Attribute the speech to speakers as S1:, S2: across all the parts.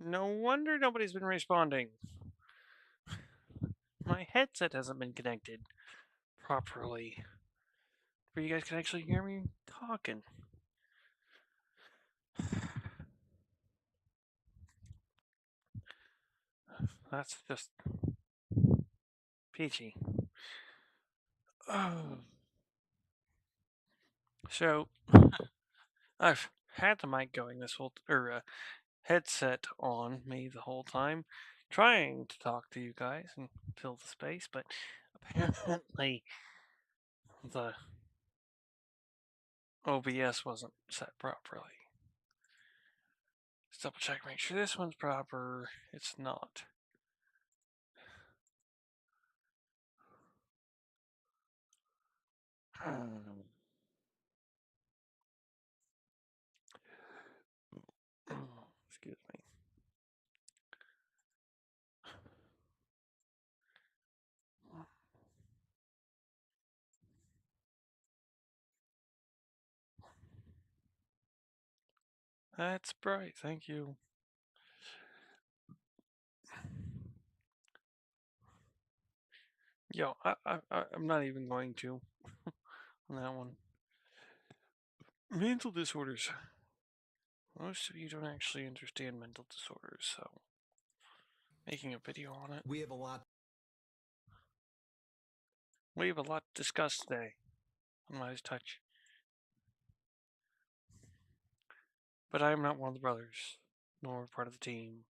S1: No wonder nobody's been responding. My headset hasn't been connected properly. Where you guys can actually hear me talking. That's just peachy. Oh. So, I've had the mic going this whole, headset on me the whole time, trying to talk to you guys and fill the space, but apparently the OBS wasn't set properly. Let's double check, make sure this one's proper. It's not. Excuse me. That's bright, thank you. Yo, I'm not even going to on that one. Mental disorders. Most of you don't actually understand mental disorders, so making a video on it.
S2: We have a lot
S1: to discuss today on Wise Touch. But I am not one of the brothers, nor part of the team.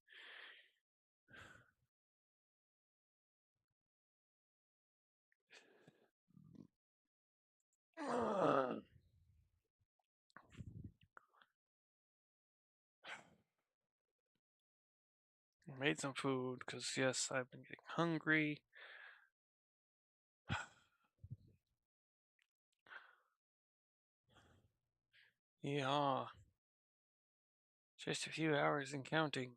S1: Made some food, because yes, I've been getting hungry. Yeah. Just a few hours and counting.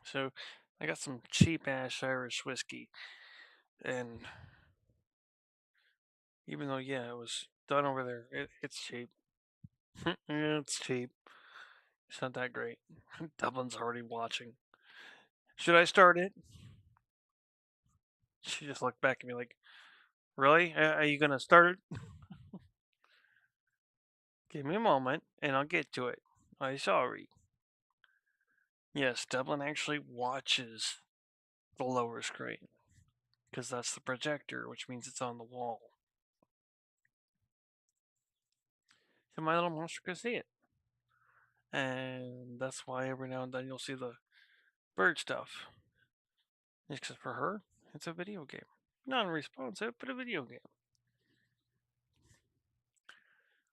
S1: So, I got some cheap ass Irish whiskey, and even though, yeah, it was done over there, it's cheap. It's cheap. It's not that great. Dublin's already watching. Should I start it? She just looked back at me like, really? Are you gonna start it? Give me a moment, and I'll get to it. I'm sorry. Yes, Dublin actually watches the lower screen, because that's the projector, which means it's on the wall. So my little monster can see it. And that's why every now and then you'll see the bird stuff. Except for her, it's a video game. Non responsive, but a video game.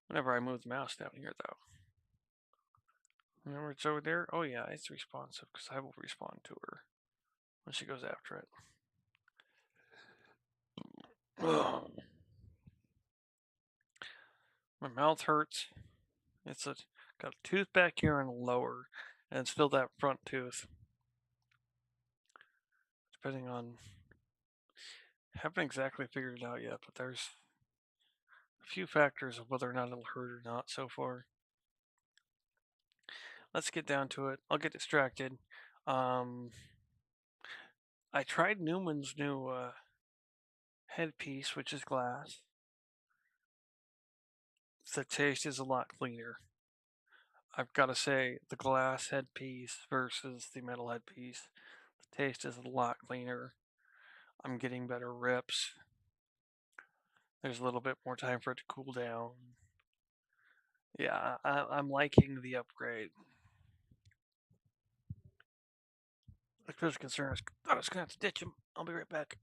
S1: Whenever I move the mouse down here, though. Remember it's over there? Oh, yeah, it's responsive because I will respond to her when she goes after it. Ugh. My mouth hurts. Got a tooth back here and a lower, and it's still that front tooth. Depending on, haven't exactly figured it out yet, but there's a few factors of whether or not it'll hurt or not so far. Let's get down to it. I'll get distracted. I tried Newman's new headpiece, which is glass. The taste is a lot cleaner. I've got to say, the glass headpiece versus the metal headpiece, the taste is a lot cleaner. I'm getting better rips. There's a little bit more time for it to cool down. Yeah, I'm liking the upgrade. As far as concerned, I was gonna have to ditch him. I'll be right back.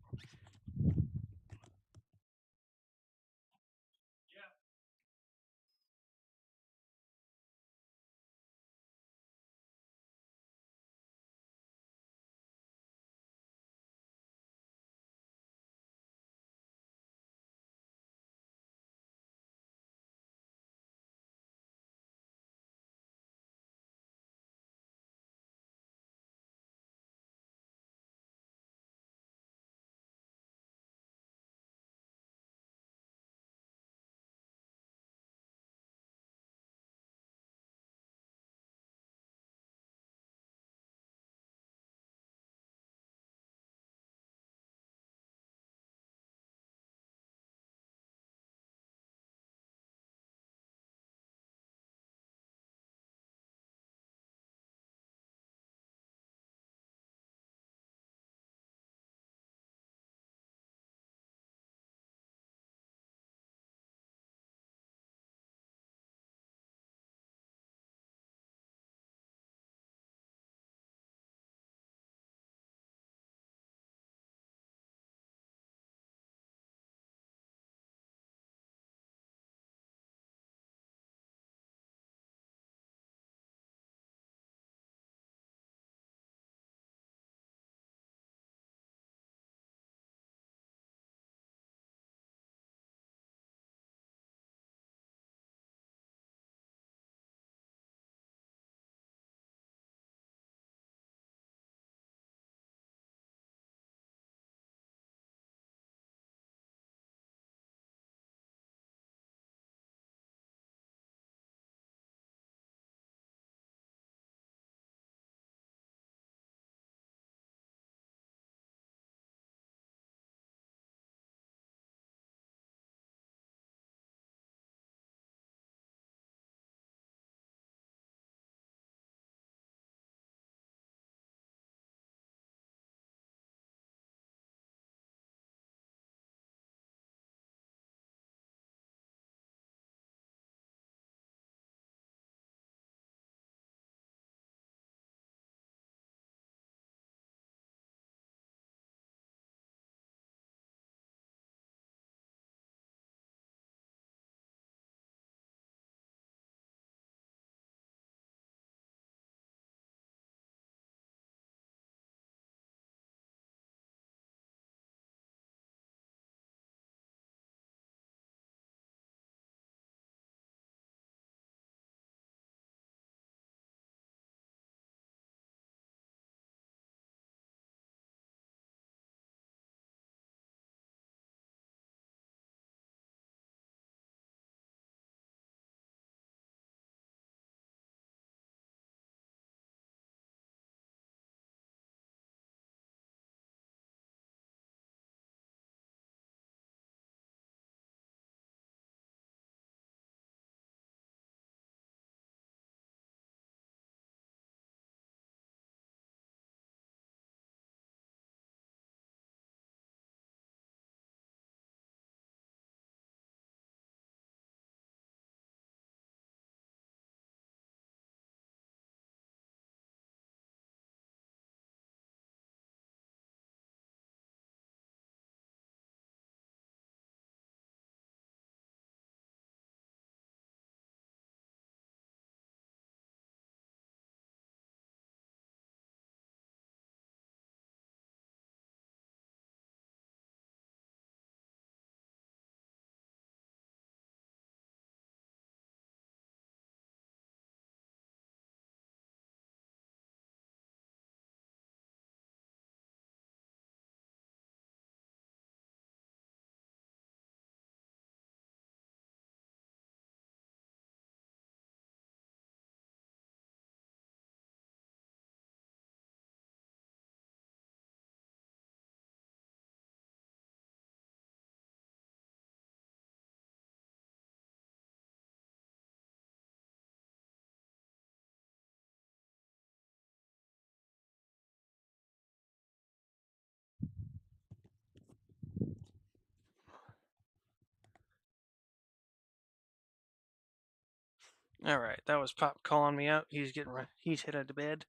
S1: All right, that was Pop calling me out. He's headed to bed,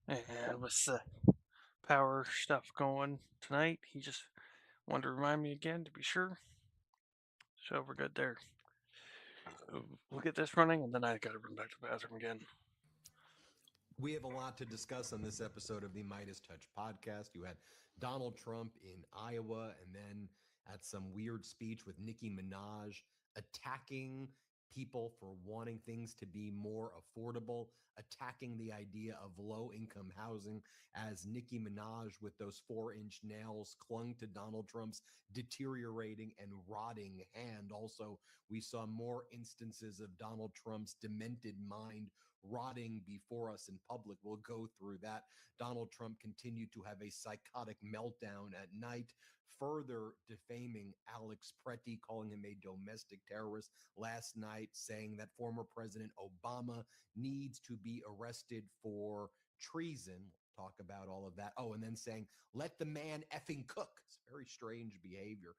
S1: and with the power stuff going tonight, he just wanted to remind me again to be sure. So we're good there. We'll get this running, and then I gotta run back to the bathroom again.
S2: We have a lot to discuss on this episode of the Midas Touch podcast. You had Donald Trump in Iowa, and then at some weird speech with Nicki Minaj attacking people for wanting things to be more affordable, attacking the idea of low income housing as Nicki Minaj, with those 4-inch nails, clung to Donald Trump's deteriorating and rotting hand. Also, we saw more instances of Donald Trump's demented mind rotting before us in public. We'll go through that. Donald Trump continued to have a psychotic meltdown at night, further defaming Alex Pretty, calling him a domestic terrorist last night, saying that former President Obama needs to be arrested for treason. We'll talk about all of that. Oh, and then saying, let the man effing cook. It's very strange behavior.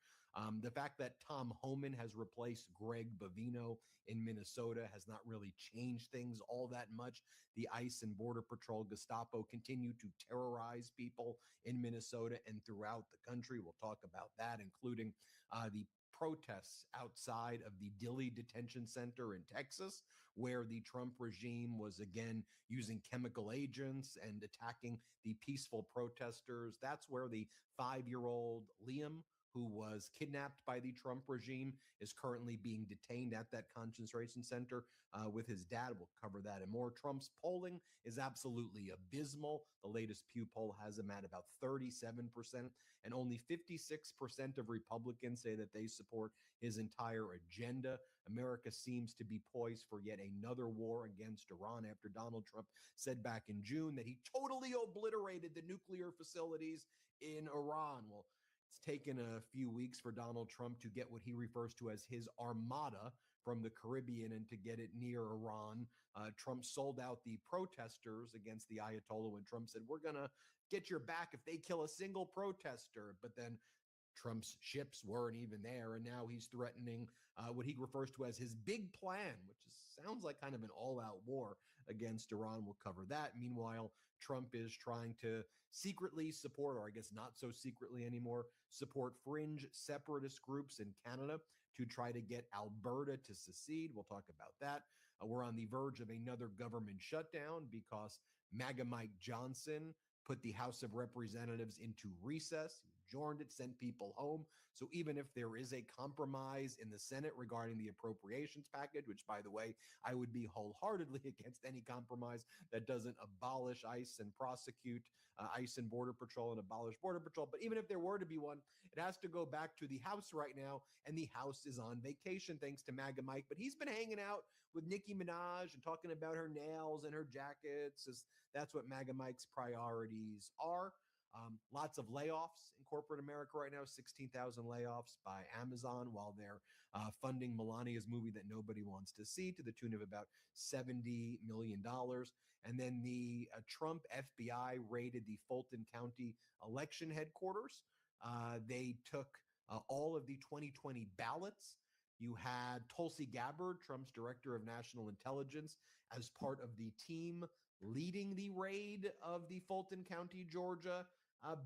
S2: The fact that Tom Homan has replaced Greg Bovino in Minnesota has not really changed things all that much. The ICE and Border Patrol Gestapo continue to terrorize people in Minnesota and throughout the country. We'll talk about that, including the protests outside of the Dilley Detention Center in Texas, where the Trump regime was again using chemical agents and attacking the peaceful protesters. That's where the 5-year-old Liam, who was kidnapped by the Trump regime, is currently being detained at that concentration center with his dad. We'll cover that and more. Trump's polling is absolutely abysmal. The latest Pew poll has him at about 37%, and only 56% of Republicans say that they support his entire agenda. America seems to be poised for yet another war against Iran after Donald Trump said back in June that he totally obliterated the nuclear facilities in Iran. Well, it's taken a few weeks for Donald Trump to get what he refers to as his armada from the Caribbean and to get it near Iran. Trump sold out the protesters against the Ayatollah when Trump said, we're going to get your back if they kill a single protester. But then Trump's ships weren't even there, and now he's threatening what he refers to as his big plan, sounds like kind of an all-out war against Iran. We'll cover that. Meanwhile, Trump is trying to secretly support, or I guess not so secretly anymore, support fringe separatist groups in Canada to try to get Alberta to secede. We'll talk about that. We're on the verge of another government shutdown because MAGA Mike Johnson put the House of Representatives into recess. He adjourned it, sent people home. So even if there is a compromise in the Senate regarding the appropriations package, which, by the way, I would be wholeheartedly against any compromise that doesn't abolish ICE and prosecute ICE and Border Patrol and abolish Border Patrol. But even if there were to be one, it has to go back to the House right now, and the House is on vacation thanks to MAGA Mike. But he's been hanging out with Nicki Minaj and talking about her nails and her jackets. That's what MAGA Mike's priorities are. Lots of layoffs in corporate America right now, 16,000 layoffs by Amazon while they're funding Melania's movie that nobody wants to see to the tune of about $70 million. And then the Trump FBI raided the Fulton County election headquarters. They took all of the 2020 ballots. You had Tulsi Gabbard, Trump's director of national intelligence, as part of the team leading the raid of the Fulton County, Georgia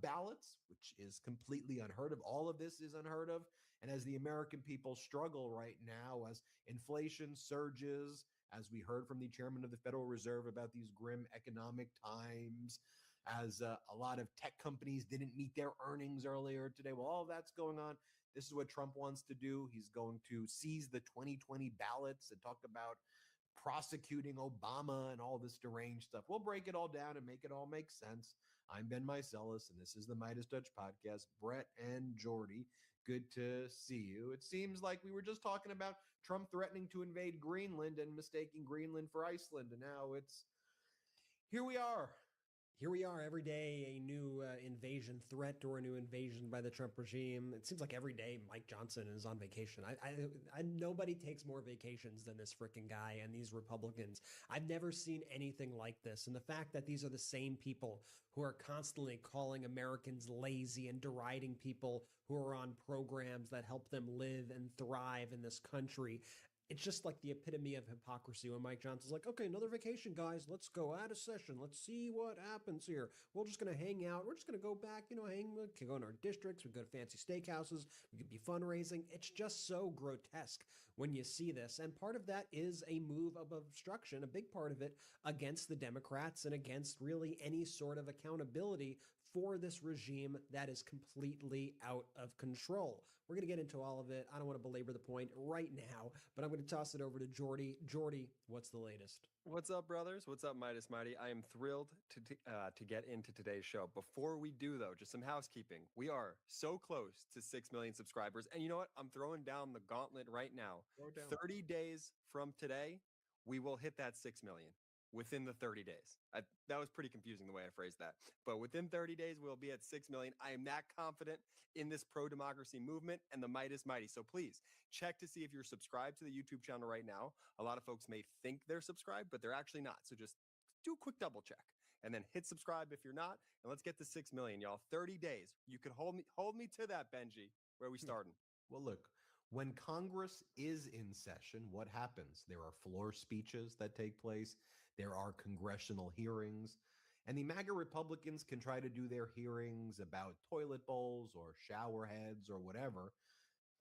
S2: ballots, which is completely unheard of. All of this is unheard of. And as the American people struggle right now, as inflation surges, as we heard from the chairman of the Federal Reserve about these grim economic times, as a lot of tech companies didn't meet their earnings earlier today. Well, all that's going on. This is what Trump wants to do. He's going to seize the 2020 ballots and talk about prosecuting Obama and all this deranged stuff. We'll break it all down and make it all make sense. I'm Ben Meiselas, and this is the Midas Touch podcast. Brett and Jordy, good to see you. It seems like we were just talking about Trump threatening to invade Greenland and mistaking Greenland for Iceland, and now it's here we are.
S3: Here we are every day, a new invasion threat or a new invasion by the Trump regime. It seems like every day Mike Johnson is on vacation. Nobody takes more vacations than this freaking guy and these Republicans. I've never seen anything like this. And the fact that these are the same people who are constantly calling Americans lazy and deriding people who are on programs that help them live and thrive in this country. it's just like the epitome of hypocrisy when Mike Johnson's like, okay, another vacation, guys. Let's go out of session. Let's see what happens here. We're just going to hang out. We're just going to go back, we can go in our districts. We go to fancy steakhouses. We could be fundraising. It's just so grotesque when you see this. And part of that is a move of obstruction, a big part of it against the Democrats and against really any sort of accountability for this regime that is completely out of control. We're going to get into all of it. I don't want to belabor the point right now, but I'm going to toss it over to Jordy. Jordy, what's the latest?
S4: What's up, brothers? What's up, Midas Mighty? I am thrilled to get into today's show. Before we do, though, just some housekeeping. We are so close to 6 million subscribers. And you know what? I'm throwing down the gauntlet right now. 30 days from today, we will hit that 6 million within the 30 days. That was pretty confusing the way I phrased that. But within 30 days, we'll be at 6 million. I am that confident in this pro-democracy movement and the Midas Mighty. So please check to see if you're subscribed to the YouTube channel right now. A lot of folks may think they're subscribed, but they're actually not. So just do a quick double check and then hit subscribe if you're not. And let's get to 6 million, y'all. 30 days. You could hold me to that, Benji. Where are we starting?
S2: Well, look, when Congress is in session, what happens? There are floor speeches that take place. There are congressional hearings. And the MAGA Republicans can try to do their hearings about toilet bowls or shower heads or whatever,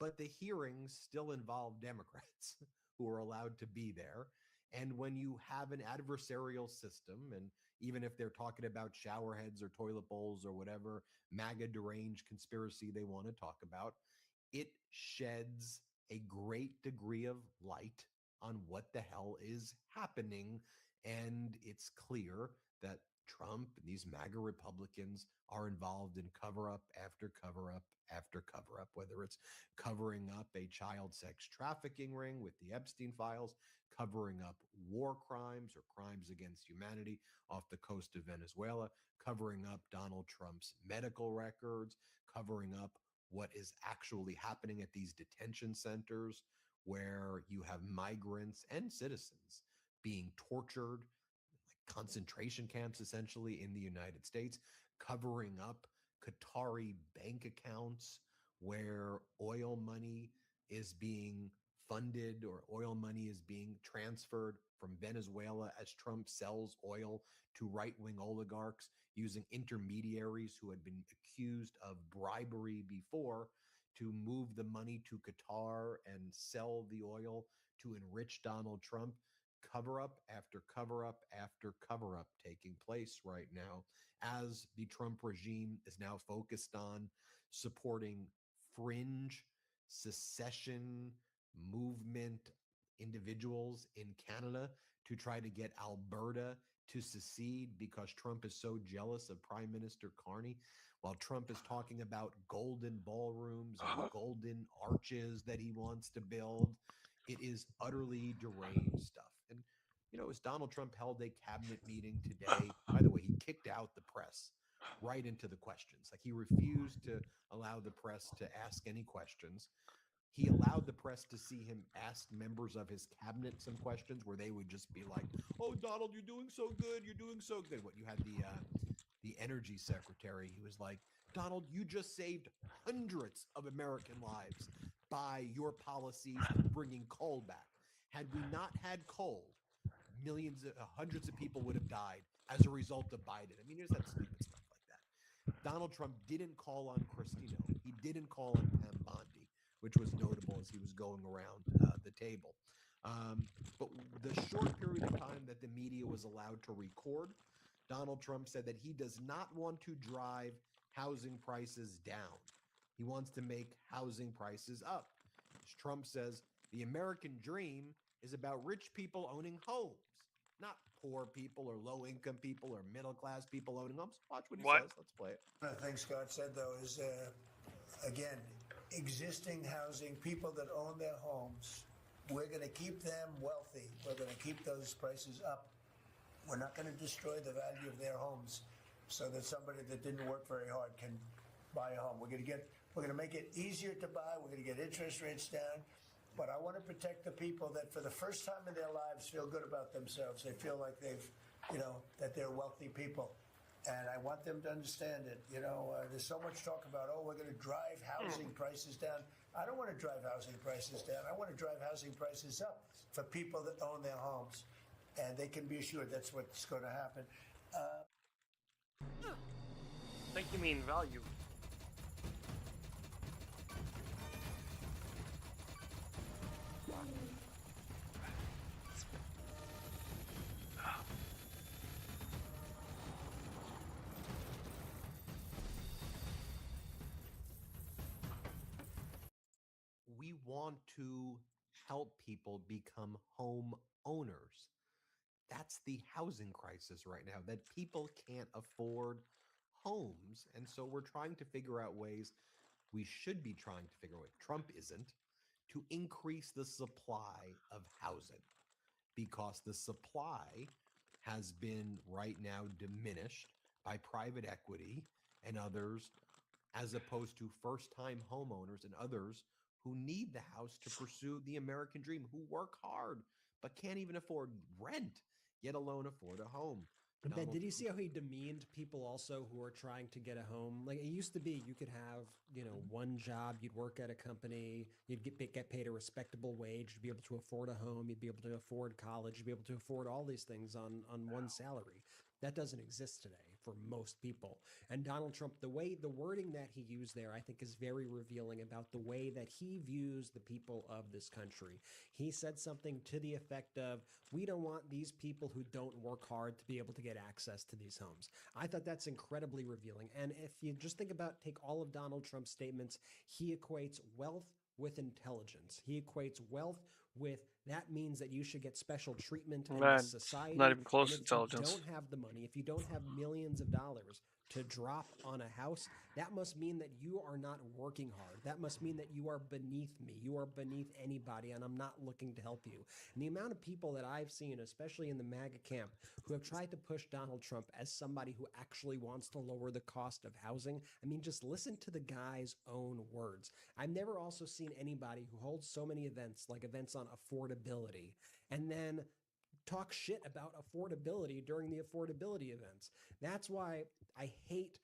S2: but the hearings still involve Democrats who are allowed to be there. And when you have an adversarial system, and even if they're talking about shower heads or toilet bowls or whatever MAGA deranged conspiracy they want to talk about, it sheds a great degree of light on what the hell is happening. And it's clear that Trump and these MAGA Republicans are involved in cover up after cover up after cover up, whether it's covering up a child sex trafficking ring with the Epstein files, covering up war crimes or crimes against humanity off the coast of Venezuela, covering up Donald Trump's medical records, covering up what is actually happening at these detention centers where you have migrants and citizens being tortured, like concentration camps essentially in the United States, covering up Qatari bank accounts where oil money is being funded or oil money is being transferred from Venezuela as Trump sells oil to right-wing oligarchs using intermediaries who had been accused of bribery before to move the money to Qatar and sell the oil to enrich Donald Trump. Cover up after cover up after cover up taking place right now as the Trump regime is now focused on supporting fringe secession movement individuals in Canada to try to get Alberta to secede because Trump is so jealous of Prime Minister Carney, while Trump is talking about golden ballrooms and golden arches that he wants to build. It is utterly deranged stuff. And, as Donald Trump held a cabinet meeting today, by the way, he kicked out the press right into the questions. Like he refused to allow the press to ask any questions. He allowed the press to see him ask members of his cabinet some questions where they would just be like, "Oh, Donald, you're doing so good. You're doing so good." What you had the energy secretary, he was like, "Donald, you just saved hundreds of American lives by your policies of bringing coal back. Had we not had coal, hundreds of people would have died as a result of Biden." I mean, there's that stupid stuff like that. Donald Trump didn't call on Christine. He didn't call on Pam Bondi, which was notable as he was going around the table. But the short period of time that the media was allowed to record, Donald Trump said that he does not want to drive housing prices down. He wants to make housing prices up. As Trump says, the American dream is about rich people owning homes, not poor people or low-income people or middle-class people owning homes. Watch what he says. Let's play it.
S5: One of the things Scott said, though, is, again, existing housing, people that own their homes, we're going to keep them wealthy. We're going to keep those prices up. We're not going to destroy the value of their homes so that somebody that didn't work very hard can buy a home. We're going to make it easier to buy. We're going to get interest rates down. But I want to protect the people that for the first time in their lives feel good about themselves. They feel like that they're wealthy people. And I want them to understand it. There's so much talk about, we're going to drive housing prices down. I don't want to drive housing prices down. I want to drive housing prices up for people that own their homes. And they can be assured that's what's going to happen.
S1: I think you mean value.
S2: We want to help people become home owners. That's the housing crisis right now, that people can't afford homes. And so we're trying to figure out ways, we should be trying to figure out, Trump isn't, to increase the supply of housing, because the supply has been right now diminished by private equity and others, as opposed to first time homeowners and others who need the house to pursue the American dream, who work hard but can't even afford rent, yet alone afford a home.
S3: Ben,
S2: Donald
S3: did you
S2: Trump.
S3: see how he demeaned people also who are trying to get a home? Like it used to be, you could have, one job, you'd work at a company, you'd get paid a respectable wage, you'd be able to afford a home, you'd be able to afford college, you'd be able to afford all these things on one salary. That doesn't exist today for most people. And Donald Trump, the wording that he used there, I think is very revealing about the way that he views the people of this country. He said something to the effect of, we don't want these people who don't work hard to be able to get access to these homes. I thought that's incredibly revealing. And if you just think about, take all of Donald Trump's statements, he equates wealth with intelligence. He equates wealth with, that means that you should get special treatment in this
S1: Man, not
S3: society.
S1: even close
S3: And
S1: to
S3: if you
S1: intelligence.
S3: don't have the money, if you don't have millions of dollars to drop on a house, that must mean that you are not working hard. That must mean that you are beneath me. You are beneath anybody, and I'm not looking to help you. And the amount of people that I've seen, especially in the MAGA camp, who have tried to push Donald Trump as somebody who actually wants to lower the cost of housing, I mean, just listen to the guy's own words. I've never also seen anybody who holds so many events, like events on affordability, and then talk shit about affordability during the affordability events. That's why I hate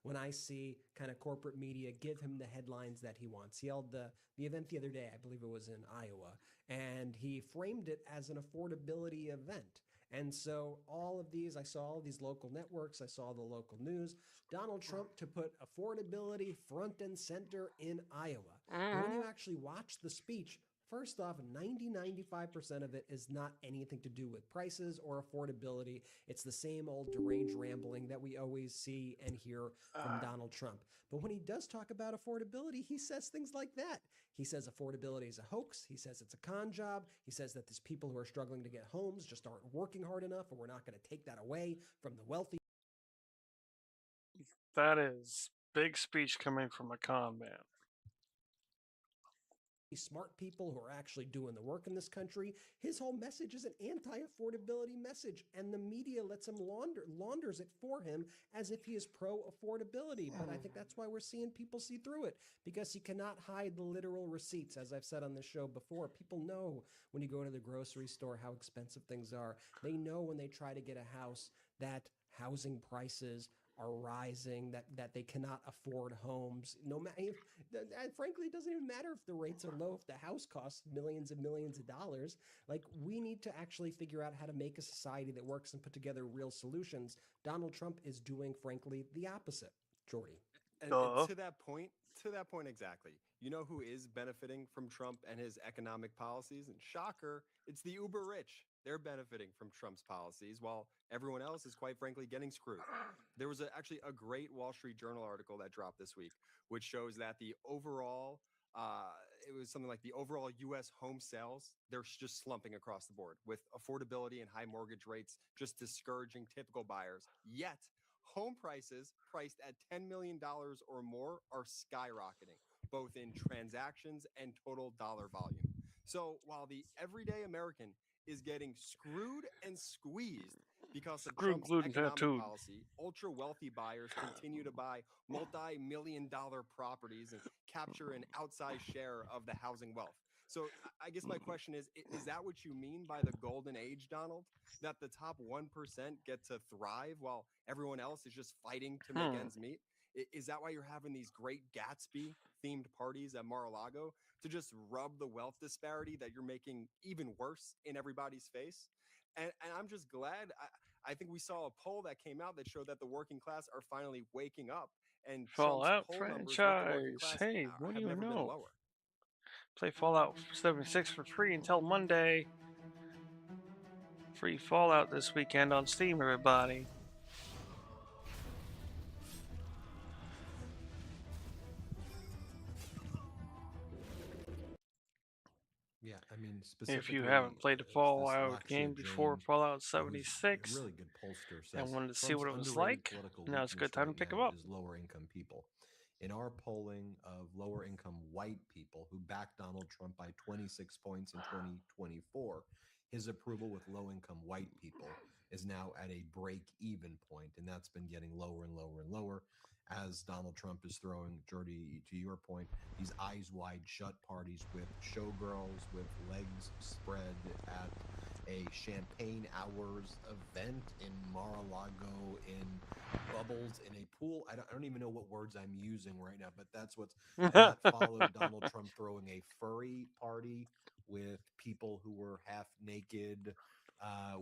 S3: when I see kind of corporate media give him the headlines that he wants. He held the event the other day, I believe it was in Iowa, and he framed it as an affordability event. And so all of these, I saw all these local networks, I saw the local news, Donald Trump to put affordability front and center in Iowa. But when you actually watch the speech, first off, 95% of it is not anything to do with prices or affordability. It's the same old deranged rambling that we always see and hear from Donald Trump. But when he does talk about affordability, he says things like that. He says affordability is a hoax. He says it's a con job. He says that these people who are struggling to get homes just aren't working hard enough, and we're not going to take that away from the wealthy.
S1: That is big speech coming from a con man.
S3: Smart people who are actually doing the work in this country. His whole message is an anti-affordability message, and the media lets him launders it for him as if he is pro-affordability. But I think that's why we're seeing people see through it, because he cannot hide the literal receipts. As I've said on this show before, people know when you go to the grocery store how expensive things are. They know when they try to get a house that housing prices are rising, that they cannot afford homes. No matter, frankly, it doesn't even matter if the rates are low, if the house costs millions and millions of dollars. Like, we need to actually figure out how to make a society that works and put together real solutions. Donald Trump is doing, frankly, the opposite. Jordy.
S4: And
S1: Duh.
S4: to that point exactly. You know who is benefiting from Trump and his economic policies? And shocker, it's the uber rich. They're benefiting from Trump's policies, while everyone else is quite frankly getting screwed. There was actually a great Wall Street Journal article that dropped this week, which shows that the overall it was something like the overall U.S. home sales, they're just slumping across the board, with affordability and high mortgage rates just discouraging typical buyers. Yet, home prices priced at $10 million or more are skyrocketing, both in transactions and total dollar volume. So while the everyday American is getting screwed and squeezed because of
S1: Screwed,
S4: Trump's
S1: glued, and
S4: economic
S1: tattooed.
S4: policy, ultra wealthy buyers continue to buy multi-million dollar properties and capture an outsized share of the housing wealth. So I guess my question is that what you mean by the golden age, Donald? That the top 1% get to thrive while everyone else is just fighting to make
S1: Hmm.
S4: ends meet? Is that why you're having these great Gatsby themed parties at Mar-a-Lago to just rub the wealth disparity that you're making even worse in everybody's face? And I'm just glad. I think we saw a poll that came out that showed that the working class are finally waking up, and Trump's
S1: Fallout
S4: poll numbers with the working
S1: franchise.
S4: class
S1: Hey, what do
S4: have
S1: you
S4: never been
S1: know?
S4: lower.
S1: Play Fallout 76 for free until Monday. Free Fallout this weekend on Steam, everybody.
S2: Yeah, I mean,
S1: If you
S2: specifically,
S1: haven't played a
S2: this
S1: Fallout game
S2: Laksha
S1: before,
S2: Jain,
S1: Fallout
S2: who's a
S1: 76,
S2: really good pollster,
S1: and
S2: says
S1: wanted to see
S2: Trump's
S1: what it was
S2: underrated
S1: like,
S2: political
S1: now it's a
S2: weakness
S1: good time to
S2: right
S1: pick him
S2: now
S1: up.
S2: is lower income people. In our polling of lower income white people who backed Donald Trump by 26 points in 2024, his approval with low income white people is now at a break even point, and that's been getting lower and lower and lower as Donald Trump is throwing, Jordy, to your point, these eyes wide shut parties with showgirls with legs spread at a champagne hours event in Mar-a-Lago in bubbles in a pool. I don't even know what words I'm using right now, but that's what's, and that followed Donald Trump throwing a furry party with people who were half naked,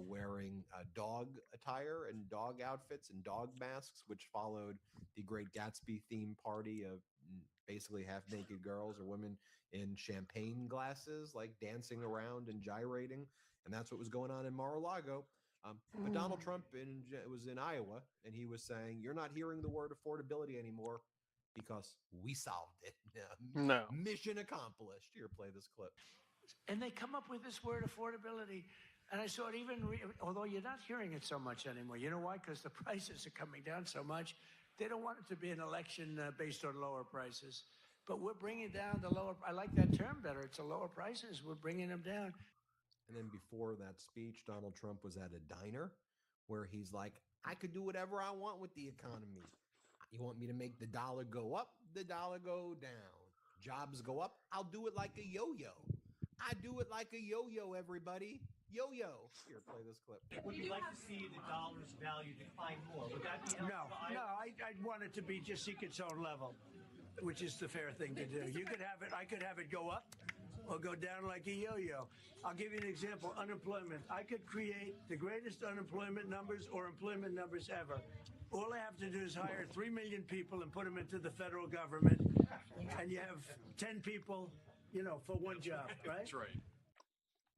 S2: wearing dog attire and dog outfits and dog masks, which followed the Great Gatsby theme party of basically half naked girls or women in champagne glasses, like dancing around and gyrating. And that's what was going on in Mar-a-Lago. But Donald Trump was in Iowa, and he was saying, "You're not hearing the word affordability anymore because we solved it.
S1: No.
S2: Mission accomplished." Here, play this clip.
S6: And they come up with this word affordability. And I saw it even, although you're not hearing it so much anymore. You know why? Because the prices are coming down so much. They don't want it to be an election based on lower prices. But we're bringing down the lower, I like that term better. It's a lower prices. We're bringing them down.
S2: And then before that speech, Donald Trump was at a diner where he's like, "I could do whatever I want with the economy. You want me to make the dollar go up, the dollar go down. Jobs go up, I'll do it like a yo-yo. I do it like a yo-yo, everybody. Yo-yo." Here, play this clip.
S7: Would you like to see the dollar's value decline more? Would that be helpful?
S6: No, I'd want it to be just seek its own level, which is the fair thing to do. You could have it, I could have it go up or go down like a yo-yo. I'll give you an example. Unemployment. I could create the greatest unemployment numbers or employment numbers ever. All I have to do is hire 3 million people and put them into the federal government, and you have 10 people, for one job, right?
S4: That's right.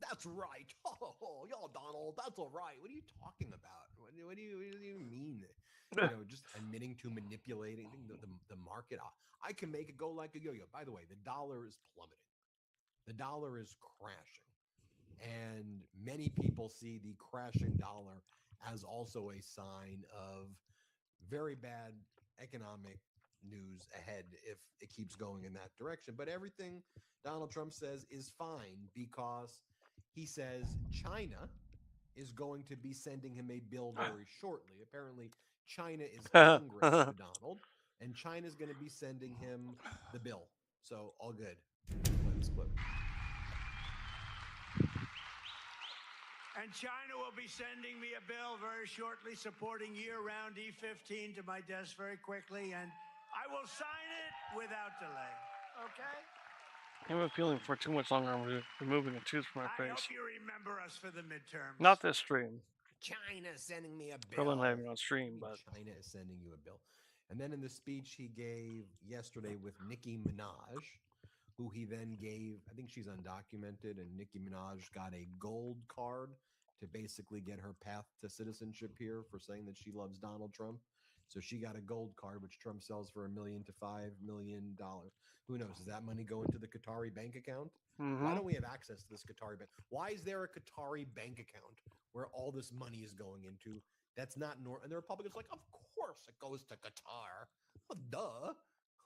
S2: That's right. Oh, y'all, Donald, that's all right. What are you talking about? What do you mean? Just admitting to manipulating the market. I can make it go like a yo-yo. By the way, the dollar is plummeting. The dollar is crashing. And many people see the crashing dollar as also a sign of very bad economic news ahead if it keeps going in that direction. But everything Donald Trump says is fine because he says China is going to be sending him a bill very shortly. Apparently, China is Congress to Donald, and China is going to be sending him the bill. So, all good. Play this clip.
S6: And China will be sending me a bill very shortly supporting year-round E15 to my desk very quickly, and I will sign it without delay. Okay?
S1: I have a feeling for too much longer I'm removing a tooth from my
S6: I
S1: face.
S6: hope you remember us for the midterms.
S1: Not this stream.
S2: China is sending me a bill.
S1: Probably not even on stream, but
S2: China is sending you a bill. And then in the speech he gave yesterday with Nicki Minaj, who he then gave, I think she's undocumented, and Nicki Minaj got a gold card to basically get her path to citizenship here for saying that she loves Donald Trump. So she got a gold card, which Trump sells for $1 million to $5 million. Who knows? Does that money go into the Qatari bank account? Why don't we have access to this Qatari bank? Why is there a Qatari bank account where all this money is going into? That's not normal. And the Republicans are like, of course it goes to Qatar. Well, duh.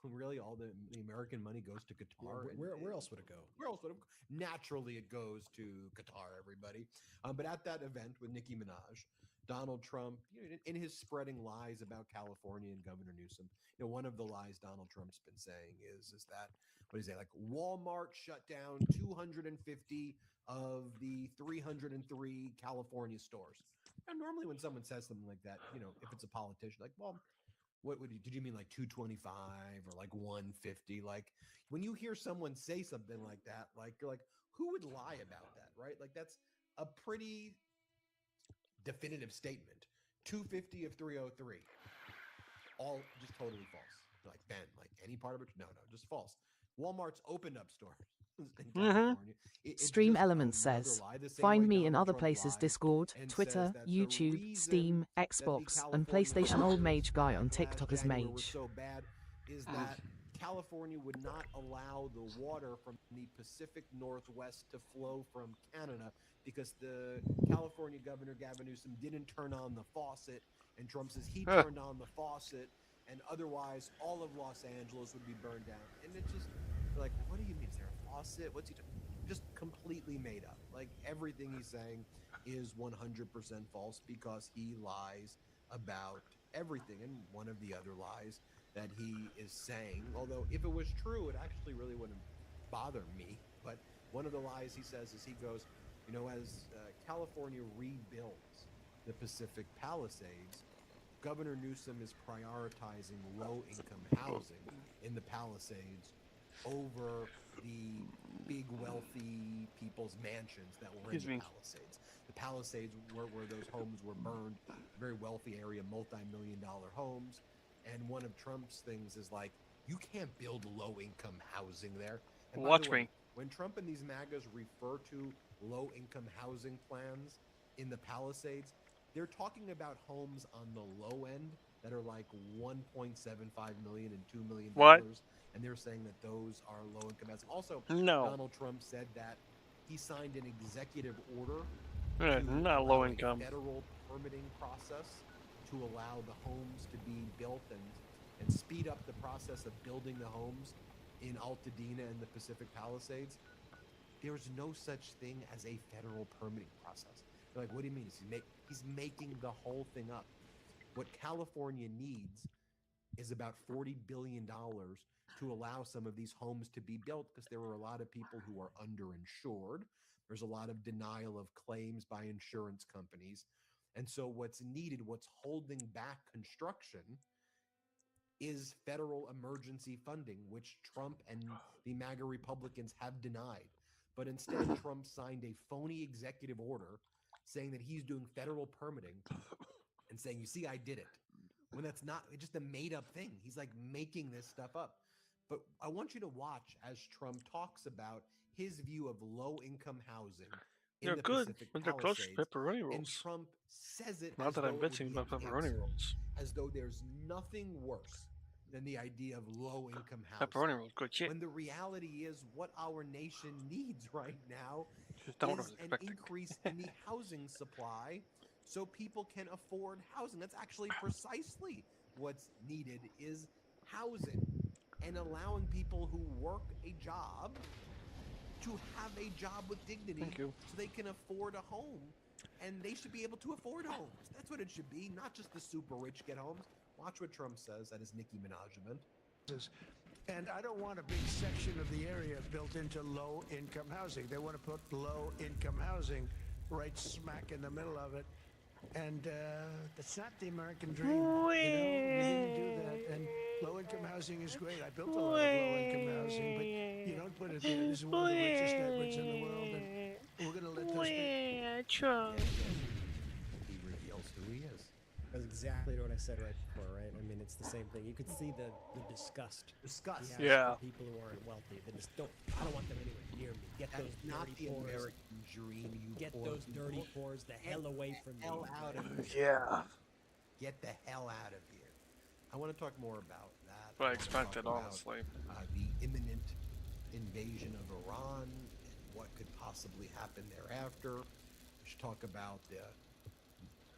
S2: Really, all the American money goes to Qatar.
S3: Where else would it go?
S2: Where else would it? Naturally, it goes to Qatar. Everybody. But at that event with Nicki Minaj, Donald Trump, in his spreading lies about California and Governor Newsom, one of the lies Donald Trump's been saying is that, what is it, like Walmart shut down 250 of the 303 California stores. And normally when someone says something like that, if it's a politician, like, well, what did you mean, like 225 or like 150? Like when you hear someone say something like that, like you're like, who would lie about that, right? Like that's a pretty definitive statement. 250 of 303. All just totally false. Like, Ben, like any part of it? No, just false. Walmart's opened up stores in
S1: Mm-hmm.
S2: California. It's
S8: Stream
S2: just
S8: Elements
S2: another
S8: says,
S2: lie. The same
S8: find
S2: way
S8: me in
S2: Donald
S8: other
S2: Trump
S8: places
S2: lied
S8: Discord,
S2: and
S8: Twitter,
S2: says that the
S8: YouTube,
S2: reason
S8: Steam,
S2: that the
S8: Xbox, and
S2: California
S8: PlayStation Old
S2: fires
S8: Mage guy on
S2: back last
S8: TikTok as
S2: January were
S8: Mage.
S2: so bad is that California would not allow the water from the Pacific Northwest to flow from Canada because the California governor, Gavin Newsom, didn't turn on the faucet. And Trump says he turned on the faucet, and otherwise all of Los Angeles would be burned down. And it's just like, what do you mean? Is there a faucet? What's he talking? Just completely made up. Like everything he's saying is 100% false because he lies about everything. And one of the other lies that he is saying, although if it was true, it actually really wouldn't bother me. But one of the lies he says is he goes, as California rebuilds the Pacific Palisades, Governor Newsom is prioritizing low-income housing in the Palisades over the big wealthy people's mansions that were in the Palisades. The Palisades where those homes were burned, very wealthy area, multi-million-dollar homes. And one of Trump's things is like, you can't build low-income housing there. And by the way, when Trump and these MAGAs refer to low-income housing plans in the Palisades, they're talking about homes on the low end that are like $1.75 million and $2 million. And they're saying that those are low-income housing. Also, Donald Trump said that he signed an executive order to
S1: not low income.
S2: A federal permitting process to allow the homes to be built and speed up the process of building the homes in Altadena and the Pacific Palisades. There's no such thing as a federal permitting process. They're like, what do you mean? He's making the whole thing up. What California needs is about $40 billion to allow some of these homes to be built because there are a lot of people who are underinsured. There's a lot of denial of claims by insurance companies. And so what's needed, what's holding back construction is federal emergency funding, which Trump and the MAGA Republicans have denied. But instead, Trump signed a phony executive order saying that he's doing federal permitting and saying, you see, I did it. When that's not, it's just a made up thing. He's like making this stuff up. But I want you to watch as Trump talks about his view of low income housing in the Pacific Palisades.
S1: Pepperoni rolls.
S2: And Trump says it
S1: not
S2: as
S1: that
S2: though
S1: I'm bitching about pepperoni rolls.
S2: As though there's nothing worse than the idea of low income housing.
S1: Pepperoni rolls, good shit.
S2: When the reality is what our nation needs right now is an increase in the housing supply so people can afford housing. That's actually precisely what's needed is housing and allowing people who work a job to have a job with dignity so they can afford a home, and they should be able to afford homes. That's what it should be, not just the super rich get homes. Watch what Trump says at his Nicki Minaj event.
S6: And I don't want a big section of the area built into low-income housing. They want to put low-income housing right smack in the middle of it. And that's not the American dream. We didn't do that. And low-income housing is great. I built a lot of low-income housing, but you don't put it there. This is one of the richest neighborhoods in the world, and we're going to let those people...
S2: He reveals who he is.
S3: That's exactly what I said right before, right? I mean, it's the same thing. You could see the disgust.
S2: Yeah.
S3: For people who aren't wealthy. They just don't. I don't want them anywhere near me. Get those
S2: not
S3: dirty
S2: the
S3: pores.
S2: American dream. You
S3: get those dirty pores the hell away from me.
S2: Out of
S1: here.
S2: Yeah. Get the hell out of here. I want to talk more about that.
S1: What I expected, honestly.
S2: The imminent invasion of Iran and what could possibly happen thereafter. We should talk about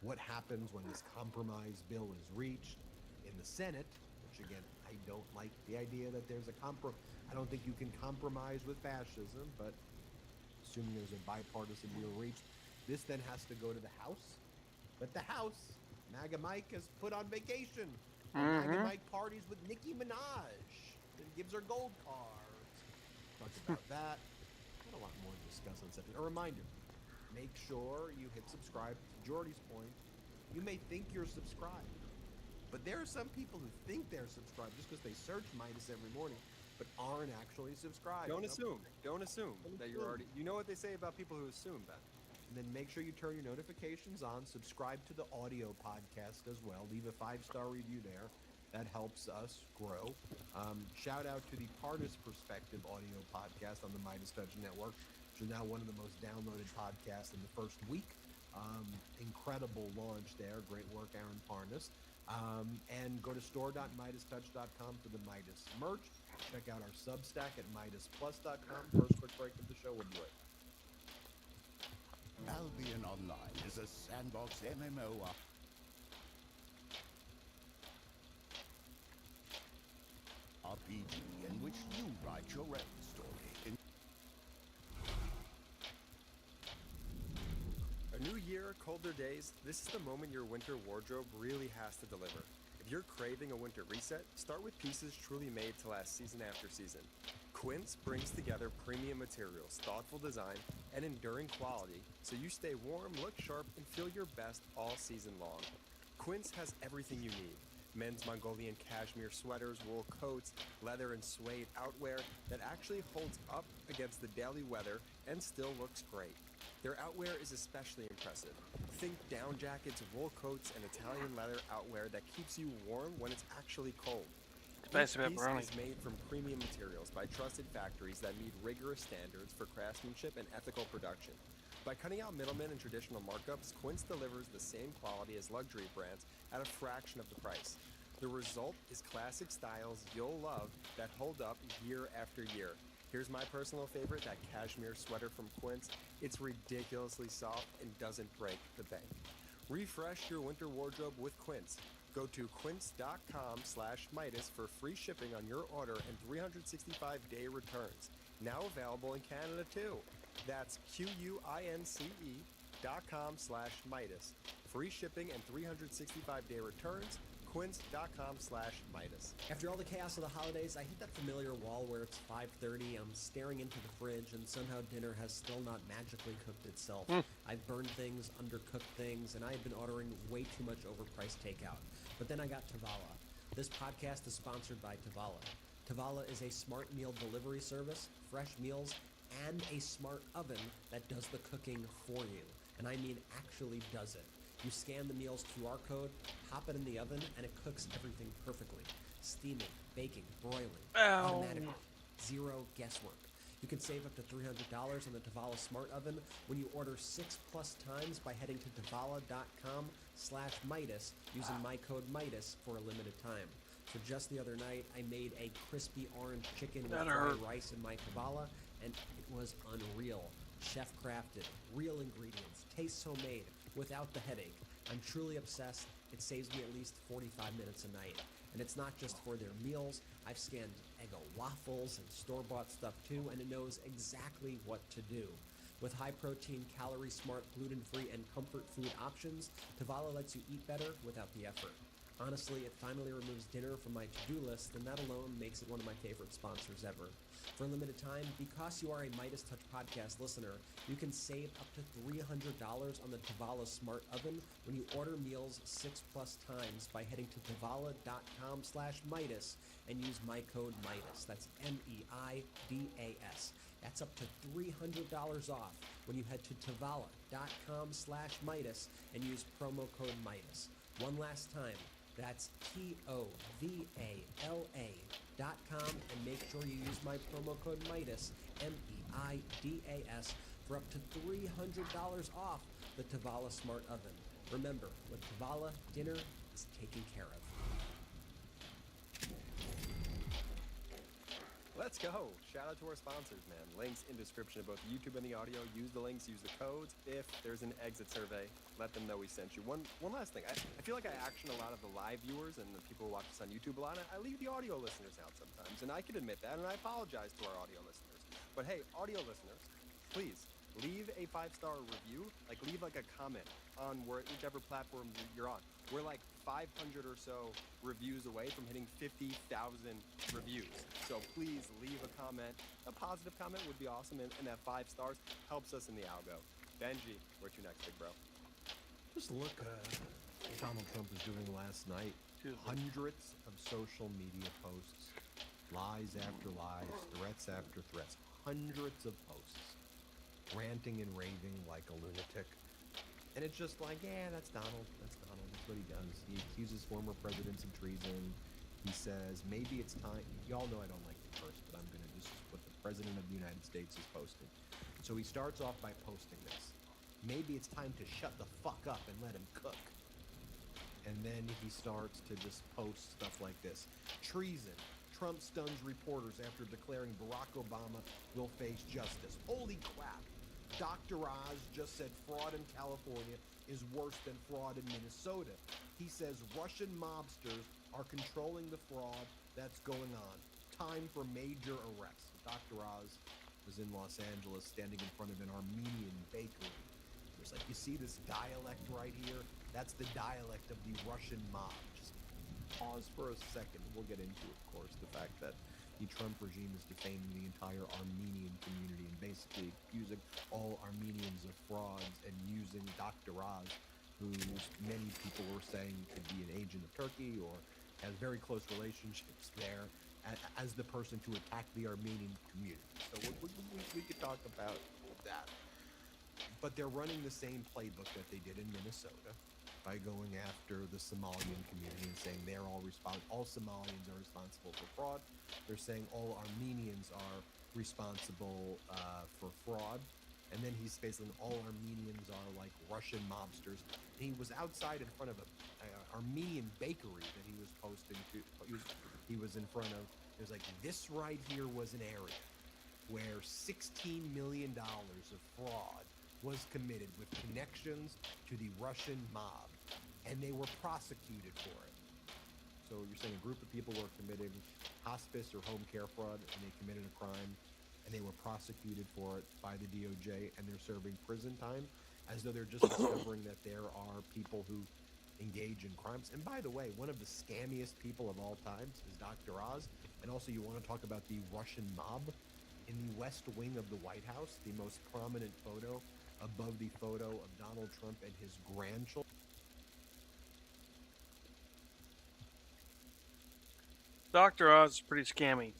S2: what happens when this compromise bill is reached in the Senate, which again, I don't like the idea that there's a I don't think you can compromise with fascism, but assuming there's a bipartisan deal reached, this then has to go to the House. But the house, MAGA Mike has put on vacation. While MAGA
S1: Mm-hmm.
S2: Mike parties with Nicki Minaj and gives her gold cards. Talked about that. Got a lot more to discuss on September. A reminder, make sure you hit subscribe. To Jordy's point, you may think you're subscribed, but there are some people who think they're subscribed just because they search Midas every morning, but aren't actually subscribed.
S4: Don't
S2: Some
S4: assume.
S2: people
S4: Don't assume
S2: don't
S4: that you're
S2: assume.
S4: already. You know what they say about people who assume, Ben.
S2: And then make sure you turn your notifications on. Subscribe to the audio podcast as well. Leave a 5-star review there. That helps us grow. Shout out to the Partis Perspective audio podcast on the Midas Touch Network, which is now one of the most downloaded podcasts in the first week. Incredible launch there. Great work, Aaron Parnas. And go to store.midastouch.com for the Midas merch. Check out our Substack at midasplus.com. First quick break of the show. We'll be right back.
S8: Albion Online is a sandbox MMO RPG in which you write your own story.
S4: A new year, colder days, this is the moment your winter wardrobe really has to deliver. If you're craving a winter reset, start with pieces truly made to last season after season. Quince brings together premium materials, thoughtful design, and enduring quality so you stay warm, look sharp, and feel your best all season long. Quince has everything you need. Men's Mongolian cashmere sweaters, wool coats, leather and suede outwear that actually holds up against the daily weather and still looks great. Their outwear is especially impressive. Think down jackets, wool coats, and Italian leather outwear that keeps you warm when it's actually cold.
S1: Spicy
S4: Each piece
S1: pepperoni.
S4: is made from premium materials by trusted factories that meet rigorous standards for craftsmanship and ethical production. By cutting out middlemen and traditional markups, Quince delivers the same quality as luxury brands at a fraction of the price. The result is classic styles you'll love that hold up year after year. Here's my personal favorite, that cashmere sweater from Quince. It's ridiculously soft and doesn't break the bank. Refresh your winter wardrobe with Quince. Go to quince.com/Midas for free shipping on your order and 365-day returns. Now available in Canada too. That's QUINCE.com/Midas. Free shipping and 365-day returns. Quince.com/Midas.
S3: After all the chaos of the holidays, I hit that familiar wall where it's 5:30, I'm staring into the fridge, and somehow dinner has still not magically cooked itself. I've burned things, undercooked things, and I had been ordering way too much overpriced takeout. But then I got Tavala. This podcast is sponsored by Tavala. Tavala is a smart meal delivery service, fresh meals, and a smart oven that does the cooking for you. And I mean actually does it. You scan the meal's QR code, pop it in the oven, and it cooks everything perfectly. Steaming, baking, broiling, automatically. Zero guesswork. You can save up to $300 on the Tavala Smart Oven when you order 6+ times by heading to tavala.com/Midas using my code Midas for a limited time. So just the other night, I made a crispy orange chicken with dry rice in my Tavala, and it was unreal. Chef crafted, real ingredients, tastes homemade, without the headache. I'm truly obsessed. It saves me at least 45 minutes a night. And it's not just for their meals. I've scanned Eggo waffles and store-bought stuff too, and it knows exactly what to do. With high-protein, calorie-smart, gluten-free, and comfort food options, Tavala lets you eat better without the effort. Honestly, it finally removes dinner from my to-do list, and that alone makes it one of my favorite sponsors ever. For a limited time, because you are a Midas Touch podcast listener, you can save up to $300 on the Tavala Smart Oven when you order meals 6+ times by heading to tavala.com/Midas and use my code Midas. That's MEIDAS. That's up to $300 off when you head to tavala.com/Midas and use promo code Midas. One last time, that's TOVALA.com, and make sure you use my promo code Midas, MEIDAS, for up to $300 off the Tavala Smart Oven. Remember, with Tavala, dinner is taken care of.
S4: Let's go. Shout out to our sponsors, man. Links in description of both YouTube and the audio. Use the links, use the codes. If there's an exit survey, let them know we sent you. One last thing. I feel like I action a lot of the live viewers and the people who watch us on YouTube a lot. I leave the audio listeners out sometimes, and I can admit that, and I apologize to our audio listeners. But hey, audio listeners, please leave a 5-star review. Like, leave like a comment on whichever platform you're on. We're like 500 or so reviews away from hitting 50,000 reviews. So please leave a comment. A positive comment would be awesome, and that 5 stars helps us in the algo. Benji, where to next, big bro?
S2: Just look what Donald Trump was doing last night.
S1: Excuse me.
S2: Hundreds of social media posts, lies after lies, threats after threats, hundreds of posts, ranting and raving like a lunatic. And it's just like, yeah, that's Donald. That's Donald. That's what he does. He accuses former presidents of treason. He says, maybe it's time. Y'all know I don't like to curse, but I'm going to just what the president of the United States is posting. So he starts off by posting this. Maybe it's time to shut the fuck up and let him cook. And then he starts to just post stuff like this. Treason. Trump stuns reporters after declaring Barack Obama will face justice. Holy crap. Dr. Oz just said fraud in California is worse than fraud in Minnesota. He says Russian mobsters are controlling the fraud that's going on. Time for major arrests. Dr. Oz was in Los Angeles standing in front of an Armenian bakery. It's like, you see this dialect right here? That's the dialect of the Russian mob. Just pause for a second. We'll get into, of course, the fact that the Trump regime is defaming the entire Armenian community and basically accusing all Armenians of frauds and using Dr. Oz, who many people were saying could be an agent of Turkey or has very close relationships there, as the person to attack the Armenian community. So we could talk about that. But they're running the same playbook that they did in Minnesota by going after the Somalian community and saying they're all Somalians are responsible for fraud. They're saying all Armenians are responsible for fraud. And then he's basically all Armenians are like Russian mobsters. And he was outside in front of an Armenian bakery that he was posting to. He was in front of. It was like, this right here was an area where $16 million of fraud was committed with connections to the Russian mob, and they were prosecuted for it. So you're saying a group of people were committing hospice or home care fraud, and they committed a crime, and they were prosecuted for it by the DOJ, and they're serving prison time, as though they're just discovering that there are people who engage in crimes. And by the way, one of the scammiest people of all times is Dr. Oz, and also you want to talk about the Russian mob? In the West Wing of the White House, the most prominent photo above the photo of Donald Trump and his grandchildren.
S1: Dr. Oz is pretty scammy.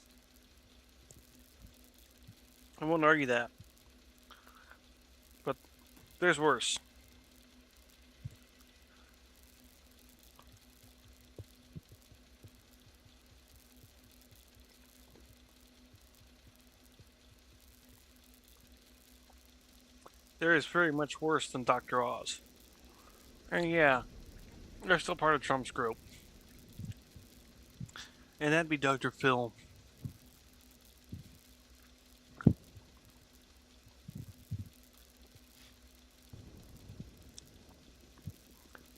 S1: I won't argue that. But there's worse. There is very much worse than Dr. Oz. And yeah, they're still part of Trump's group. And that'd be Dr. Phil.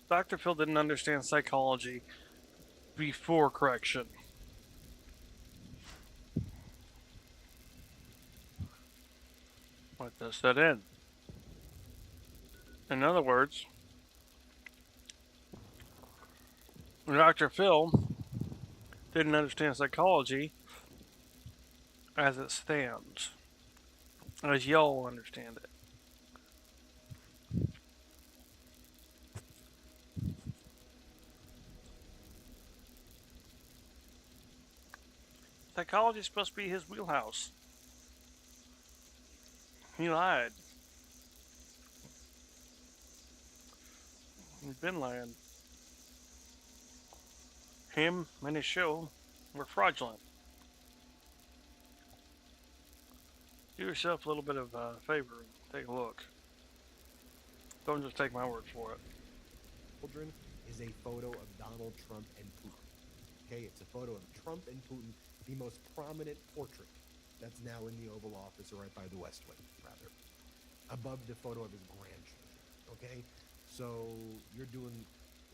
S1: Dr. Phil didn't understand psychology before correction. What does that end? In other words, Dr. Phil didn't understand psychology as it stands, as y'all understand it. Psychology is supposed to be his wheelhouse. He lied. He's been lying. Him and his show were fraudulent. Do yourself a little bit of a favor and take a look. Don't just take my word for it.
S2: Children is a photo of Donald Trump and Putin. Okay, it's a photo of Trump and Putin, the most prominent portrait that's now in the Oval Office, or right by the West Wing, rather, above the photo of his grandchildren. Okay, so you're doing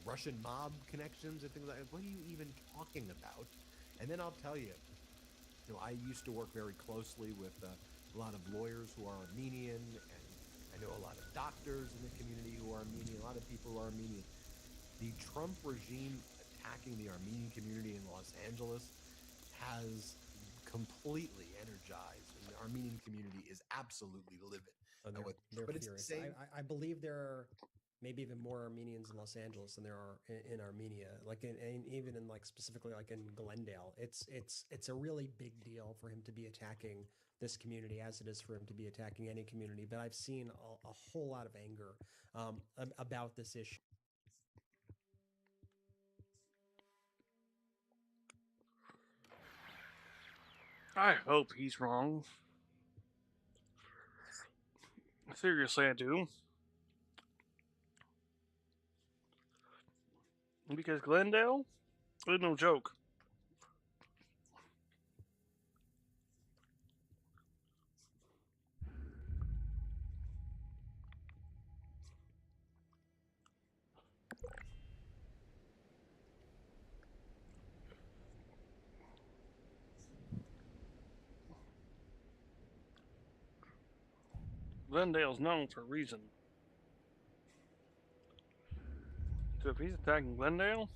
S2: Russian mob connections and things like that. What are you even talking about? And then I'll tell you, I used to work very closely with a lot of lawyers who are Armenian and I know a lot of doctors in the community who are Armenian, a lot of people who are Armenian. The Trump regime attacking the Armenian community in Los Angeles has completely energized, and the Armenian community is absolutely livid.
S3: Oh, they're
S2: But it's the
S3: furious.
S2: same.
S3: I believe there are maybe even more Armenians in Los Angeles than there are in Armenia. Like even in like specifically like in Glendale, it's a really big deal for him to be attacking this community as it is for him to be attacking any community. But I've seen a whole lot of anger about this issue.
S1: I hope he's wrong. Seriously, I do. Because Glendale is no joke. Glendale's known for a reason. So if he's attacking Glendale,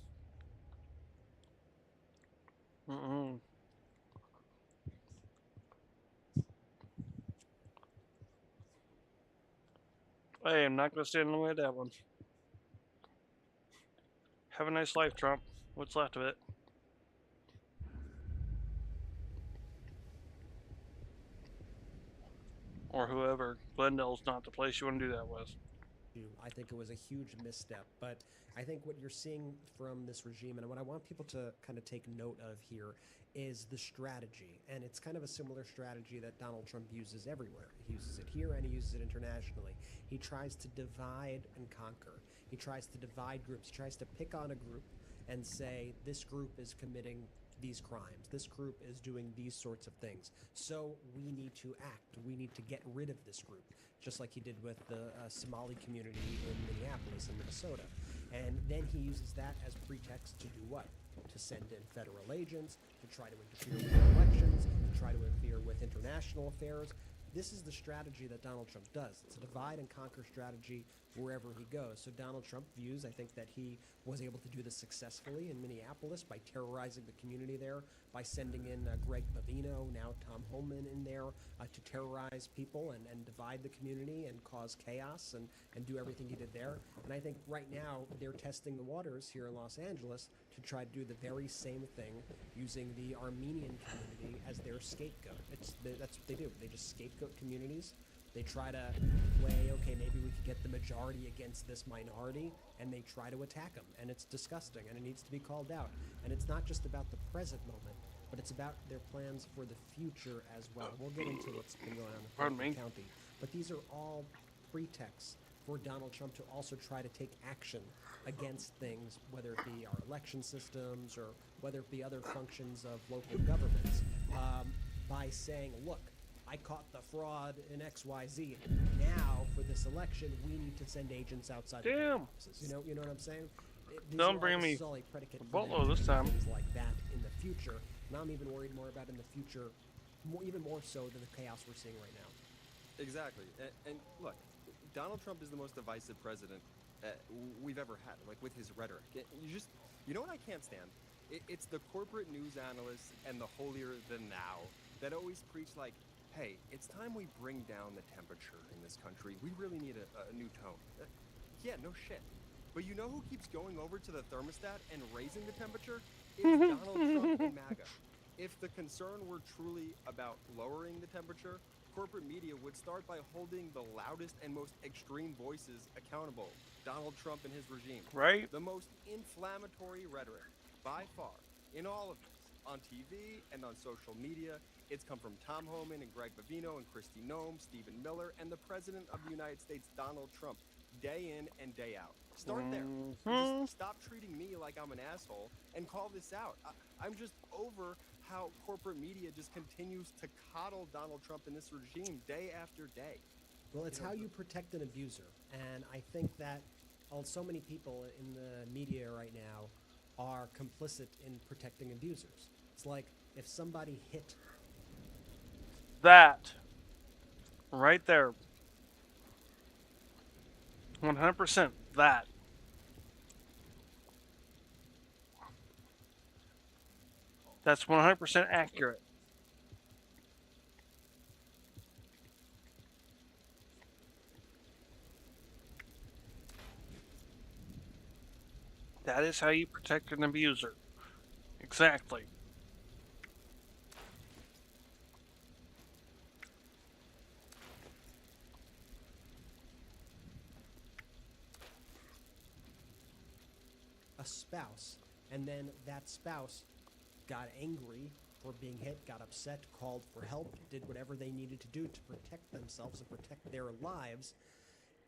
S1: mm-mm. I am not going to stand in the way of that one. Have a nice life, Trump. What's left of it? Or whoever. Glendale's not the place you want to do that with.
S3: I think it was a huge misstep. But I think what you're seeing from this regime, and what I want people to kind of take note of here, is the strategy. And it's kind of a similar strategy that Donald Trump uses everywhere. He uses it here and he uses it internationally. He tries to divide and conquer. He tries to divide groups. He tries to pick on a group and say, this group is committing these crimes. This group is doing these sorts of things. So we need to act. We need to get rid of this group, just like he did with the Somali community in Minneapolis and Minnesota. And then he uses that as pretext to do what? To send in federal agents, to try to interfere with elections, to try to interfere with international affairs. This is the strategy that Donald Trump does. It's a divide and conquer strategy wherever he goes. So Donald Trump views, I think, that he was able to do this successfully in Minneapolis by terrorizing the community there, by sending in Greg Bavino, now Tom Homan in there to terrorize people and divide the community and cause chaos and do everything he did there. And I think right now they're testing the waters here in Los Angeles to try to do the very same thing using the Armenian community as their scapegoat. That's what they do. They just scapegoat communities. They try to weigh, okay, maybe we could get the majority against this minority, and they try to attack them. And it's disgusting, and it needs to be called out. And it's not just about the present moment, but it's about their plans for the future as well. We'll get into what's been going on in the county. But these are all pretexts for Donald Trump to also try to take action against things, whether it be our election systems or whether it be other functions of local governments, by saying, look, I caught the fraud in XYZ. Now, for this election, we need to send agents outside the offices. You know what I'm saying?
S1: Don't bring me a boatload this time.
S3: Things like that in the future. And I'm even worried more about in the future, even more so than the chaos we're seeing right now.
S4: Exactly. And look, Donald Trump is the most divisive president we've ever had, like with his rhetoric. You know what I can't stand? It's the corporate news analysts and the holier than thou that always preach like, hey, it's time we bring down the temperature in this country. We really need a new tone. Yeah, no shit. But you know who keeps going over to the thermostat and raising the temperature? It's Donald Trump and MAGA. If the concern were truly about lowering the temperature, corporate media would start by holding the loudest and most extreme voices accountable. Donald Trump and his regime.
S1: Right?
S4: The most inflammatory rhetoric, by far, in all of this, on TV and on social media, it's come from Tom Homan and Greg Bavino and Kristi Noem, Stephen Miller, and the President of the United States, Donald Trump, day in and day out. Start there. Just stop treating me like I'm an asshole and call this out. I'm just over how corporate media just continues to coddle Donald Trump and this regime day after day.
S3: Well, it's how you protect an abuser. And I think that so many people in the media right now are complicit in protecting abusers. It's like if somebody hit
S1: that right there 100% that. That's 100% accurate. That is how you protect an abuser. Exactly.
S3: A spouse, and then that spouse got angry for being hit, got upset, called for help, did whatever they needed to do to protect themselves and protect their lives,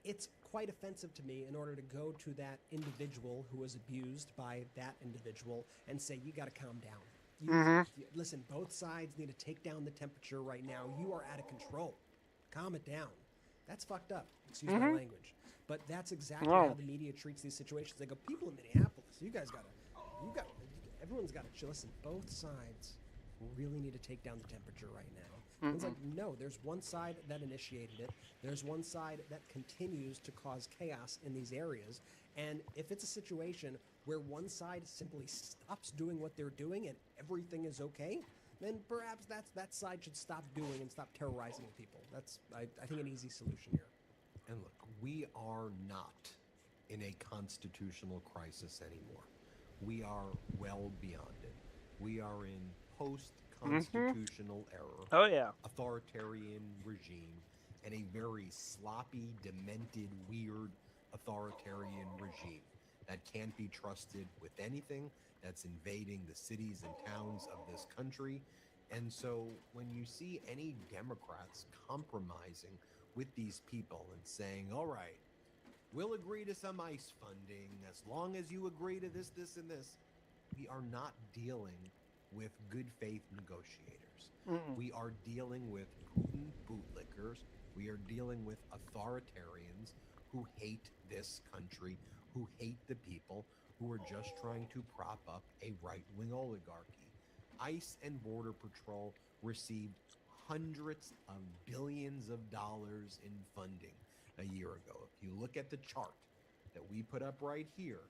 S3: it's quite offensive to me in order to go to that individual who was abused by that individual and say, you got to calm down.
S1: Mm-hmm.
S3: Listen, both sides need to take down the temperature right now. You are out of control. Calm it down. That's fucked up. Excuse my
S1: Mm-hmm.
S3: language. But that's exactly how
S1: No.
S3: the media treats these situations. They go, people in Minneapolis, everyone's got to chill. Listen, both sides really need to take down the temperature right now. It's like, no, there's one side that initiated it. There's one side that continues to cause chaos in these areas. And if it's a situation where one side simply stops doing what they're doing and everything is okay, then perhaps that side should stop doing and stop terrorizing the people. That's, I think, an easy solution here.
S2: And look, we are not in a constitutional crisis anymore. We are well beyond it. We are in post
S1: Mm-hmm.
S2: constitutional error,
S1: Oh, yeah.
S2: authoritarian regime, and a very sloppy, demented, weird authoritarian regime that can't be trusted with anything, that's invading the cities and towns of this country. And so when you see any Democrats compromising with these people and saying, all right, we'll agree to some ICE funding as long as you agree to this, this, and this, we are not dealing with good faith negotiators.
S1: Mm-mm.
S2: We are dealing with Putin bootlickers. We are dealing with authoritarians who hate this country, who hate the people, who are just trying to prop up a right wing oligarchy. ICE and Border Patrol received hundreds of billions of dollars in funding a year ago. If you look at the chart that we put up right here,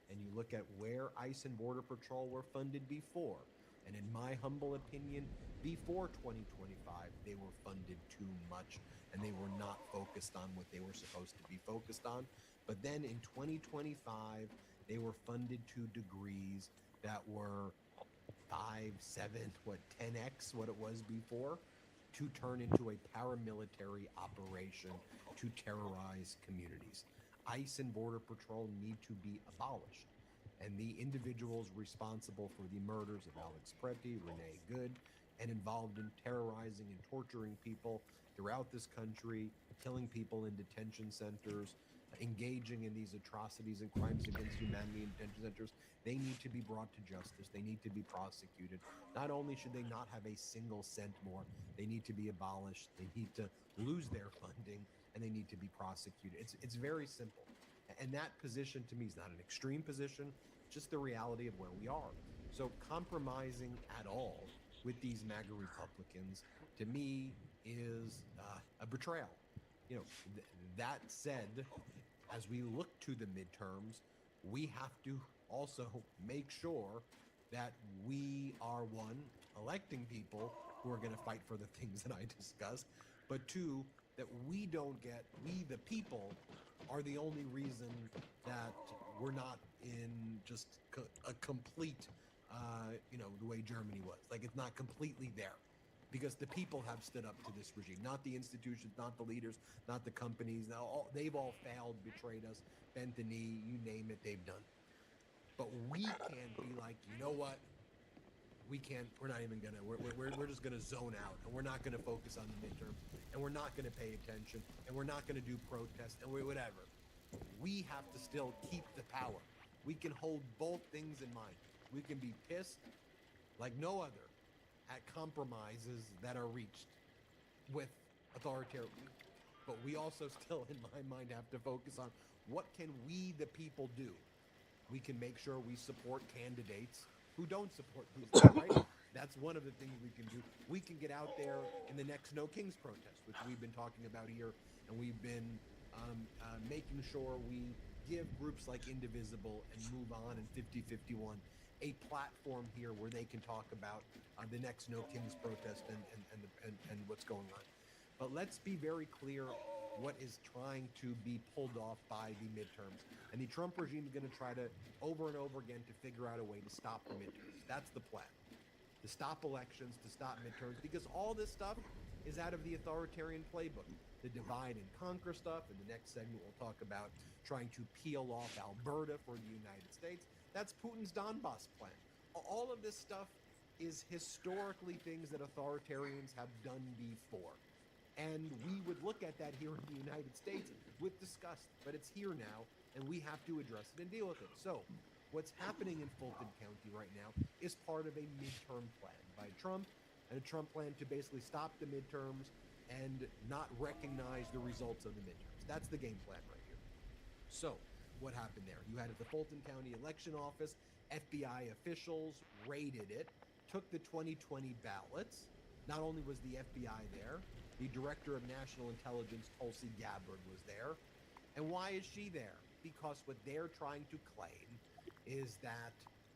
S2: and you look at where ICE and Border Patrol were funded before, and in my humble opinion, before 2025, they were funded too much and they were not focused on what they were supposed to be focused on. But then in 2025, they were funded to degrees that were 5, 7, 10x what it was before, to turn into a paramilitary operation to terrorize communities. ICE and Border Patrol need to be abolished. And the individuals responsible for the murders of Alex Preti, Renee Good, and involved in terrorizing and torturing people throughout this country, killing people in detention centers, engaging in these atrocities and crimes against humanity in detention centers, they need to be brought to justice. They need to be prosecuted. Not only should they not have a single cent more, they need to be abolished. They need to lose their funding, and they need to be prosecuted. It's very simple. And that position to me is not an extreme position, just the reality of where we are. So compromising at all with these MAGA Republicans, to me, is a betrayal. That said, as we look to the midterms, we have to also make sure that we are, one, electing people who are going to fight for the things that I discussed, but two, that we don't get, we the people are the only reason that we're not in just a complete, the way Germany was. Like, it's not completely there because the people have stood up to this regime, not the institutions, not the leaders, not the companies. Now, they've all failed, betrayed us, bent the knee, you name it, they've done. But we can't be like, you know what? We can't, we're not even gonna, we're just gonna zone out, and we're not gonna focus on the midterms, and we're not gonna pay attention, and we're not gonna do protests, and whatever. We have to still keep the power. We can hold both things in mind. We can be pissed like no other at compromises that are reached with authoritarian, but we also still, in my mind, have to focus on what can we, the people, do. We can make sure we support candidates who don't support Putin, right? That's one of the things we can do. We can get out there in the next No Kings protest, which we've been talking about here, and we've been making sure we give groups like Indivisible and Move On and 5051 a platform here where they can talk about the next No Kings protest and what's going on. But let's be very clear what is trying to be pulled off by the midterms. And the Trump regime is going to try to over and over again to figure out a way to stop the midterms. That's the plan. To stop elections, to stop midterms, because all this stuff is out of the authoritarian playbook. The divide and conquer stuff. In the next segment, we'll talk about trying to peel off Alberta for the United States. That's Putin's Donbass plan. All of this stuff is historically things that authoritarians have done before. And we would look at that here in the United States with disgust, but it's here now, and we have to address it and deal with it. So, what's happening in Fulton County right now is part of a midterm plan by Trump, and a Trump plan to basically stop the midterms and not recognize the results of the midterms. That's the game plan right here. So, what happened there? You had at the Fulton County Election Office, FBI officials raided it, took the 2020 ballots. Not only was the FBI there, the Director of National Intelligence, Tulsi Gabbard, was there. And why is she there? Because what they're trying to claim is that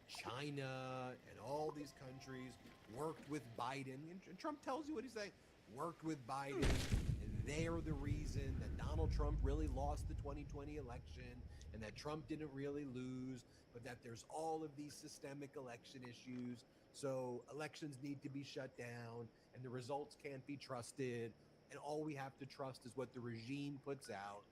S2: China and all these countries worked with Biden. And Trump tells you what he's saying. Worked with Biden, and they're the reason that Donald Trump really lost the 2020 election, and that Trump didn't really lose, but that there's all of these systemic election issues. So elections need to be shut down, and the results can't be trusted, and all we have to trust is what the regime puts out.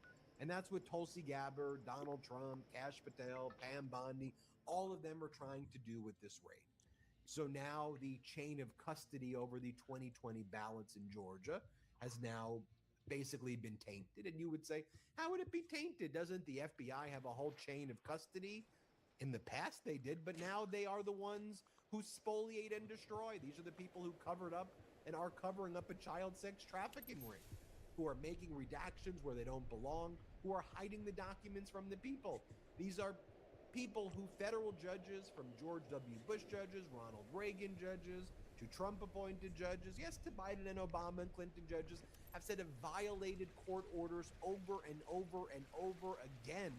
S2: And that's what Tulsi Gabbard, Donald Trump, Kash Patel, Pam Bondi, all of them are trying to do with this raid. So now the chain of custody over the 2020 ballots in Georgia has now basically been tainted. And you would say, how would it be tainted? Doesn't the FBI have a whole chain of custody? In the past, they did, but now they are the ones who spoliate and destroy. These are the people who covered up and are covering up a child sex trafficking ring, who are making redactions where they don't belong, who are hiding the documents from the people. These are people who federal judges, from George W. Bush judges, Ronald Reagan judges, to Trump appointed judges, yes, to Biden and Obama and Clinton judges, have said have violated court orders over and over and over again.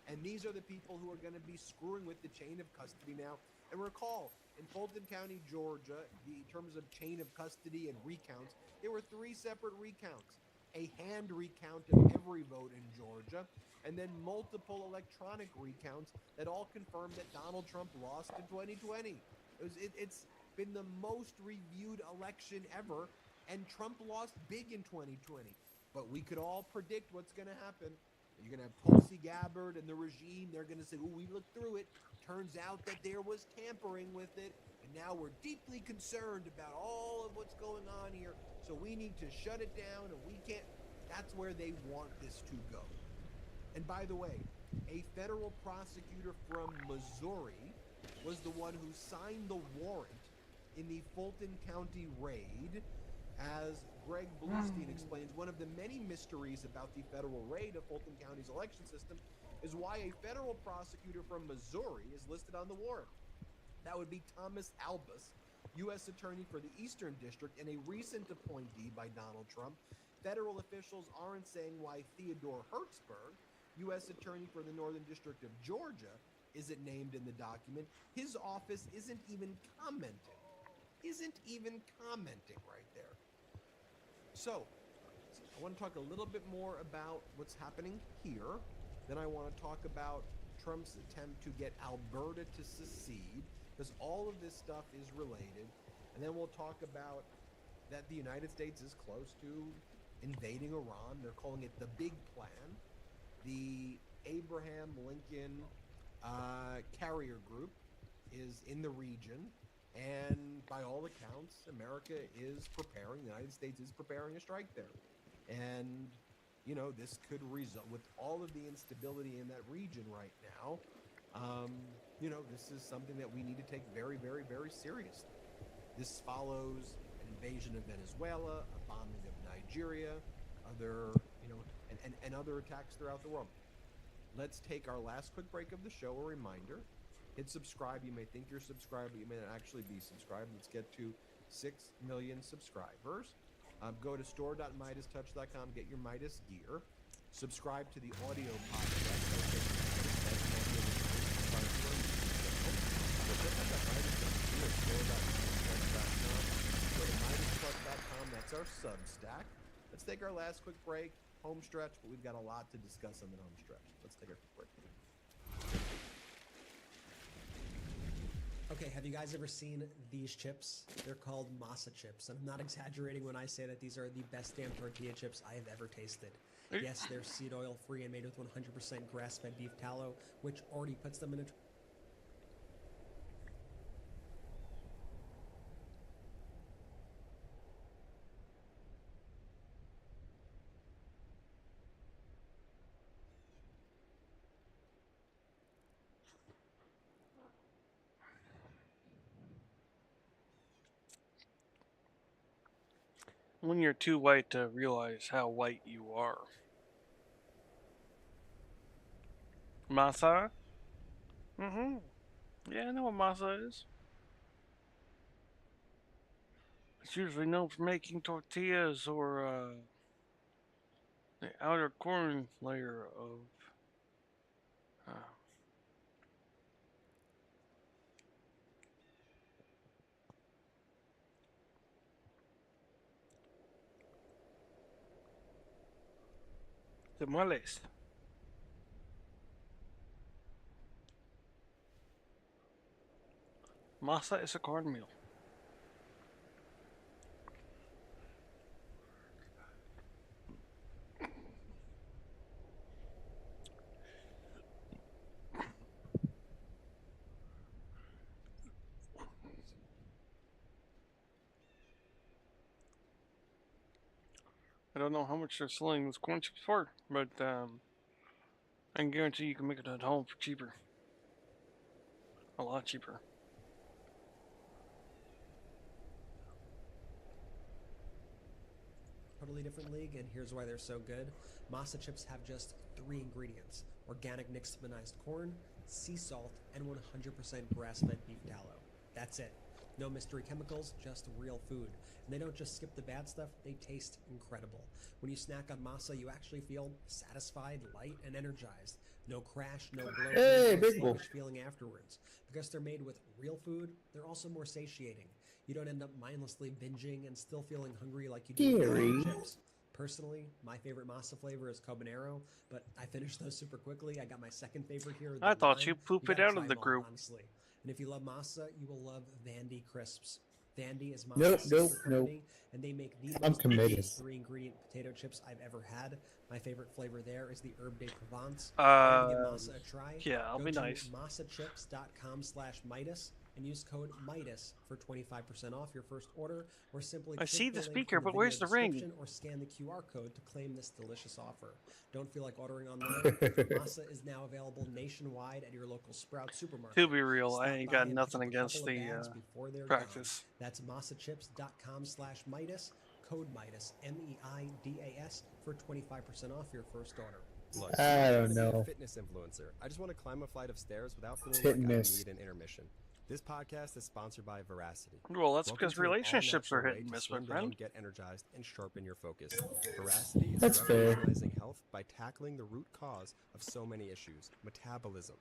S2: And these are the people who are going to be screwing with the chain of custody now. And recall, in Fulton County, Georgia, in terms of chain of custody and recounts, there were 3 separate recounts. A hand recount of every vote in Georgia, and then multiple electronic recounts that all confirmed that Donald Trump lost in 2020. It's been the most reviewed election ever, and Trump lost big in 2020. But we could all predict what's going to happen. You're going to have Tulsi Gabbard and the regime. They're going to say, oh, we looked through it. Turns out that there was tampering with it. And now we're deeply concerned about all of what's going on here. So we need to shut it down, and we can't. That's where they want this to go. And by the way, a federal prosecutor from Missouri was the one who signed the warrant in the Fulton County raid. As Greg Bluestein explains, one of the many mysteries about the federal raid of Fulton County's election system is why a federal prosecutor from Missouri is listed on the warrant. That would be Thomas Albus, U.S. Attorney for the Eastern District and a recent appointee by Donald Trump. Federal officials aren't saying why Theodore Hertzberg, U.S. Attorney for the Northern District of Georgia, isn't named in the document. His office isn't even commenting. Right there. So, I want to talk a little bit more about what's happening here. Then I want to talk about Trump's attempt to get Alberta to secede, because all of this stuff is related. And then we'll talk about that the United States is close to invading Iran. They're calling it the Big Plan. The Abraham Lincoln Carrier Group is in the region. And by all accounts, America is preparing, the United States is preparing a strike there. And, you know, this could result, with all of the instability in that region right now, you know, this is something that we need to take very, very, very seriously. This follows an invasion of Venezuela, a bombing of Nigeria, other, you know, and other attacks throughout the world. Let's take our last quick break of the show. A reminder, hit subscribe. You may think you're subscribed, but you may not actually be subscribed. Let's get to 6 million subscribers. Go to store.MidasTouch.com, get your Midas gear. Subscribe to the audio podcast. That's our Substack. Let's take our last quick break. Home stretch, but we've got a lot to discuss on the home stretch. Let's take a quick break.
S3: Okay, have you guys ever seen these chips? They're called masa chips. I'm not exaggerating when I say that these are the best damn tortilla chips I have ever tasted. Yes, they're seed oil free and made with 100% grass-fed beef tallow, which already puts them in a
S1: When you're too white to realize how white you are. Masa? Mm-hmm. Yeah, I know what masa is. It's usually known for making tortillas or the outer corn layer of uh, tamales. Masa is a cornmeal. I don't know how much they're selling those corn chips for, but I can guarantee you can make it at home for cheaper. A lot cheaper.
S3: totally different league, and here's why they're so good. Masa chips have just 3 ingredients: organic nixtamanized corn, sea salt, and 100% grass-fed beef tallow. That's it. No mystery chemicals, just real food. And they don't just skip the bad stuff, they taste incredible. When you snack on masa, you actually feel satisfied, light, and energized. No crash, no bloat,
S9: Hey,
S3: no
S9: big boy.
S3: sluggish feeling afterwards. Because they're made with real food, they're also more satiating. You don't end up mindlessly binging and still feeling hungry like you do with
S9: Gary.
S3: chips. Personally, my favorite masa flavor is Cobanero, but I finished those super quickly. I got my second favorite here.
S1: I
S3: the
S1: thought
S3: lime.
S1: you pooped it
S3: gotta
S1: out
S3: try
S1: of the
S3: them all,
S1: group.
S3: honestly. And if you love masa, you will love Vandy crisps. Vandy is
S9: Nope,
S3: masa's
S9: nope,
S3: sister
S9: nope.
S3: company, and they make the
S9: I'm
S3: most
S9: committed.
S3: delicious 3-ingredient potato chips I've ever had. My favorite flavor there is the herb de Provence. If you want to give masa a try,
S1: Yeah, I'll
S3: go
S1: be
S3: to
S1: nice.
S3: masachips.com/Midas and use code Midas for 25% off your first order, or simply
S1: I
S3: click
S1: see
S3: the
S1: the
S3: link
S1: speaker,
S3: in the
S1: but where's
S3: video
S1: the ring?
S3: description or scan the QR code to claim this delicious offer. Don't feel like ordering online? Masa is now available nationwide at your local Sprouts supermarket.
S1: To be real,
S3: Stop
S1: I ain't
S3: by
S1: got
S3: and pick
S1: nothing
S3: up a
S1: against
S3: couple of
S1: the
S3: bags before they're
S1: practice.
S3: gone. That's masachips.com/Midas, code Midas, MEIDAS, for 25% off your first order.
S4: Look,
S9: I
S4: I'm not
S9: don't
S4: trying to be
S9: know.
S4: a fitness influencer. I just want to climb a flight of stairs without feeling
S9: Hit
S4: like
S9: and
S4: I
S9: miss.
S4: need an intermission. This podcast is sponsored by Veracity.
S1: Well, that's
S4: Welcome
S1: because
S4: to an
S1: relationships are
S4: all-natural
S1: hit
S4: way
S1: and
S4: to
S1: miss, my
S4: slim
S1: friend.
S4: down, get energized, and sharpen your focus. Veracity is
S9: That's fair.
S4: revolutionizing health by tackling the root cause of so many issues: metabolism.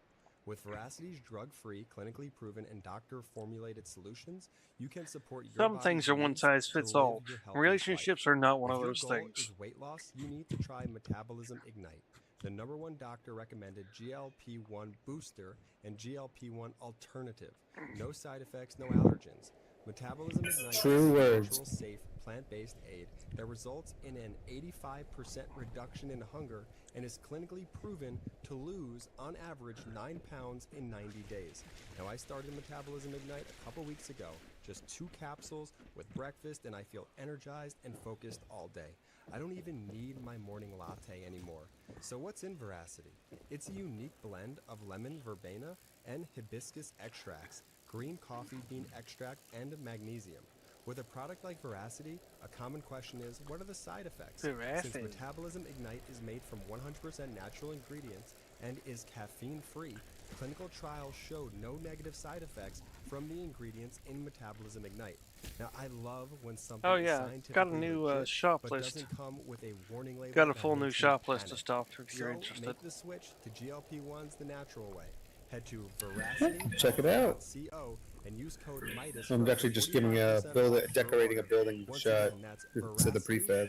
S4: With Veracity's drug-free, clinically proven, and doctor-formulated solutions, you can support your
S1: Some
S4: body's
S1: things are one
S4: needs
S1: size
S4: to
S1: fits
S4: live
S1: all.
S4: your healthiest
S1: Relationships
S4: life.
S1: are not one
S4: If
S1: of
S4: your
S1: those
S4: goal
S1: things.
S4: is weight loss, you need to try Metabolism Ignite, the #1 doctor recommended GLP-1 booster and GLP-1 alternative. No side effects, no allergens. Metabolism Ignite
S9: True
S4: is a
S9: words.
S4: natural, safe, plant-based aid that results in an 85% reduction in hunger and is clinically proven to lose, on average, 9 pounds in 90 days. Now, I started Metabolism Ignite a couple weeks ago. Just 2 capsules with breakfast, and I feel energized and focused all day. I don't even need my morning latte anymore. So what's in Veracity? It's a unique blend of lemon verbena and hibiscus extracts, green coffee bean extract, and magnesium. With a product like Veracity, a common question is, what are the side effects? Since
S1: Veracity.
S4: Metabolism Ignite is made from 100% natural ingredients and is caffeine-free, clinical trials showed no negative side effects from the ingredients in Metabolism Ignite. Now, I love when something
S1: Oh
S4: is
S1: yeah, got a
S4: scientifically
S1: new
S4: legit,
S1: shop
S4: but
S1: list.
S4: doesn't come with a warning label.
S1: Got a
S4: that
S1: full new
S4: makes me
S1: shop list
S4: panic.
S1: of stuff if you're
S4: So
S1: interested.
S4: make the switch to GLP-1s the natural way. Head to Veracity
S9: Check it out.
S4: .co and use code MIDAS.
S9: I'm
S4: for up
S9: actually
S4: to
S9: just giving a
S4: 45%
S9: build,
S4: off your
S9: decorating a
S4: order.
S9: building
S4: Once
S9: shot
S4: again, that's
S9: to the prefab.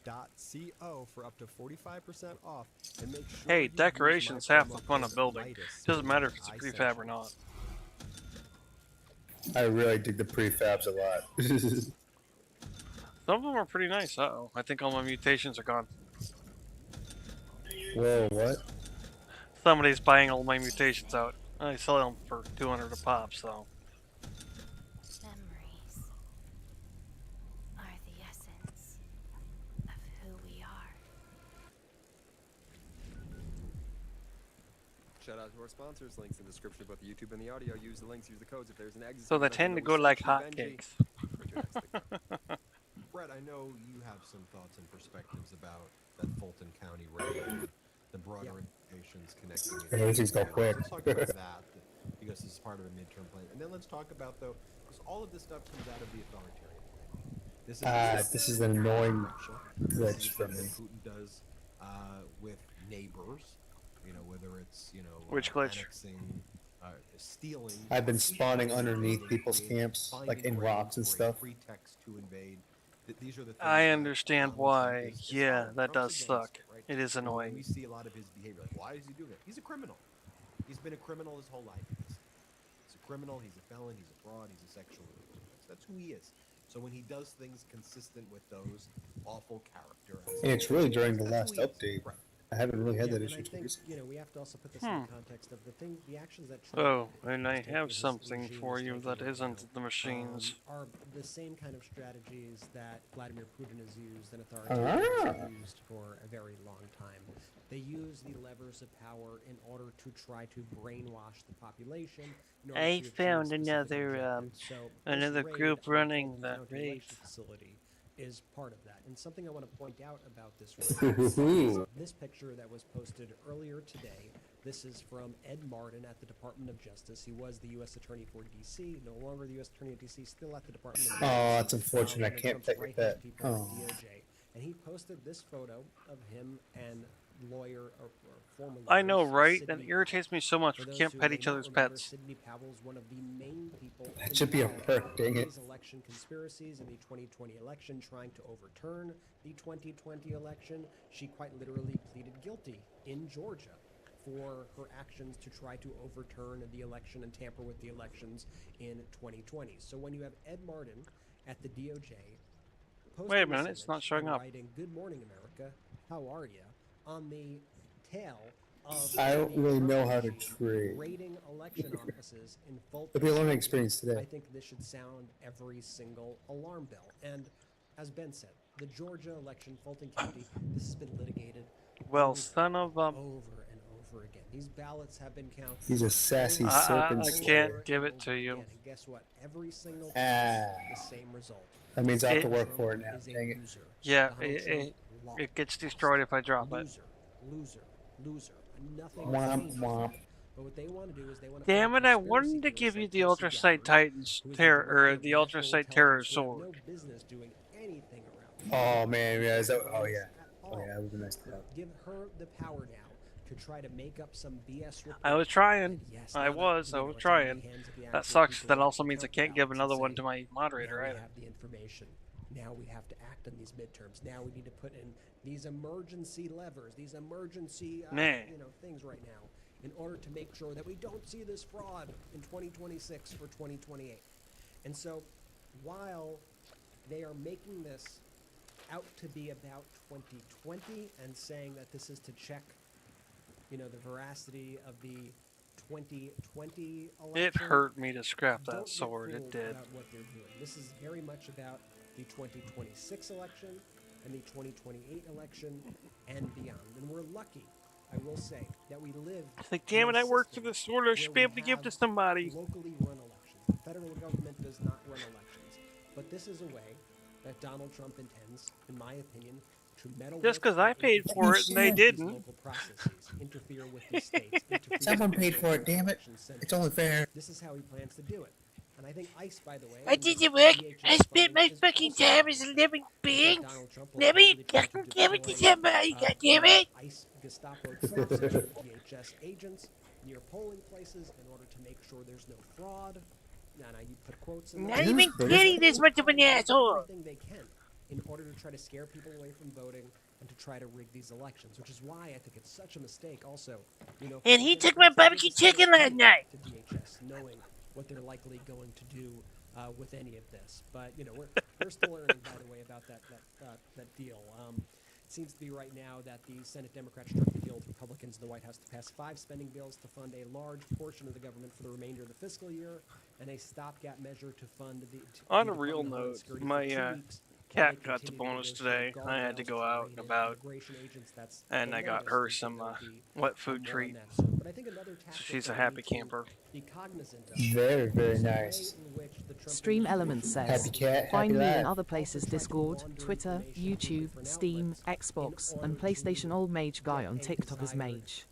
S4: veracityhealth.co for up to 45% off. And make sure
S1: Hey,
S4: you use
S1: decoration's
S4: my
S1: half the
S4: promo
S1: fun
S4: code
S1: of building.
S4: MIDAS
S1: Doesn't
S4: so
S1: matter
S4: that
S1: if it's
S4: I
S1: prefab
S4: sent
S1: or
S4: you.
S1: not.
S9: I really dig the prefabs a lot.
S1: Some of them are pretty nice. Uh-oh, I think all my mutations are gone.
S9: Whoa, what?
S1: Somebody's buying all my mutations out. I sell them for 200 a pop, so.
S10: Memories are the essence of who we are.
S4: Shout out to our sponsors. Links in the description of both the YouTube and the audio. Use the links, use the codes. If there's an exit,
S1: So they
S4: let me
S1: tend
S4: know
S1: to
S4: we
S1: go
S4: sent
S1: like
S4: you, Benji.
S1: hotcakes.
S4: For your next thing. Brett, I know you have some thoughts and perspectives about that Fulton County raid and the broader implications connecting it.
S9: Everything's
S4: to
S9: go quick.
S4: Let's talk about that because this is part of a midterm plan. And then let's talk about, though, because all of this stuff comes out of the authoritarian plan.
S9: This is an annoying
S4: This
S9: glitch
S4: is
S9: for
S4: something
S9: me.
S4: that Putin does with neighbors, you know, whether it's, you know,
S1: Which glitch?
S4: annexing, stealing.
S9: I've been spawning underneath people's camps, like in rocks and stuff.
S4: Pretext to invade. These are the things
S1: I
S4: that
S1: understand
S4: Donald Trump
S1: why.
S4: is
S1: Yeah,
S4: solid.
S1: that
S4: Trump's
S1: does
S4: a
S1: suck.
S4: gangster, right?
S1: It is
S4: And
S1: annoying.
S4: we see a lot of his behavior. Like, why is he doing it? He's a criminal. He's been a criminal his whole life. He's a criminal. He's a felon. He's a fraud. He's a sexual abuser. That's who he is. So when he does things consistent with those awful character,
S9: And it's really during the
S4: that's
S9: last
S4: who he is.
S9: update.
S4: Right.
S9: I haven't really had
S3: Yeah,
S9: that
S3: and
S9: issue
S3: I
S9: too
S3: think,
S9: recently.
S3: you know, we have to also put this in the context of the actions that Trump
S1: Oh,
S3: is
S1: and I
S3: taking,
S1: have
S3: his
S1: something
S3: regime
S1: for
S3: is
S1: you
S3: taking
S1: that
S3: right
S1: isn't
S3: now,
S1: the machines.
S3: are the same kind of strategies that Vladimir Putin has used and authoritarians have used for a very long time. They use the levers of power in order to try to brainwash the population. In order
S1: I
S3: to achieve
S1: found
S3: specific
S1: another,
S3: objectives. So this
S1: another
S3: raid
S1: group
S3: on the
S1: running
S3: Fulton
S1: that
S3: County
S1: raid.
S3: election facility is part of that. And something I want to point out about this raid is this picture that was posted earlier today. This is from Ed Martin at the Department of Justice. He was the U.S. Attorney for D.C., no longer the U.S. Attorney of D.C., still at the Department of Justice.
S9: Oh, that's unfortunate. I
S3: one of
S9: can't
S3: Trump's
S9: pick
S3: right-hand
S9: that.
S3: people at
S9: Oh.
S3: DOJ. And he posted this photo of him and lawyer or former
S1: I know,
S3: lawyers,
S1: right?
S3: Sidney
S1: That irritates me so much.
S3: for
S1: We
S3: those
S1: can't
S3: who
S1: pet
S3: may
S1: each
S3: not
S1: other's
S3: remember,
S1: pets.
S3: Sidney Powell's one of the main people
S9: That should be a
S3: involved
S9: perk, dang
S3: in
S9: it.
S3: these election conspiracies in the 2020 election, trying to overturn the 2020 election. She quite literally pleaded guilty in Georgia for her actions to try to overturn the election and tamper with the elections in 2020. So when you have Ed Martin at the DOJ posting
S1: Wait a
S3: this
S1: minute, it's not
S3: image
S1: showing
S3: and
S1: up.
S3: writing, "Good morning, America. How are you?" on the tail of
S9: I don't
S3: the
S9: really
S3: Trump
S9: know how to
S3: regime
S9: trade.
S3: raiding election offices in Fulton
S9: It'll be a learning
S3: County.
S9: experience today.
S3: I think this should sound every single alarm bell. And as Ben said, the Georgia election, Fulton County, this has been litigated
S1: Well,
S3: over
S1: son of a...
S3: over and over again. These ballots have been counted.
S9: He's a sassy
S3: over
S9: serpent
S1: I
S3: and
S9: slayer.
S3: over
S1: can't give
S3: and
S1: it to
S3: over
S1: you.
S3: again. And guess what? Every single time, the same result.
S9: That means I have to
S3: Donald
S9: work for it
S3: Trump
S9: now.
S3: is a
S9: Dang it.
S3: loser.
S1: Yeah,
S3: Donald Trump lost.
S1: it gets destroyed if I drop it.
S3: Loser, loser, loser. Nothing
S9: Womp
S3: changes.
S9: womp.
S3: But what they want to do is they want to
S1: Damn
S3: find
S1: it, I
S3: conspiracy
S1: wanted to
S3: theorists
S1: give you
S3: like
S1: the
S3: Tulsi
S1: Ultrasight
S3: Gabbard,
S1: Titans
S3: who is
S1: terror,
S3: director
S1: or
S3: of
S1: the
S3: National
S1: Ultrasight Terror
S3: Intelligence, who have
S1: Sword.
S3: no business doing anything around.
S9: Oh man, yeah, is that, oh yeah.
S3: At
S9: Oh
S3: all.
S9: yeah, that would be nice to have.
S3: Give her the power now to try to make up some BS report.
S1: I was trying.
S3: And yes,
S1: I
S3: now that,
S1: was
S3: you know, it's in the
S1: trying.
S3: hands of the
S1: That
S3: actual
S1: sucks.
S3: people
S1: That
S3: who
S1: also means I
S3: count the
S1: can't give
S3: ballots
S1: another
S3: and
S1: one
S3: say,
S1: to my moderator
S3: now we
S1: either.
S3: have the information. Now we have to act on these midterms. Now we need to put in these emergency levers, these emergency things right now in order to make sure that we don't see this fraud in 2026 or 2028. And so while they are making this out to be about 2020 and saying that this is to check, you know, the veracity of the 2020 election.
S1: It hurt me to scrap
S3: Don't
S1: that
S3: get
S1: sword. It
S3: fooled
S1: did.
S3: about what they're doing. This is very much about the 2026 election and the 2028 election and beyond. And we're lucky, I will say, that we live.
S1: It's like, damn it,
S3: in a
S1: I worked for
S3: system
S1: this sword. I should be
S3: where
S1: able
S3: we
S1: to give to
S3: have
S1: somebody.
S3: locally run elections. The federal government does not run elections. But this is a way that Donald Trump intends, in my opinion, to meddle
S1: Just
S3: with
S1: 'cause I
S3: and
S1: paid
S3: interfere
S1: for it and they
S3: with these
S1: didn't.
S3: local processes, interfere with the states, interfere
S9: Someone
S3: with
S9: paid
S3: the
S9: for it,
S3: local
S9: damn it.
S3: election centers.
S9: It's only fair.
S3: This is how he plans to do it. And I think ICE, by the way,
S11: I did the work. I spent my fucking time as a living being. Let me fucking give it to somebody, goddammit!
S3: ICE Gestapo troops and other DHS agents near polling places in order to make sure there's no fraud. Now you put quotes in there.
S11: Not even kidding this much of an asshole.
S3: Everything they can in order to try to scare people away from voting and to try to rig these elections, which is why I think it's such a mistake. Also,
S11: and he took my barbecue chicken last night.
S3: To DHS, knowing what they're likely going to do with any of this, but we're still learning, by the way, about that deal. It seems to be right now that the Senate Democrats struck a deal with Republicans in the White House to pass 5 spending bills to fund a large portion of the government for the remainder of the fiscal year, and a stopgap measure to fund the.
S1: On a real note, my cat got the bonus today. I had to go out and about, and I got her some wet food treat. So she's a happy camper.
S9: Very, very nice.
S12: Stream Elements says,
S9: happy cat,
S12: find
S9: happy
S12: me
S9: life.
S12: in other places: Discord, Twitter, YouTube, Steam, Xbox, and PlayStation Old Mage Guy on TikTok as Mage.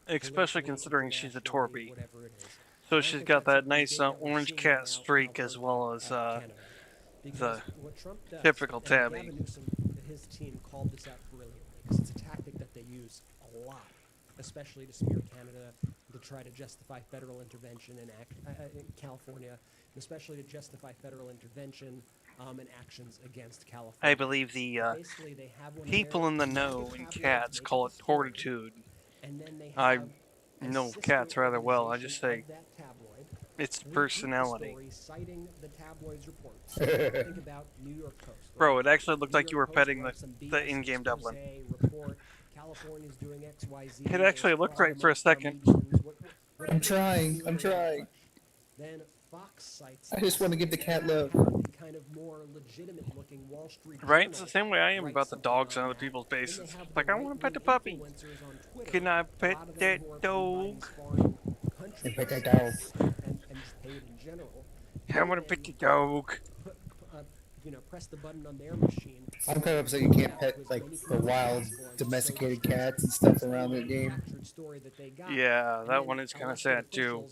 S1: Especially considering she's a Torby. So she's got that nice orange cat streak as well as the typical tabby.
S3: His team called this out brilliantly because it's a tactic that they use a lot, especially to smear Canada, to try to justify federal intervention in California, and especially to justify federal intervention and actions against California.
S1: I believe the people in the know in cats call it tortitude. I know cats rather well. I just say it's personality. Bro, it actually looked like you were petting the in-game Dublin. It actually looked right for a second.
S9: I'm trying.
S3: Then Fox cites
S9: I just want to give the cat love.
S3: kind of more legitimate looking Wall Street
S1: Right? It's the same way I am about the dogs on other people's bases. Like, I want to pet the puppy. Can I pet that dog?
S9: And pet that dog.
S3: And just pay it in general.
S1: I want to pet the dog.
S3: Press the button on their machine.
S9: I'm kind of upset you can't pet like the wild domesticated cats and stuff around the game.
S1: Yeah, that one is kind of sad too.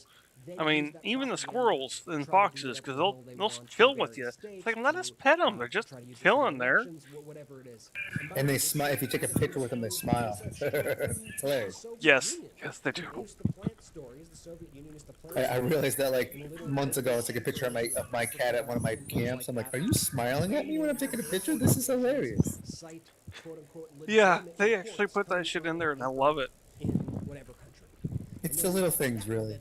S1: I mean, even the squirrels and foxes, because they'll chill with you. It's like, let us pet them. They're just chilling there.
S9: And they smile. If you take a picture with them, they smile. It's hilarious.
S1: Yes, they do.
S9: I realized that like months ago. I took a picture of my cat at one of my camps. I'm like, are you smiling at me when I'm taking a picture? This is hilarious.
S1: Yeah, they actually put that shit in there, and I love it.
S9: It's the little things, really.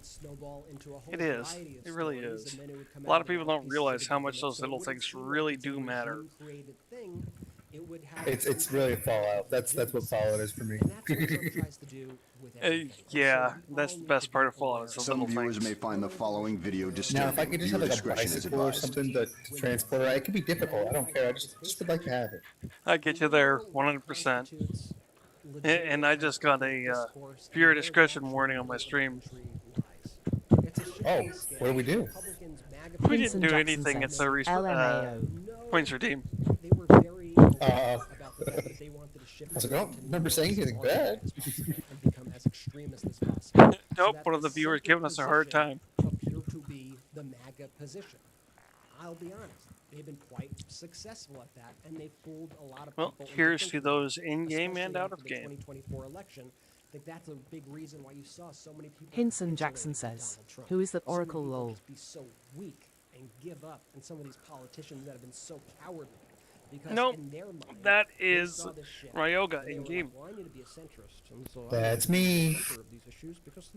S1: It is. It really is. A lot of people don't realize how much those little things really do matter.
S9: It's really Fallout. That's what Fallout is for me.
S1: Yeah, that's the best part of Fallout. Is the
S8: Some
S1: little
S8: viewers
S1: things.
S8: may find the following video disturbing.
S9: Now, if I could just have
S8: Viewer
S9: like a
S8: discretion is
S9: bicycle or
S8: advised.
S9: something to transport, it could be difficult. I don't care. I just would like to have it.
S1: I get you there, 100%. And I just got a viewer discretion warning on my stream.
S9: Oh, what do we do?
S1: We didn't do anything. It's a points redeem.
S9: I was like, I don't remember saying anything bad.
S1: Nope, one of the viewers giving us a hard time.
S3: Appear to be the MAGA position. I'll be honest. They've been quite successful at that, and they've fooled a lot of people.
S1: Well, here's to those in-game and out-of-game.
S3: 2024 election. I think that's a big reason why you saw so many people.
S12: Hinson Jackson says, who is that Oracle lol?
S3: Be so weak and give up, and some of these politicians that have been so cowardly.
S1: Nope, that is Ryoga in-game.
S9: That's me.
S3: Because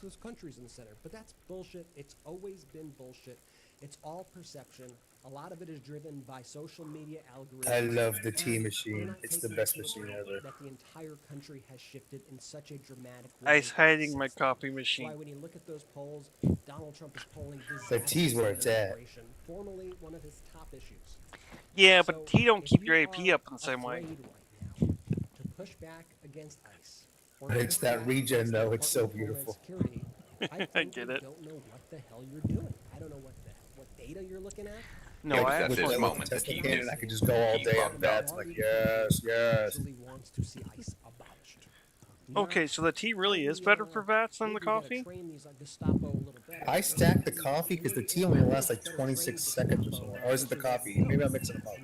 S3: this country's in the center. But that's bullshit. It's always been bullshit. It's all perception. A lot of it is driven by social media algorithms.
S9: I love the T machine. It's the best machine ever.
S3: That the entire country has shifted in such a dramatic way.
S1: Ice hiding my coffee machine.
S3: Why, when you look at those polls, Donald Trump is polling
S9: the T's where it's at.
S3: Formerly one of his top issues.
S1: Yeah, but T don't keep your AP up in the same way.
S3: To push back against ICE.
S9: But it's that regen though. It's so beautiful.
S1: I get it.
S3: Don't know what the hell you're doing. I don't know what data you're looking at.
S1: No, I
S9: at this moment that he did. I could just go all day on that. Like yes.
S3: Wants to see ICE abolished.
S1: Okay, so the tea really is better for vats than the coffee?
S9: I stack the coffee because the tea only lasts like 26 seconds or so. Or is it the coffee? Maybe I'm mixing them up.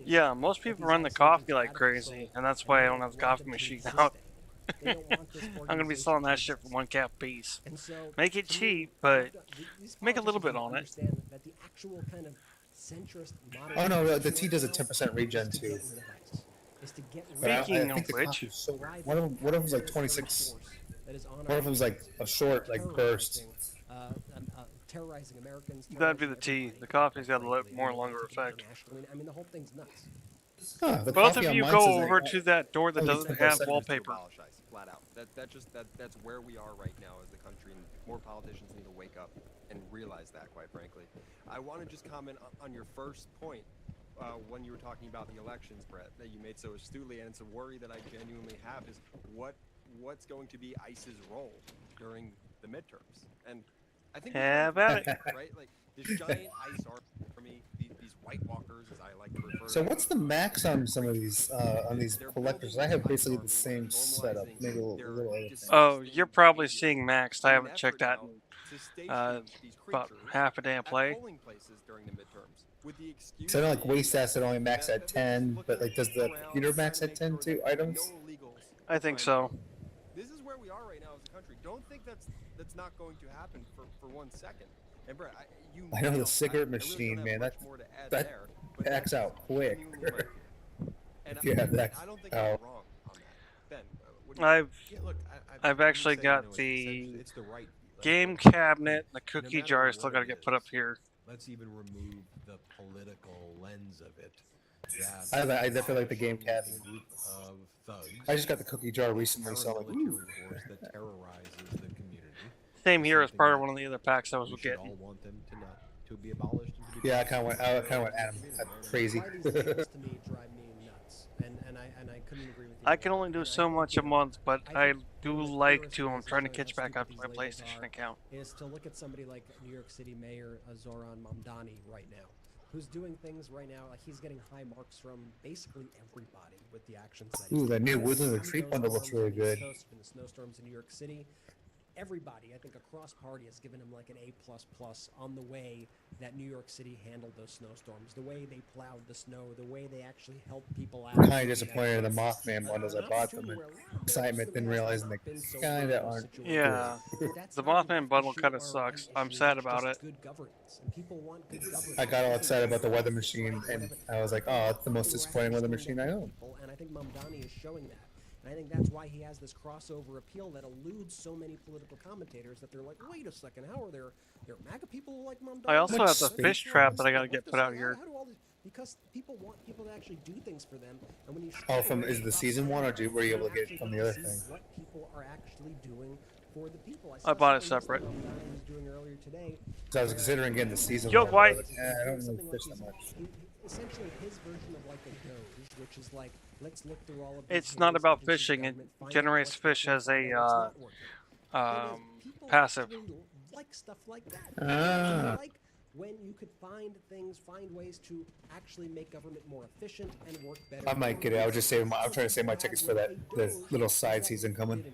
S1: Yeah, most people run the coffee like crazy, and that's why I don't have the coffee machine out. I'm gonna be selling that shit for 1 cap piece. Make it cheap, but make a little bit on it.
S9: Oh no, the tea does a 10% regen too. But I
S1: Speaking
S9: think
S1: of
S9: the
S1: which,
S9: coffee is so. One of them was like 26. One of them was like a short like burst.
S3: Terrorizing Americans.
S1: that'd be the tea. The coffee's got a more longer effect.
S3: I mean, the whole thing's nuts.
S9: Huh, the
S1: Both
S9: coffee
S1: of
S9: on
S1: you
S9: mine
S1: go
S9: says
S1: over
S9: like,
S1: to that door that
S9: only
S1: doesn't
S9: 10
S1: have
S9: seconds.
S1: wallpaper.
S4: Abolish ICE, flat out. That's where we are right now as the country, and more politicians need to wake up and realize that. Quite frankly, I want to just comment on your first point when you were talking about the elections, Brett, that you made so astutely, and it's a worry that I genuinely have is what's going to be ICE's role during the midterms, and I think
S1: Have at it.
S4: right, like this giant ICE army, these White Walkers, as I like to refer to
S9: So
S4: them.
S9: what's the max on some of these collectors? I have basically the same setup, maybe a little other things.
S1: Oh, you're probably seeing maxed. I haven't checked that in about half a day of play.
S9: So I know like waste acid only max at 10, but like does the computer max at 10 too items?
S1: I think so.
S4: This is where we are right now as a country. Don't think that's not going to happen for 1 second. And Brett,
S9: I know the cigarette machine, man. That packs out quick. If you have that
S4: I don't think I'm wrong on that. Ben,
S1: I've actually got the game cabinet, the cookie jar. Still got to get put up here.
S2: Let's even remove the political lens of it.
S9: I definitely like the game cabinet.
S2: Group of thugs.
S9: I just got the cookie jar recently, so I'm like, ooh.
S2: Force that terrorizes the community.
S1: Same here as part of one of the other packs I was getting.
S2: All want them to be abolished. And to be
S9: yeah, I kind of went Adam crazy.
S3: To me, drive me nuts, and I couldn't agree with you.
S1: I can only do so much a month, but I do like to. I'm trying to catch back up to my PlayStation account.
S3: Is to look at somebody like New York City Mayor Zoran Mamdani right now, who's doing things right now like he's getting high marks from basically everybody with the actions that he's
S9: Ooh, that new Woodland Retreat bundle looks really good.
S3: In the snowstorms in New York City, everybody, I think across party, has given him like an A++ on the way that New York City handled those snowstorms, the way they plowed the snow, the way they actually helped people out.
S9: I'm kind of disappointed in the Mothman bundles. I bought them in excitement, then realizing they kind of aren't.
S1: Yeah, the Mothman bundle kind of sucks. I'm sad about it.
S3: I
S9: got all excited about the weather machine, and I was like, oh, it's the most disappointing weather machine I own.
S3: And I think Mamdani is showing that. And I think that's why he has this crossover appeal that eludes so many political commentators that they're like, wait a second, how are there MAGA people who like Mamdani?
S1: I also have the fish trap that I gotta get put out here.
S3: Because people want people to actually do things for them, and when you
S9: is it the season one, or were you able to get it from the other thing?
S3: What people are actually doing for the people.
S1: I bought it separate.
S9: So I was considering getting the season
S1: Yo,
S9: one.
S1: White.
S9: Like, I don't really fish that much.
S3: Essentially, his version of like a Doge, which is like, let's look through all of.
S1: It's not about fishing. It generates fish as a passive.
S3: Like stuff like that. Like when you could find ways to actually make government more efficient and work better.
S9: I might get it. I was just saying. I'm trying to save my tickets for the little side season coming.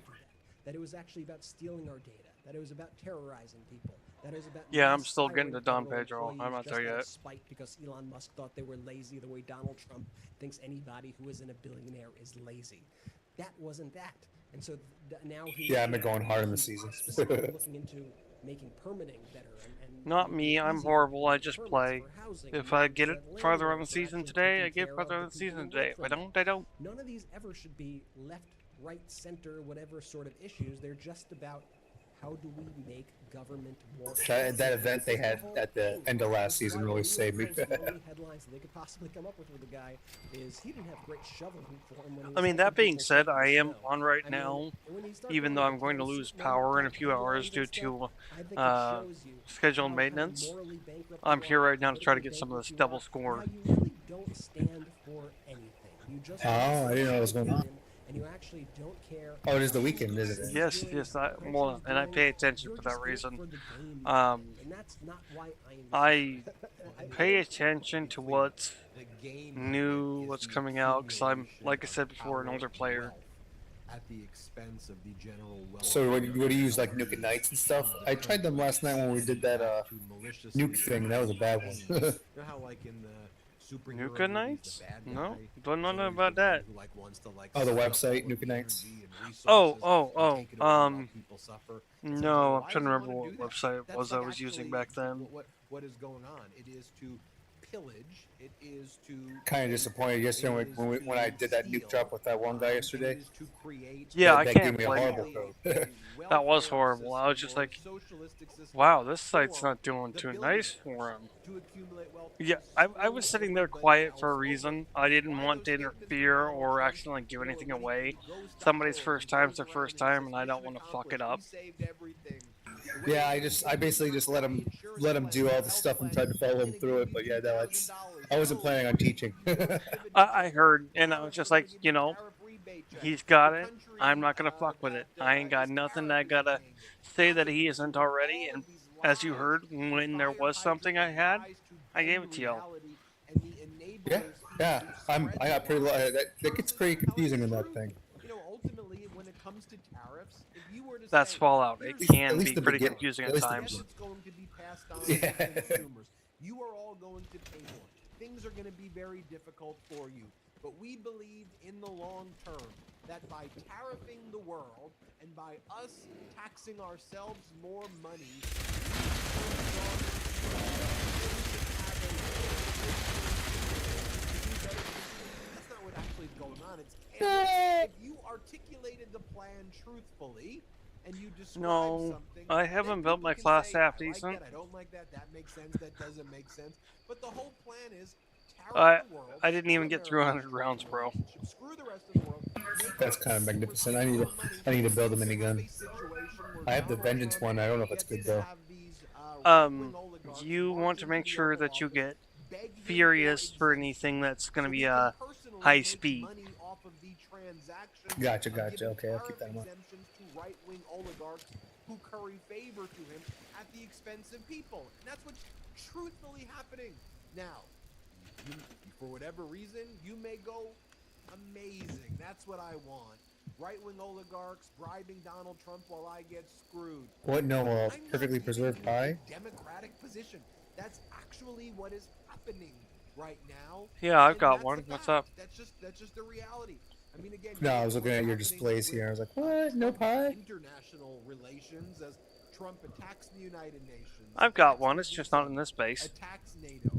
S3: That it was actually about stealing our data. That it was about terrorizing people. That it was about
S1: I'm still getting to Don Pedro. I'm not there yet.
S3: Spite because Elon Musk thought they were lazy, the way Donald Trump thinks anybody who isn't a billionaire is lazy. That wasn't that. And so now he's
S9: I've been going hard in the season.
S3: looking into making permitting better. And
S1: not me. I'm horrible. I just play. If I get it farther on the season today, I get farther on the season today. If I don't, I don't.
S3: None of these ever should be left, right, center, whatever sort of issues. They're just about how do we make government more.
S9: That event they had at the end of last season really saved me.
S3: The only headlines that they could possibly come up with the guy is he didn't have great shoveling for him. When he was
S1: I mean, that being said, I am on right now, even though I'm going to lose power in a few hours due to scheduled maintenance. I'm here right now to try to get some of this double score.
S3: You really don't stand for anything. You just
S9: I didn't know what was going on.
S3: And you actually don't care.
S9: Oh, it is the weekend, isn't it?
S1: Yes, and I pay attention for that reason. I pay attention to what's new, what's coming out, because I'm, like I said before, an older player.
S2: at the expense of the general well.
S9: So what do you use, like Nuke and Knights and stuff? I tried them last night when we did that nuke thing. That was a bad one.
S2: You know how like in the superhero
S1: Nuka
S2: movies,
S1: Knights?
S2: the bad guy
S1: No, don't
S2: is
S1: know
S2: always
S1: about
S2: the one
S1: that.
S2: who like wants to like
S9: Oh, the
S2: suck up
S9: website,
S2: all of
S9: Nuke and
S2: the
S9: Knights.
S2: energy and
S1: Oh,
S2: resources
S1: oh,
S2: and take it away while
S1: oh.
S2: people suffer. It's like,
S1: No, I'm
S2: why
S1: trying
S2: does
S1: to
S2: he
S1: remember
S2: wanna
S1: what
S2: do that?
S1: website it
S2: That's
S1: was
S2: like
S1: I was using
S2: actually
S1: back then.
S2: what is going on. It is to pillage. It is to
S9: Kind of
S2: take,
S9: disappointed yesterday
S2: it is
S9: when I
S2: to
S9: did that nuke
S2: steal,
S9: drop with that one guy
S2: it
S9: yesterday.
S2: is to create
S1: Yeah, I
S9: That gave
S1: can't
S9: me a
S1: blame
S9: horrible
S1: you.
S9: code.
S1: That was
S2: welfare
S1: horrible. I was
S2: system
S1: just
S2: or a
S1: like,
S2: socialistic system
S1: wow, this site's
S2: for
S1: not doing
S2: the
S1: too nice
S2: billionaires
S1: for him.
S2: to accumulate wealth
S1: Yeah,
S2: and
S1: I was
S2: screw
S1: sitting there
S2: everybody
S1: quiet for a
S2: else over.
S1: reason. I didn't
S2: Why
S1: want
S2: those
S1: to
S2: statements from
S1: interfere
S2: Donald
S1: or
S2: Trump?
S1: accidentally give
S2: You know,
S1: anything
S2: when
S1: away.
S2: he goes to
S1: Somebody's
S2: Iowa
S1: first
S2: and he
S1: time's
S2: goes
S1: their
S2: around
S1: first
S2: and he
S1: time,
S2: says
S1: and I don't
S2: mission
S1: want to fuck it
S2: accomplished,
S1: up.
S2: we saved everything. The way
S9: Yeah,
S2: he
S9: I
S2: maintains
S9: basically just let
S2: free
S9: him
S2: insurance
S9: do
S2: plans,
S9: all the
S2: health
S9: stuff and
S2: plans,
S9: tried to follow
S2: I'm
S9: him
S2: gonna
S9: through
S2: give
S9: it. But
S2: you
S9: yeah, no,
S2: $2,000.
S9: I wasn't
S2: No,
S9: planning on
S2: we're gonna
S9: teaching.
S2: give you a pivot
S1: I
S2: discount.
S1: heard, and I was
S2: Tariffs,
S1: just
S2: we're
S1: like,
S2: gonna give you tariff rebate checks.
S1: he's got
S2: The
S1: it.
S2: country
S1: I'm not gonna fuck with it. I ain't got
S2: is
S1: nothing I
S2: tariff is
S1: gotta
S2: paying it,
S1: say
S2: not
S1: that
S2: the
S1: he isn't
S2: consumer.
S1: already.
S2: All
S1: And
S2: of these
S1: as you
S2: lies
S1: heard, when there
S2: conspire
S1: was something I had,
S2: lies to
S1: I gave
S2: bend
S1: it to you.
S2: reality, and the
S9: Yeah,
S2: enablers
S9: yeah.
S2: to spread
S9: I got
S2: the
S9: pretty.
S2: lies
S9: That gets
S2: versus
S9: pretty
S2: telling
S9: confusing
S2: the
S9: in that
S2: truth.
S9: thing.
S2: You know, ultimately, when it comes to tariffs, if you were to
S1: That's
S2: say,
S1: Fallout. It
S2: here's
S9: At
S1: can
S9: least
S1: be
S9: the
S1: pretty
S9: beginning.
S1: confusing
S9: At
S1: at
S9: least the
S2: yes,
S1: times.
S2: it's going to be passed on
S9: Yeah.
S2: to consumers. You are all going to pay more. Things are going to be very difficult for you. But we believe in the long term that by tariffing the world and by us taxing ourselves more money, that's not what actually is going on. It's chaos. If you articulated the plan truthfully and you describe
S1: No,
S2: something,
S1: I
S2: then
S1: haven't built
S2: people
S1: my
S2: can
S1: class
S2: say,
S1: half
S2: I like
S1: decent.
S2: that, I don't like that, that makes sense, that doesn't make sense. But the whole plan is tariff
S1: I
S2: the world,
S1: I didn't
S2: screw
S1: even get through
S2: America's
S1: 100
S2: trade
S1: rounds, bro.
S2: relationship, screw the rest of the world, make
S9: That's
S2: our
S9: kind of
S2: consumers
S9: magnificent.
S2: pay more money.
S9: I need to build a
S2: You could have
S9: minigun.
S2: a situation where
S9: I have the
S2: Donald
S9: Vengeance
S2: Trump
S9: one. I don't know if it's
S2: gets
S9: good
S2: to
S9: though.
S2: have these right-wing oligarchs
S1: You
S2: march
S1: want to
S2: into
S1: make
S2: the
S1: sure
S2: Oval
S1: that you
S2: Office,
S1: get
S2: beg him for
S1: Furious for
S2: exemption,
S1: anything that's going
S2: so
S1: to
S2: he
S1: be
S2: can personally
S1: high
S2: make
S1: speed.
S2: money off of the transaction
S9: Gotcha,
S2: of
S9: gotcha.
S2: giving
S9: Okay, I'll keep
S2: tariff
S9: that in mind.
S2: exemptions to right-wing oligarchs who curry favor to him at the expense of people. And that's what's truthfully happening. Now, for whatever reason, you may go, amazing, that's what I want. Right-wing oligarchs bribing Donald Trump while I get screwed.
S9: What? No,
S2: I'm
S9: perfectly
S2: not
S9: preserved
S2: giving you
S9: pie?
S2: a democratic position. That's actually what is happening right now.
S1: Yeah, I've
S2: And
S1: got
S2: that's
S1: one.
S2: the
S1: What's
S2: fact.
S1: up?
S2: That's just the reality. I mean, again,
S9: No,
S2: you
S9: I
S2: look
S9: was
S2: at
S9: looking
S2: what's
S9: at your
S2: happening
S9: displays
S2: with,
S9: here. I was like, what? No pie?
S2: international relations as Trump attacks the United Nations.
S1: I've got
S2: attacks
S1: one.
S2: the
S1: It's just not in
S2: G7,
S1: this base.
S2: attacks NATO.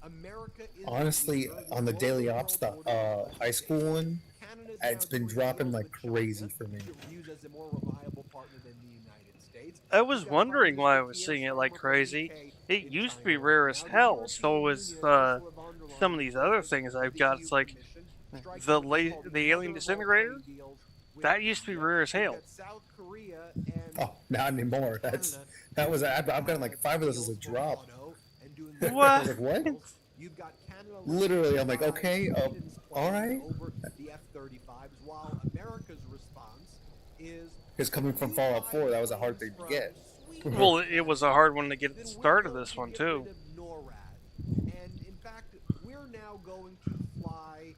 S2: America is
S9: Honestly,
S2: the leader,
S9: on the
S2: global
S9: daily ops
S2: world order is
S9: high school
S2: unstable.
S9: one,
S2: Canada's
S9: it's
S2: now
S9: been
S2: doing
S9: dropping
S2: deals
S9: like
S2: with China,
S9: crazy for me.
S2: which it views as a more reliable partner than the United States.
S1: I was
S2: We've got Prime
S1: wondering why I
S2: Minister
S1: was
S2: Keir
S1: seeing it like
S2: Starmer from the
S1: crazy.
S2: UK
S1: It
S2: in
S1: used to
S2: China
S1: be
S2: right
S1: rare as
S2: now. The
S1: hell. So
S2: European
S1: was
S2: Union, Ursula von der
S1: some
S2: Leyen
S1: of
S2: is
S1: these other
S2: working
S1: things
S2: with
S1: I've
S2: the
S1: got.
S2: EU
S1: It's like
S2: Commission, striking
S1: the
S2: what they call
S1: the alien
S2: mother of all
S1: disintegrator.
S2: trade deals with
S1: That used to be
S2: India.
S1: rare as
S2: We've
S1: hell.
S2: got South Korea and
S9: Oh, not anymore. That was I've gotten like 5 of those as a drop. I
S1: What?
S9: was like, what?
S2: You've got Canada
S9: Literally, I'm like, okay,
S2: Sweden's
S9: all
S2: plans
S9: right.
S2: over the F-35s, while America's response is
S9: Because coming from Fallout 4, that was a hard thing to get.
S1: Well, it was a hard one to get at the
S2: then we're
S1: start of
S2: going
S1: this
S2: to
S1: one
S2: get
S1: too.
S2: rid of NORAD. And in fact, we're now going to fly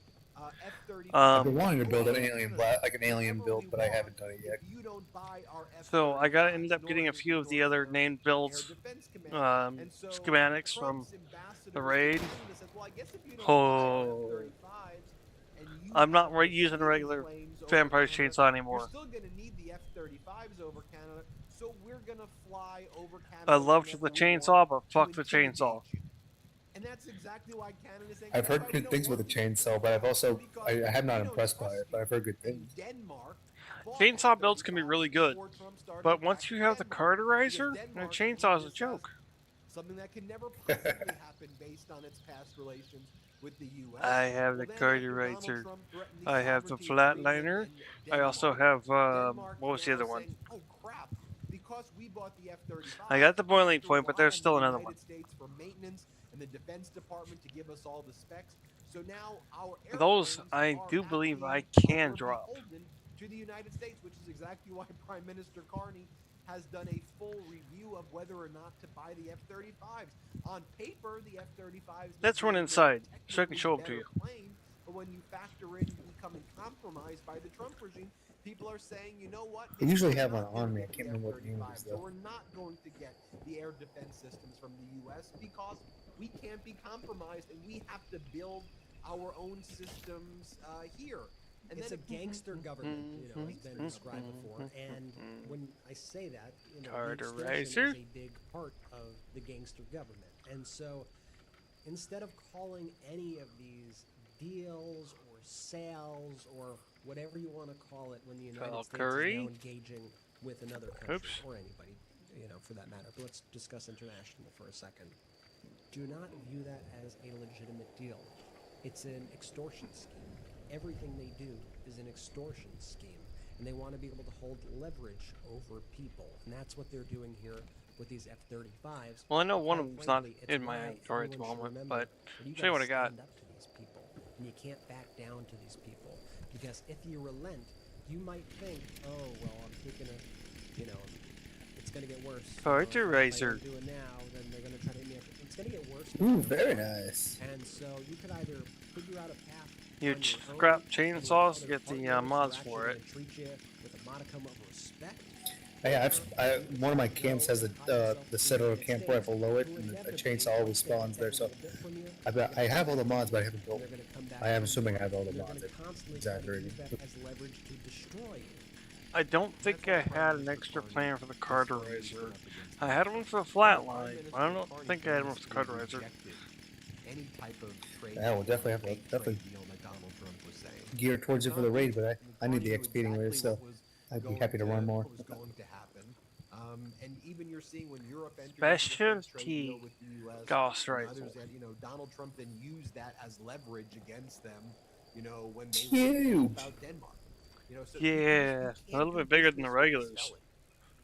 S2: F-35.
S9: I've been wanting to build an alien, like an alien build, but I haven't done it yet.
S2: If you don't buy our
S1: So I got
S2: F-35s,
S1: ended up getting
S2: nor
S1: a
S2: does
S1: few
S2: the
S1: of the
S2: North
S1: other
S2: American
S1: named
S2: Air
S1: builds,
S2: Defense Command. And so
S1: schematics from
S2: Trump's ambassadors
S1: the
S2: to
S1: raid.
S2: Canada said, well, I guess if you don't
S1: Oh,
S2: buy our F-35s and you
S1: I'm not
S2: have the
S1: using a
S2: fighting
S1: regular
S2: planes over
S1: vampire
S2: Canada,
S1: chainsaw
S2: you're
S1: anymore.
S2: still going to need the F-35s over Canada, so we're going to fly over Canada.
S1: I loved
S2: whenever
S1: the
S2: we
S1: chainsaw,
S2: want
S1: but
S2: to
S1: fuck the
S2: intimidate
S1: chainsaw.
S2: you. And that's exactly why Canada is saying,
S9: I've heard
S2: "That's why we
S9: good
S2: don't
S9: things with
S2: want
S9: the
S2: the
S9: chainsaw, but I've also
S2: because
S9: I have not
S2: we don't
S9: impressed by
S2: trust
S9: it. But I've heard good
S2: you."
S9: things.
S2: And Denmark bought
S1: Chainsaw builds can be
S2: F-35s
S1: really good,
S2: before Trump started
S1: but once
S2: attacking
S1: you have the
S2: Denmark,
S1: carterizer,
S2: because
S1: the
S2: Denmark
S1: chainsaw is
S2: viewed
S1: a
S2: this
S1: joke.
S2: as something that can never possibly happen based on its past relations with the U.S.
S1: I have the
S2: Well, then after Donald
S1: carterizer.
S2: Trump threatened the
S1: I have the
S2: sovereignty agreement
S1: flatliner.
S2: and
S1: I also
S2: Denmark,
S1: have
S2: Denmark
S1: what was the
S2: now
S1: other one?
S2: saying, "Oh crap, because we bought the F-35,
S1: I got the
S2: we have
S1: boiling
S2: to
S1: point, but
S2: rely
S1: there's
S2: on
S1: still
S2: the
S1: another
S2: United
S1: one.
S2: States for maintenance and the Defense Department to give us all the specs. So now our
S1: Those
S2: airplanes
S1: I
S2: are
S1: do believe I
S2: actually
S1: can
S2: more
S1: drop.
S2: beholden to the United States, which is exactly why Prime Minister Carney has done a full review of whether or not to buy the F-35s. On paper, the F-35s
S1: Let's run inside so I can show them to you.
S2: plane, but when you factor in becoming compromised by the Trump regime, People are saying, you know what?
S9: I
S2: Maybe
S9: usually
S2: we're
S9: have one
S2: not going
S9: on
S2: to
S9: me. I
S2: get
S9: can't
S2: the
S9: remember what the name of it is
S2: F-35s, or
S9: though.
S2: we're not going to get the air defense systems from the U.S. because we can't be compromised, and we have to build our own systems here. And
S3: It's
S2: then
S3: a gangster government, has been described before. And when I say that, the extortion is a big part of the gangster government. And so instead of calling any of these deals or sales or whatever you want to call it when the United States is now engaging with another country or anybody, for that matter. But let's discuss international for a second. Do not view that as a legitimate deal. It's an extortion scheme. Everything they do is an extortion scheme, and they want to be able to hold leverage over people, and that's what they're doing here with these F-35s.
S1: Well, I know one of them's not in my inventory at the moment, but show you what I got.
S3: Stand up to these people, and you can't back down to these people, because if you relent, you might think, oh well, I'm taking it's gonna get worse.
S1: Fighter Razor.
S3: Do it now, then they're gonna try to hit me. It's gonna get worse.
S9: Ooh, very nice.
S3: And so you could either figure out a path.
S1: You scrap chainsaws to get the mods for it.
S3: Treat you with a modicum of respect.
S9: Yeah, one of my camps has the settler camp right below it, and a chainsaw always spawns there. So I have all the mods, but I haven't built. I am assuming I have all the mods. Exaggerating.
S1: I don't think I had an extra plan for the cauterizer. I had one for the flatline, but I don't think I had one for the cauterizer.
S2: Any type of trade
S9: Yeah, we'll definitely have to gear towards it for the raid, but I need the XP anyway, so I'd be happy to run more.
S2: And even you're seeing when Europe entered
S1: Specialty
S2: with the US,
S1: Gauss rifle.
S2: Donald Trump then used that as leverage against them, when they
S9: Huge.
S2: about Denmark. So
S1: yeah, a little bit bigger than the regulars,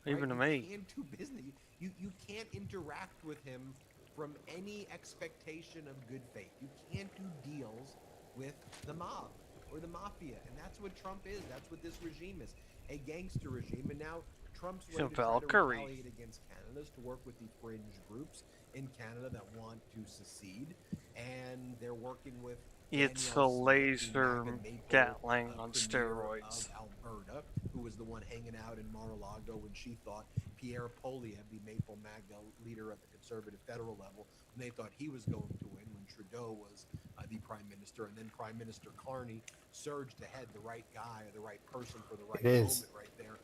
S1: even to me.
S2: You can't do business. You can't interact with him from any expectation of good faith. You can't do deals with the mob or the mafia, and that's what Trump is. That's what this regime is, a gangster regime. And now Trump's way to try to retaliate against Canada is to work with the fringe groups in Canada that want to secede, and they're working with
S1: It's a laser Gatling on steroids.
S2: Of Alberta, who was the one hanging out in Mar-a-Lago when she thought Pierre Poilievre, the Maple MAGA leader at the conservative federal level, when they thought he was going to win, when Trudeau was the prime minister, and then Prime Minister Carney surged ahead, the right guy or the right person for the right moment right there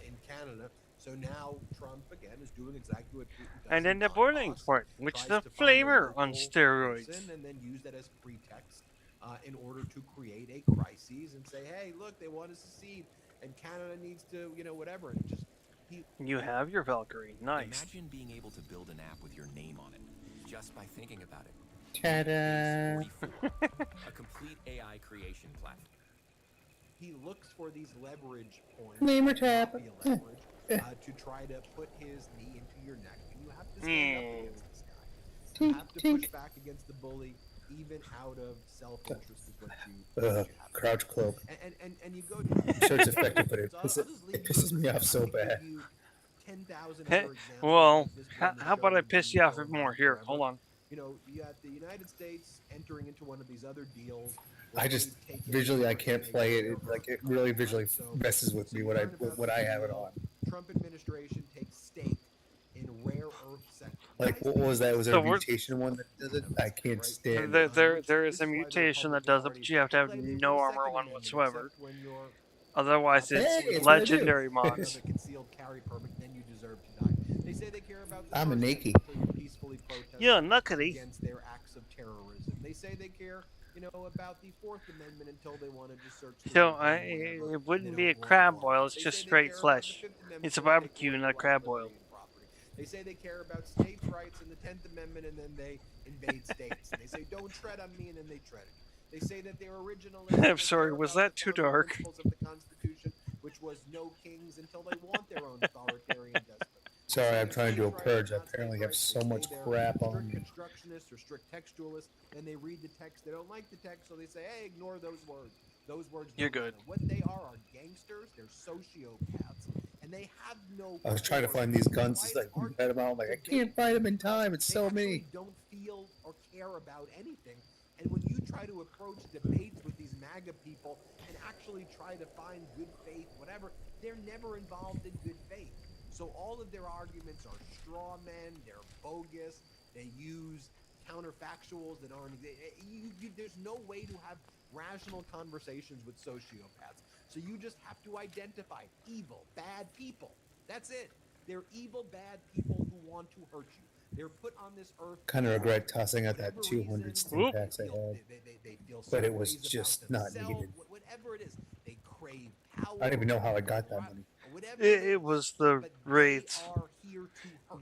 S2: in Canada. So now Trump again is doing exactly what Putin does.
S1: And then the boiling point, which is a flavor on steroids.
S2: And then use that as pretext in order to create a crisis and say, hey, look, they want to secede, and Canada needs to, whatever. And just
S1: you have your Valkyrie, nice.
S13: Imagine being able to build an app with your name on it, just by thinking about it.
S9: Ta-da!
S13: A complete AI creation platform.
S2: He looks for these leverage points.
S9: Name or tap.
S2: To try to put his knee into your neck. And you have to stand up against this guy. You have to push back against the bully, even out of self-interest is what you have.
S9: Crouch cloak.
S2: And you go
S9: sure it's effective, but it pisses me off so bad.
S1: Hey, well, how about I piss you off a bit more? Here, hold on.
S2: You got the United States entering into one of these other deals.
S9: I just visually I can't play it. It really visually messes with me when I have it on.
S2: Trump administration takes stake in rare earth sectors.
S9: Like what was that? Was there a mutation one that does it? I can't stand it.
S1: There is a mutation that does it, but you have to have no armor on whatsoever. Otherwise, it's legendary mods.
S9: I'm a Nike.
S1: Yeah, nuckety.
S2: Against their acts of terrorism. They say they care, about the Fourth Amendment until they want to just search.
S1: So it wouldn't be a crab boil. It's just straight flesh. It's a barbecue, not a crab boil.
S2: They say they care about states' rights and the 10th Amendment, and then they invade states. And they say, don't tread on me, and then they tread it. They say that they're originalists.
S1: I'm sorry, was that too dark?
S2: Of the Constitution, which was no kings until they want their own authoritarian despot.
S9: Sorry, I'm trying to do a purge. I apparently have so much crap on me.
S2: Constructionists or strict textualists, then they read the text. They don't like the text, so they say, hey, ignore those words. Those words.
S1: You're good.
S2: What they are gangsters. They're sociopaths. And they have no.
S9: I was trying to find these guns. It's like, I can't find them in time. It's so many.
S2: Don't feel or care about anything. And when you try to approach debates with these MAGA people and actually try to find good faith, whatever, they're never involved in good faith. So all of their arguments are straw men, they're bogus, they use counterfactuals that aren't, there's no way to have rational conversations with sociopaths. So you just have to identify evil, bad people. That's it. They're evil, bad people who want to hurt you. They're put on this earth.
S9: Kind of regret tossing out that 200 stim packs I had, but it was just not needed.
S2: Whatever it is, they crave power.
S9: I don't even know how I got that money.
S1: It was the raids.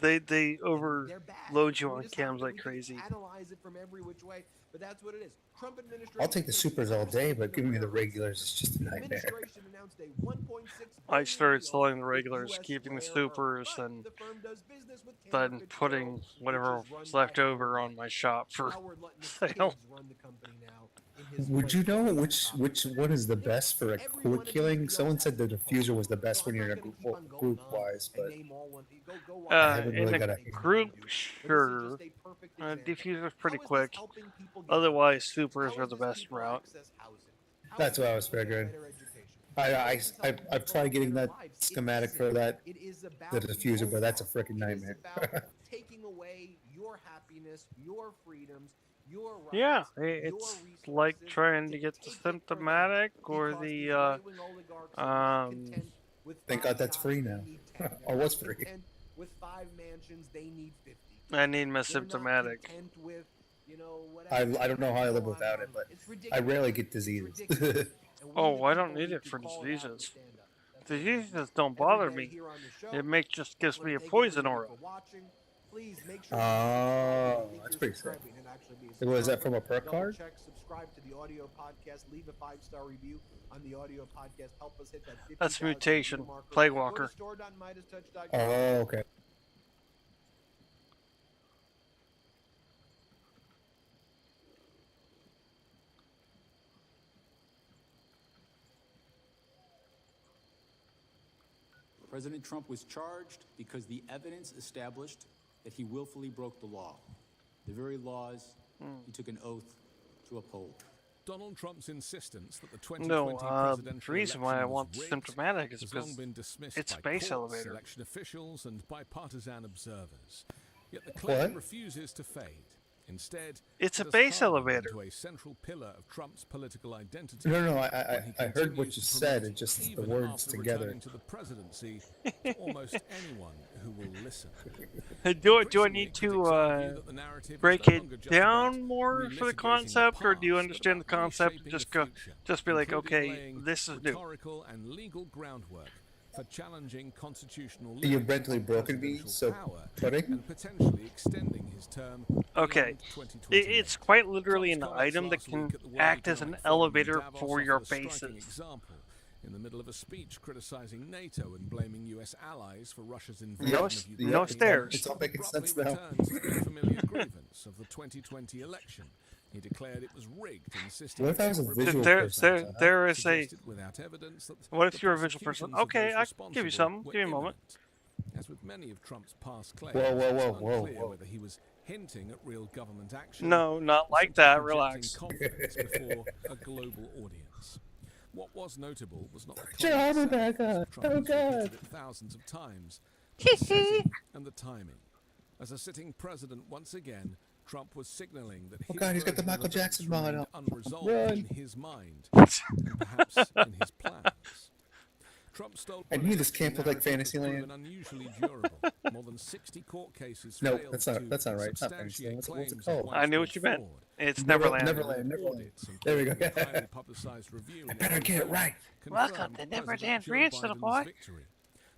S1: They overload you on cams like crazy.
S2: Analyze it from every which way, but that's what it is. Trump administration.
S9: I'll take the supers all day, but giving me the regulars is just a nightmare.
S1: I started selling the regulars, keeping the supers, and then putting whatever was left over on my shop for sale.
S9: Would you know which one is the best for a quick killing? Someone said the diffuser was the best when you're in a group wise, but I haven't really got a
S1: group. Sure, diffuser's pretty quick. Otherwise, supers are the best route.
S9: That's what I was figuring. I've tried getting that schematic for that the diffuser, but that's a freaking nightmare.
S2: Taking away your happiness, your freedoms.
S1: Yeah, it's like trying to get the symptomatic or the
S9: Thank God that's free now. Or was free.
S2: With 5 mansions, they need 50.
S1: I need my symptomatic.
S9: I don't know how I live without it, but I rarely get diseases.
S1: Oh, I don't need it for diseases. Diseases don't bother me. It just gives me a poison aura.
S9: Oh, that's pretty sick. Was that from a perk card?
S2: Subscribe to the audio podcast. Leave a 5-star review on the audio podcast. Help us hit that 50,000
S1: That's mutation. Plague Walker.
S9: Oh, okay.
S14: President Trump was charged because the evidence established that he willfully broke the law, the very laws he took an oath to uphold.
S15: Donald Trump's insistence that the 2020
S1: the reason why I want symptomatic is because it's a base elevator.
S15: Election officials and bipartisan observers. Yet the claim refuses to fade. Instead,
S1: it's a base elevator.
S15: To a central pillar of Trump's political identity.
S9: No, I heard what you said. It just the words together.
S15: To the presidency, to almost anyone who will listen.
S1: Do I need to break it down more for the concept, or do you understand the concept? Just be like, okay, this is new.
S15: Rhetorical and legal groundwork for challenging constitutional.
S9: You've mentally broken me, so pudding
S15: and potentially extending his term.
S1: Okay, it's quite literally an item that can act as an elevator for your bases.
S15: In the middle of a speech criticizing NATO and blaming U.S. allies for Russia's invasion of Ukraine,
S1: no stairs.
S9: It's all making sense now.
S15: Returns to the familiar grievance of the 2020 election. He declared it was rigged, insisting.
S9: What if I was a visual
S1: person? There is a.
S15: Without evidence that
S1: what if you're a visual person? Okay, I'll give you some. Give me a moment.
S15: As with many of Trump's past claims,
S9: whoa.
S15: whether he was hinting at real government action.
S1: No, not like that. Relax.
S15: Confidence before a global audience. What was notable was not the
S9: concept. Back up. Oh God!
S15: It thousands of times, the setting and the timing. As a sitting president, once again, Trump was signaling that
S9: he's got the Michael Jackson mod
S15: unresolved in his mind and perhaps in his plans. Trump stole.
S9: I knew this can't look like Fantasyland.
S15: Unusually durable. More than 60 court cases.
S9: No, that's not right. It's not Fantasyland. What's it called?
S1: I knew what you meant. It's Neverland.
S9: Neverland. There we go. I better get it right.
S11: Welcome to Neverland Ranch, little boy.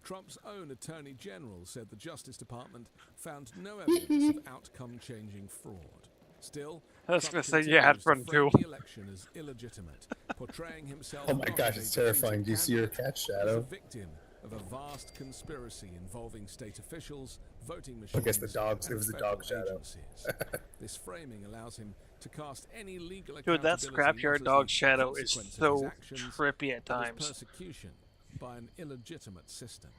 S15: Trump's own Attorney General said the Justice Department found no evidence of outcome-changing fraud. Still,
S1: I was going to say you had fun too.
S15: The election as illegitimate, portraying himself.
S9: Oh my gosh, it's terrifying. Do you see your cat shadow?
S15: A victim of a vast conspiracy involving state officials, voting machines.
S9: I guess the dogs. It was the dog shadow.
S15: This framing allows him to cast any legal.
S1: Dude, that scrapyard dog shadow is so trippy at times.
S15: Persecution by an illegitimate system.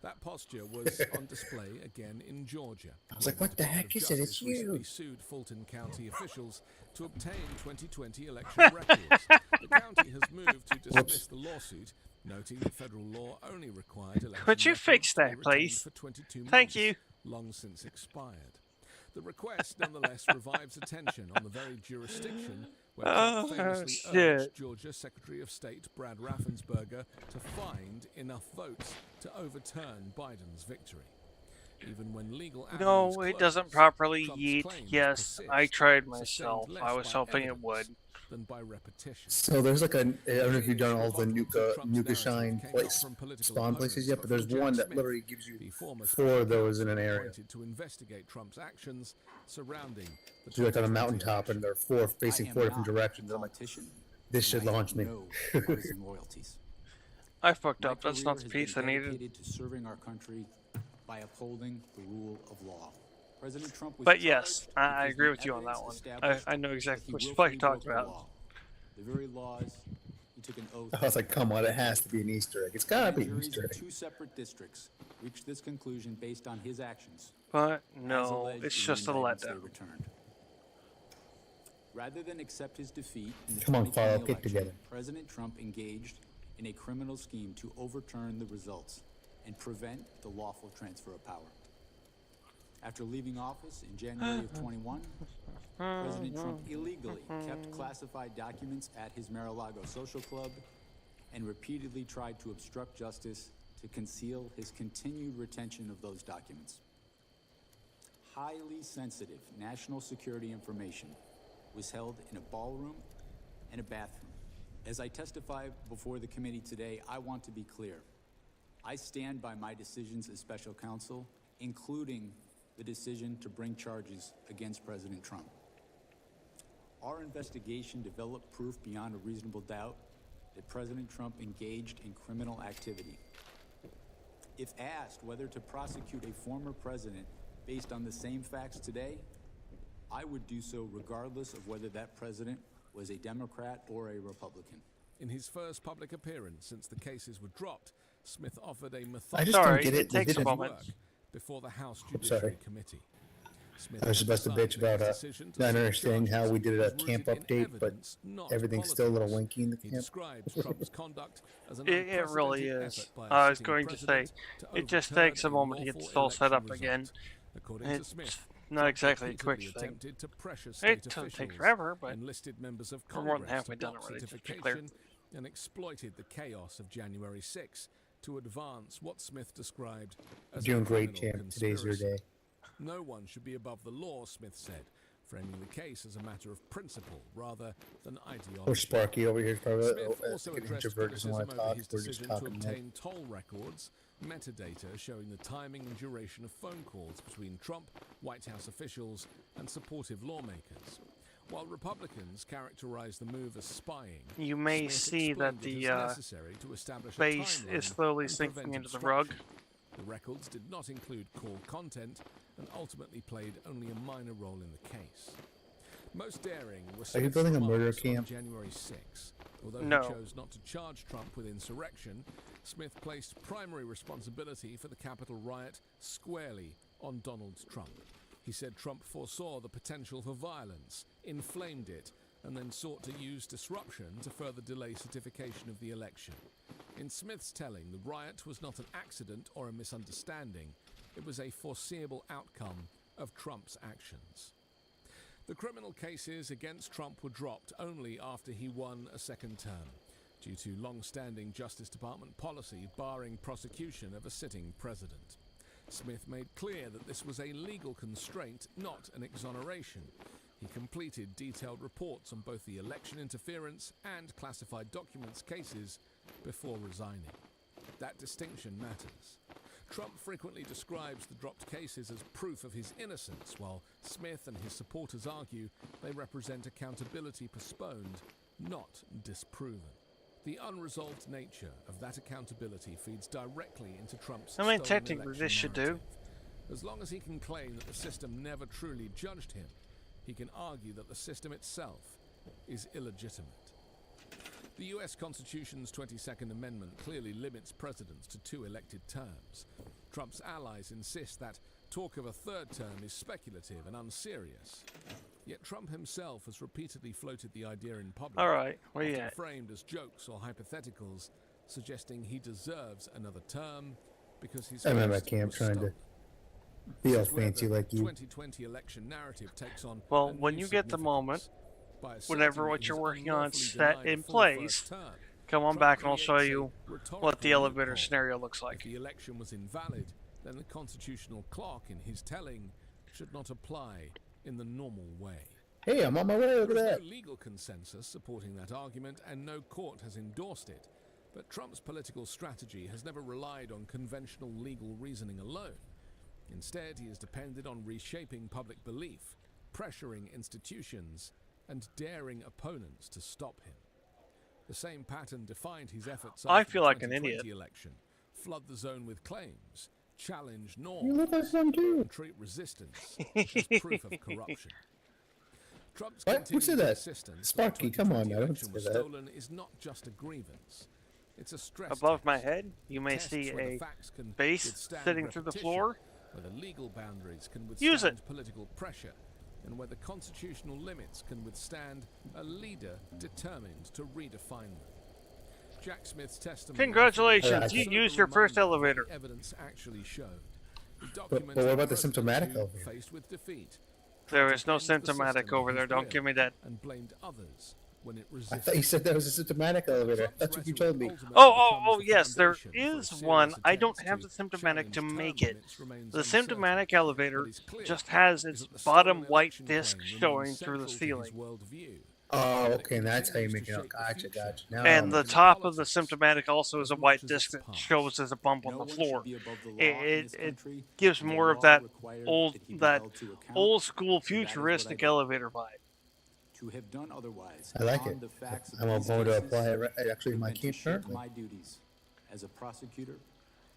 S15: That posture was on display again in Georgia.
S9: I was like, what the heck is it? It's
S15: recently
S9: you.
S15: sued Fulton County officials to obtain 2020 election records. The county has moved to dismiss the lawsuit, noting that federal law only required election
S1: Could you
S15: records
S1: fix
S15: to be
S1: that,
S15: retained
S1: please?
S15: for 22 months,
S1: Thank you.
S15: long since expired. The request, nonetheless, revives attention on the very jurisdiction where Trump famously urged Georgia Secretary of State Brad Raffensperger to find enough votes to overturn Biden's victory. Even when legal
S1: No, it doesn't properly yeet. Yes, I tried myself. I was hoping it would.
S15: Than by repetition.
S9: So there's like a, I don't know if you've done all the Nuka Shine place, spawn places yet, but there's one that literally gives you 4 of those in an area.
S15: To investigate Trump's actions surrounding the
S9: So you're like on a mountaintop and there are 4 facing 4 different directions. I'm like, this should launch me.
S1: I fucked up. That's not the piece I needed.
S14: To serving our country by upholding the rule of law. President Trump was
S1: But yes, I agree with you on that one. I know exactly what you're talking about.
S14: The very laws he took an oath.
S9: I was like, come on, it has to be an Easter egg. It's gotta be an Easter egg.
S14: 2 separate districts reached this conclusion based on his actions.
S1: But no, it's just a letdown.
S14: Rather than accept his defeat in the
S9: Come on,
S14: 2020
S9: Farrell,
S14: election,
S9: get together.
S14: President Trump engaged in a criminal scheme to overturn the results and prevent the lawful transfer of power. After leaving office in January of 21, President Trump illegally kept classified documents at his Mar-a-Lago social club and repeatedly tried to obstruct justice to conceal his continued retention of those documents. Highly sensitive national security information was held in a ballroom and a bathroom. As I testify before the committee today, I want to be clear. I stand by my decisions as special counsel, including the decision to bring charges against President Trump. Our investigation developed proof beyond a reasonable doubt that President Trump engaged in criminal activity. If asked whether to prosecute a former president based on the same facts today, I would do so regardless of whether that president was a Democrat or a Republican.
S15: In his first public appearance since the cases were dropped, Smith offered a
S9: I just don't get it.
S15: methodical
S9: They didn't.
S15: work before the House Judiciary Committee. Smith
S9: I was supposed to bitch about not understanding how we did a camp update, but everything's still a little winky in the camp.
S1: It really is. I was going to say, it just takes a moment to get this all set up again. It's not exactly a quick thing. It doesn't take forever, but we're more than halfway done already, to be clear.
S15: And exploited the chaos of January 6 to advance what Smith described as
S9: Doing
S15: a
S9: great,
S15: criminal
S9: champ. Today's your
S15: conspiracy.
S9: day.
S15: No one should be above the law, Smith said, framing the case as a matter of principle rather than ideology.
S9: Poor Sparky over here is probably
S15: Smith also
S9: an
S15: addressed
S9: introvert, doesn't want to
S15: criticism over
S9: talk.
S15: his
S9: We're just
S15: decision to
S9: talking now.
S15: obtain toll records, metadata showing the timing and duration of phone calls between Trump, White House officials, and supportive lawmakers. While Republicans characterize the move as spying,
S1: You may
S15: Smith
S1: see that
S15: explained it
S1: the
S15: is necessary to establish a
S1: base
S15: timeline
S1: is slowly
S15: and
S1: sinking
S15: prevent
S1: into the rug.
S15: obstruction. The records did not include call content and ultimately played only a minor role in the case. Most daring was
S9: Are you
S15: Smith's
S9: building a murder
S15: remarks on
S9: camp?
S15: January 6. Although
S1: No.
S15: he chose not to charge Trump with insurrection, Smith placed primary responsibility for the Capitol riot squarely on Donald Trump. He said Trump foresaw the potential for violence, inflamed it, and then sought to use disruption to further delay certification of the election. In Smith's telling, the riot was not an accident or a misunderstanding. It was a foreseeable outcome of Trump's actions. The criminal cases against Trump were dropped only after he won a second term, due to long-standing Justice Department policy barring prosecution of a sitting president. Smith made clear that this was a legal constraint, not an exoneration. He completed detailed reports on both the election interference and classified documents cases before resigning. That distinction matters. Trump frequently describes the dropped cases as proof of his innocence, while Smith and his supporters argue they represent accountability postponed, not disproven. The unresolved nature of that accountability feeds directly into Trump's
S1: I mean,
S15: stolen
S1: technically
S15: election
S1: this should do.
S15: narrative. As long as he can claim that the system never truly judged him, he can argue that the system itself is illegitimate. The US Constitution's 22nd Amendment clearly limits presidents to 2 elected terms. Trump's allies insist that talk of a third term is speculative and unserious. Yet Trump himself has repeatedly floated the idea in public,
S1: All right, where you
S15: often
S1: at?
S15: framed as jokes or hypotheticals, suggesting he deserves another term because his
S9: I remember
S15: first
S9: Camp
S15: was
S9: trying to
S15: stolen.
S9: be all
S15: This is where
S9: fancy
S15: the
S9: like you.
S15: 2020 election narrative takes on
S1: Well,
S15: a
S1: when
S15: new
S9: Mm-hmm.
S1: you get the moment,
S15: significance by asserting
S1: whenever
S15: that
S1: what
S15: he
S1: you're
S15: has
S1: working on
S15: unlawfully
S1: set
S15: denied a
S1: in
S15: full
S1: place,
S15: first term.
S1: come on
S15: Trump
S1: back and I'll show
S15: creates a
S1: you what
S15: rhetorical
S1: the elevator
S15: loophole.
S1: scenario looks
S15: If
S1: like.
S15: the election was invalid, then the constitutional clock in his telling should not apply in the normal way.
S9: Hey, I'm on my way. Look at
S15: There is
S9: that.
S15: no legal consensus supporting that argument, and no court has endorsed it. But Trump's political strategy has never relied on conventional legal reasoning alone. Instead, he has depended on reshaping public belief, pressuring institutions, and daring opponents to stop him. The same pattern defined his efforts
S1: I
S15: after
S1: feel
S15: the
S1: like an
S15: 2020
S1: idiot.
S15: election. Flood the zone with claims, challenge
S9: You
S15: norms,
S9: look like one too.
S15: and treat resistance as proof of corruption. Trump's
S9: What? Who said
S15: continued
S9: that?
S15: insistence
S9: Sparky,
S15: that the
S9: come on
S15: 2020
S9: now, don't
S15: election
S9: say
S15: was
S9: that.
S15: stolen is not just a grievance. It's a stress
S1: Above
S15: test.
S1: my head, you may
S15: Tests
S1: see
S15: where the
S1: a
S15: facts can
S1: base
S15: withstand
S1: sitting through the
S15: repetition,
S1: floor.
S15: where the legal boundaries can
S1: Use
S15: withstand
S1: it.
S15: political pressure, and where the constitutional limits can withstand a leader determined to redefine them. Jack Smith's testimony.
S1: Congratulations, you
S9: Yeah,
S1: used your first elevator.
S15: The evidence actually showed. He
S9: But what
S15: documented
S9: about the
S15: presidents
S9: symptomatic
S15: who,
S9: elevator?
S15: faced with defeat,
S1: There
S15: tried
S1: is
S15: to
S1: no
S15: bend the
S1: symptomatic
S15: system
S1: over
S15: at
S1: there.
S15: his
S1: Don't give
S15: will
S1: me that.
S15: and blamed others when it
S9: I
S15: resisted.
S9: thought you said that was a symptomatic elevator.
S15: Trump's
S9: That's what you
S15: rhetoric
S9: told me.
S15: ultimately
S1: Oh,
S15: becomes the
S1: yes, there
S15: foundation for a
S1: is
S15: serious
S1: one. I don't
S15: attempt
S1: have
S15: to
S1: the symptomatic to
S15: challenge
S1: make
S15: term
S1: it.
S15: limits remains
S1: The
S15: uncertain.
S1: symptomatic
S15: What
S1: elevator
S15: is clear
S1: just has
S15: is
S1: its
S15: that the
S1: bottom
S15: stolen
S1: white
S15: election
S1: disc
S15: claim remains
S1: showing through the
S15: central to his
S1: ceiling.
S15: worldview.
S9: Oh,
S15: And it
S9: okay, and that's how you
S15: continues
S9: make
S15: to
S9: it.
S15: shape the
S9: Gotcha,
S15: future.
S9: gotcha. Now
S1: And
S9: I'm
S1: the
S15: in
S1: top of the
S15: politics
S1: symptomatic also is
S15: as
S1: a
S15: much
S1: white
S15: as
S1: disc
S15: its
S1: that
S15: past.
S1: shows as a bump on
S14: No
S1: the
S14: one
S1: floor.
S14: should be above the law in
S1: It,
S14: this
S1: it
S14: country,
S1: gives
S14: and the
S1: more of
S14: law
S1: that
S14: required
S1: old
S14: that he be
S1: that
S14: held to account,
S1: old school
S14: so that is what I
S1: futuristic
S14: did.
S1: elevator vibe.
S14: To have done otherwise,
S9: I like
S14: on
S9: it.
S14: the facts of
S9: I'm
S14: these
S9: going to
S14: cases,
S9: apply it actually in
S14: would
S9: my
S14: have been
S9: camp
S14: to shirk
S9: currently.
S14: my duties as a prosecutor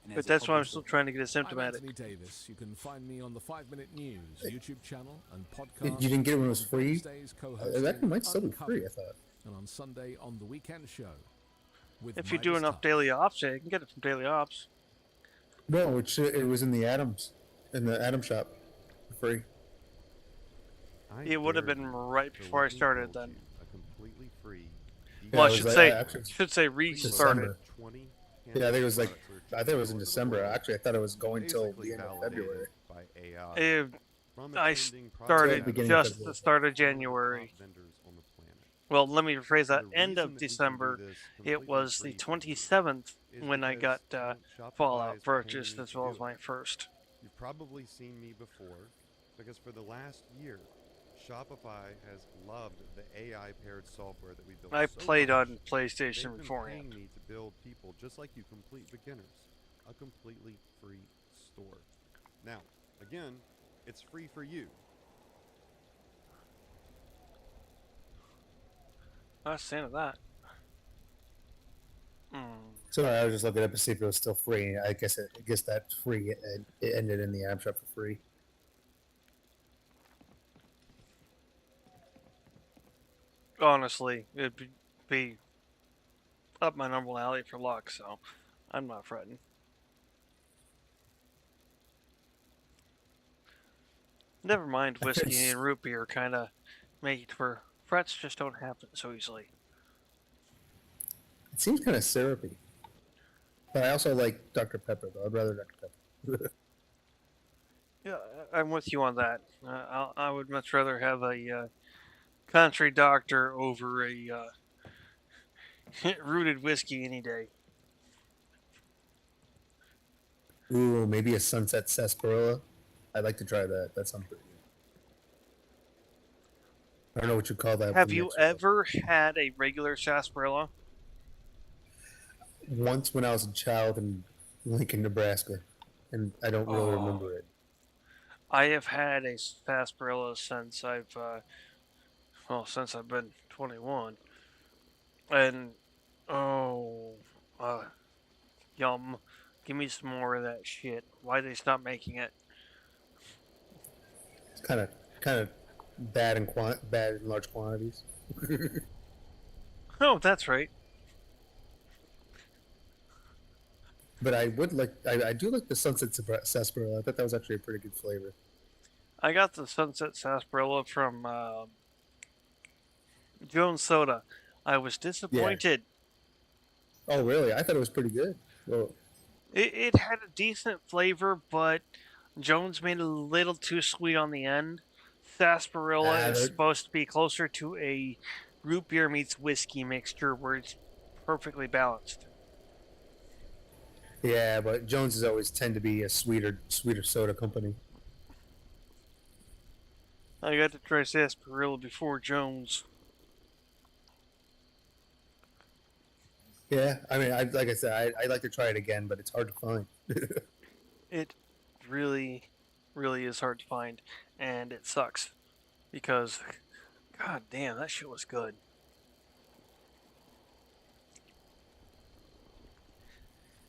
S14: and
S1: But
S14: as a
S1: that's why I'm
S14: public
S1: still
S14: servant.
S1: trying to get a
S15: I'm
S1: symptomatic.
S15: Anthony Davis. You can find me on the 5-Minute News YouTube channel and podcast.
S9: You didn't get it when it was
S15: on
S9: free?
S15: Wednesdays, co-hosting
S9: That might still be
S15: Uncovered,
S9: free, I thought.
S15: and on Sunday on the Weekend Show. With
S1: If you do
S15: Midas
S1: enough
S15: Touch.
S1: daily ops, yeah, you can get it from daily ops.
S9: No, it was in the Adams shop, for free.
S1: It would have been right before I started then.
S16: A completely free
S1: Well, I
S9: it was
S1: should
S9: like-
S1: say
S9: actually,
S1: restarted.
S9: December. Yeah, I think it was like I think it was in December. Actually, I thought it was going till the end of February.
S16: by AI.
S1: I started
S9: Beginning
S1: just
S9: of
S1: the
S9: February.
S1: start of January. Well, let me rephrase that. End of December. It was the 27th when I got Fallout purchased as well as my first.
S16: You've probably seen me before because for the last year, Shopify has loved the AI-paired software that we built.
S1: I
S16: so
S1: played
S16: much,
S1: on PlayStation
S16: they've been
S1: beforehand.
S16: paying me to build people just like you, complete beginners, a completely free store. Now, again, it's free for you.
S1: I was saying of that.
S9: So I was just looking up to see if it was still free. I guess that's free. It ended in the Adams shop for free.
S1: Honestly, it'd be up my normal alley for luck, so I'm not fretting. Never mind, whiskey and root beer kind of make it where frets just don't happen so easily.
S9: It seems kind of syrupy. But I also like Dr. Pepper, though. I'd rather Dr. Pepper.
S1: Yeah, I'm with you on that. I would much rather have a country doctor over a rooted whiskey any day.
S9: Ooh, maybe a Sunset Sarsaparilla. I'd like to try that. That sounds pretty good. I don't know what you call that.
S1: Have you ever had a regular sarsaparilla?
S9: Once when I was a child in Lincoln, Nebraska, and I don't really remember it.
S1: I have had a sarsaparilla since since I've been 21, and yum! Give me some more of that shit. Why they stop making it?
S9: It's kind of bad in large quantities.
S1: Oh, that's right.
S9: But I would like, I do like the Sunset Sarsaparilla. I thought that was actually a pretty good flavor.
S1: I got the Sunset Sarsaparilla from Jones Soda. I was
S9: Yeah.
S1: disappointed.
S9: Oh, really? I thought it was pretty good. Well,
S1: It had a decent flavor, but Jones made it a little too sweet on the end. Sarsaparilla is
S9: they're-
S1: supposed to be closer to a root beer meets whiskey mixture where it's perfectly balanced.
S9: yeah, but Joneses always tend to be a sweeter soda company.
S1: I got to try sarsaparilla before Jones.
S9: Yeah, I mean, like I said, I'd like to try it again, but it's hard to find.
S1: It really, really is hard to find, and it sucks because, god damn, that shit was good.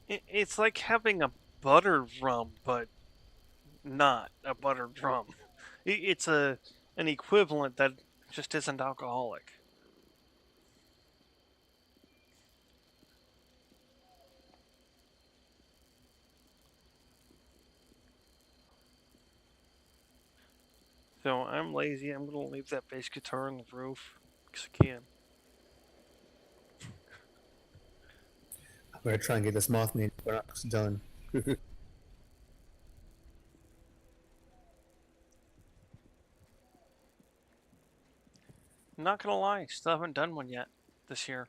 S1: It's like having a buttered rum, but not a buttered rum. It's an equivalent that just isn't alcoholic. So I'm lazy. I'm gonna leave that bass guitar on the roof because I can.
S9: I'm gonna try and get this Mothman Equinox done.
S1: Not gonna lie, still haven't done one yet this year.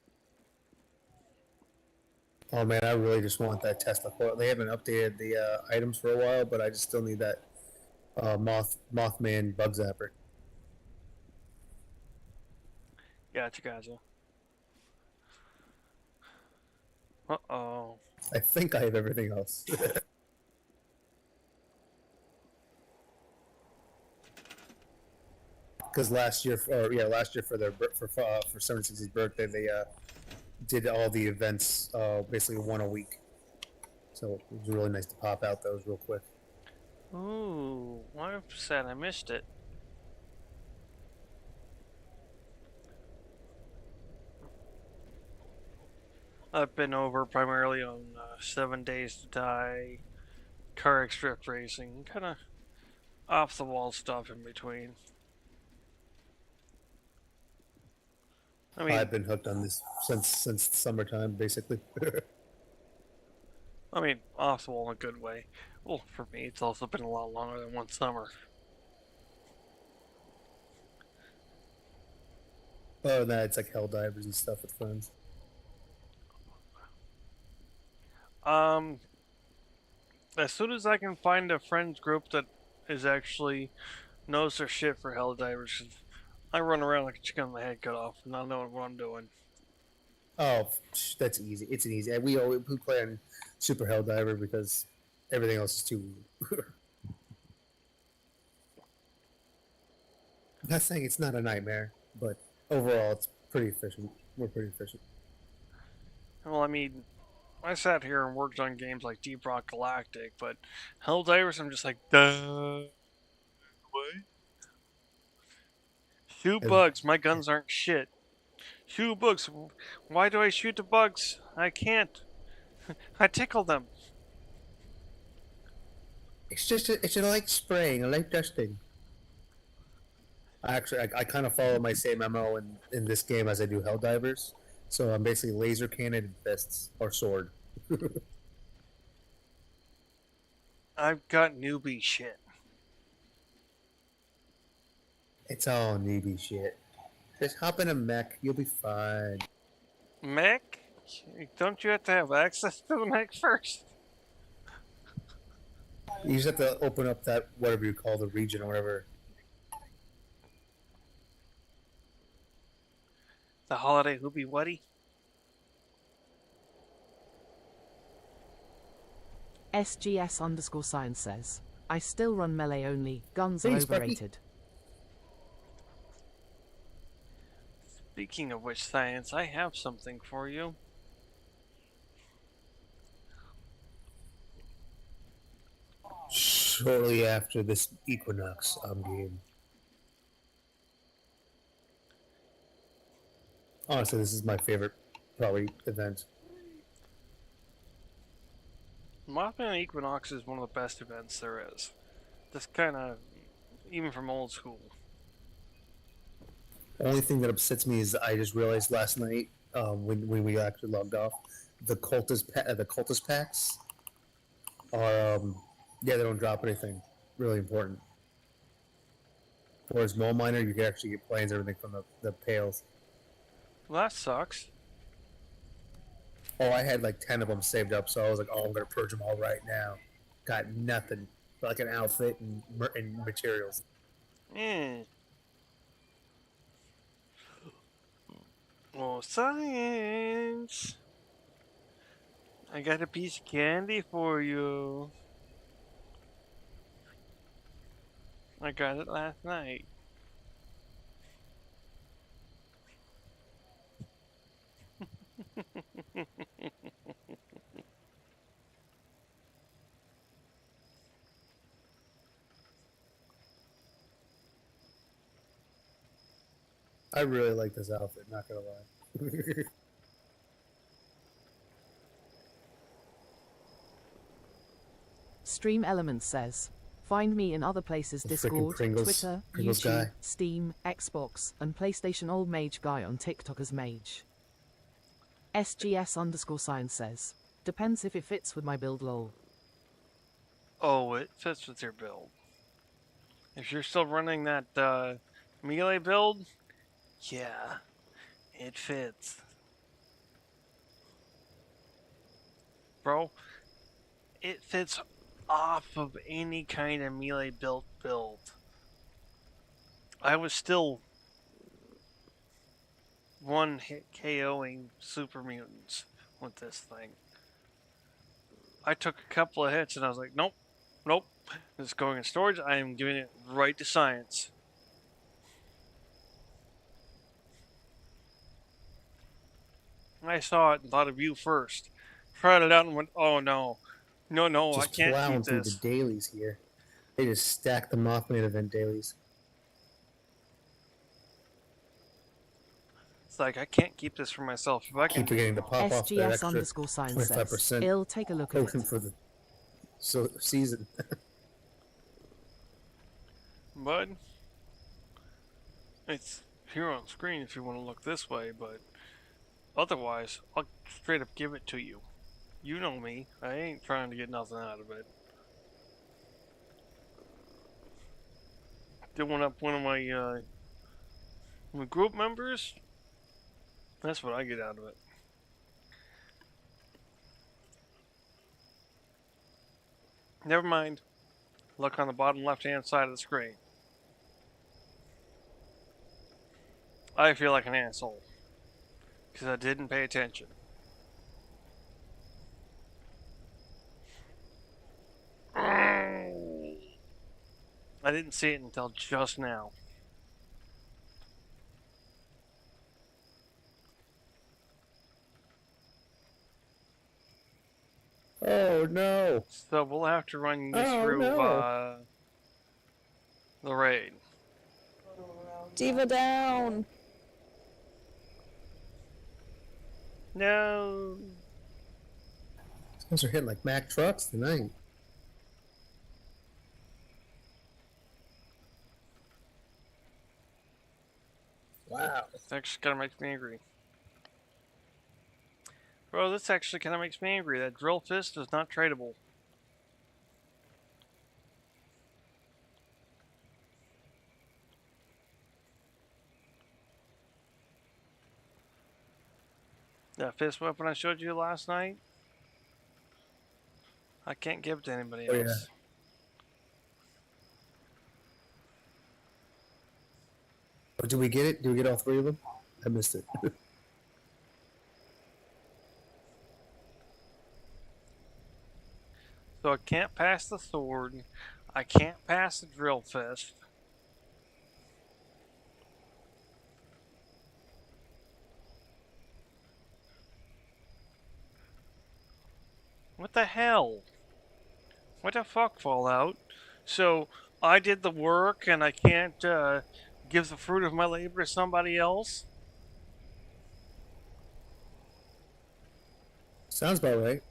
S9: Oh man, I really just want that Tesla coil. They haven't updated the items for a while, but I just still need that Mothman bug zapper.
S1: Gotcha. Uh-oh.
S9: I think I have everything else. Because last year for their for 76's birthday, they did all the events basically one a week. So it was really nice to pop out those real quick.
S1: Ooh, I'm upset I missed it. I've been over primarily on 7 Days to Die, car extract racing, kind of off the wall stuff in between. I mean,
S9: I've been hooked on this since summertime, basically.
S1: off the wall in a good way. Well, for me, it's also been a lot longer than one summer.
S9: Oh, no, it's like hell divers and stuff with friends.
S1: As soon as I can find a friends group that is actually knows their shit for hell divers, I run around like a chicken with my head cut off, not knowing what I'm doing.
S9: Oh, that's easy. It's an easy. We play on Super Hell Diver because everything else is too. I'm not saying it's not a nightmare, but overall, it's pretty efficient. We're pretty efficient.
S1: Well, I sat here and worked on games like Deep Rock Galactic, but Helldivers, I'm just like, duh. What? Shoot bugs. My guns aren't shit. Shoot bugs. Why do I shoot the bugs? I can't. I tickle them.
S9: It's just it's like spraying. I like dusting. I kind of follow my same MO in this game as I do Helldivers. So I'm basically laser cannon and fists or sword.
S1: I've got newbie shit.
S9: It's all newbie shit. Just hop in a mech, you'll be fine.
S1: Mech? Don't you have to have access to the mech first?
S9: You just have to open up that whatever you call the region or whatever.
S1: The holiday hoopy wuddy?
S12: SGS_science says, I still run melee only. Guns are
S9: Thanks, Bucky.
S12: overrated.
S1: Speaking of which, science, I have something for you.
S9: Shortly after this Equinox game. Honestly, this is my favorite, probably, event.
S1: Mothman Equinox is one of the best events there is. Just kind of, even from old school.
S9: The only thing that upsets me is I just realized last night when we actually logged off, the cultist packs are they don't drop anything really important. Whereas Mole Miner, you can actually get planes, everything from the pails.
S1: Well, that sucks.
S9: Oh, I had like 10 of them saved up, so I was like, oh, I'm gonna purge them all right now. Got nothing, like an outfit and materials.
S1: Oh, science! I got a piece of candy for you. I got it last night.
S9: I really like this outfit, not gonna lie.
S12: Stream Elements says, find me in other places: Discord, Twitter,
S9: Pringles
S12: YouTube,
S9: guy.
S12: Steam, Xbox, and PlayStation. Old Mage Guy on TikTok as Mage. SGS_science says, depends if it fits with my build. Lol.
S1: Oh, it fits with your build. If you're still running that melee build, yeah, it fits. Bro, it fits off of any kind of melee build. I was still one hit KOing super mutants with this thing. I took a couple of hits and I was like, nope, this is going in storage. I am giving it right to science. I saw it and thought of you first. Tried it out and went, oh no, I
S9: Just
S1: can't
S9: plowing
S1: keep
S9: through
S1: this.
S9: the dailies here. They just stack the Mothman event dailies.
S1: It's like, I can't keep this for myself. If I can
S9: Keep forgetting to pop off that extra
S12: SGS_science says,
S9: 25%
S12: I'll take a look at
S9: token
S12: it.
S9: for the season.
S1: But it's here on screen if you want to look this way, but otherwise, I'll straight up give it to you. You know me. I ain't trying to get nothing out of it. Did one up one of my group members. That's what I get out of it. Never mind. Look on the bottom left-hand side of the screen. I feel like an asshole because I didn't pay attention. I didn't see it until just now.
S9: Oh no!
S1: So we'll have to run you through the raid.
S17: Diva down.
S1: No.
S9: These guys are hitting like Mack trucks tonight. Wow.
S1: This actually kind of makes me angry. Bro, this actually kind of makes me angry. That drill fist is not tradable. That fist weapon I showed you last night, I can't give it to anybody else.
S9: Yeah. Oh, did we get it? Did we get all three of them? I missed it.
S1: So I can't pass the sword. I can't pass the drill fist. What the hell? What the fuck, Fallout? So I did the work and I can't give the fruit of my labor to somebody else?
S9: Sounds about right.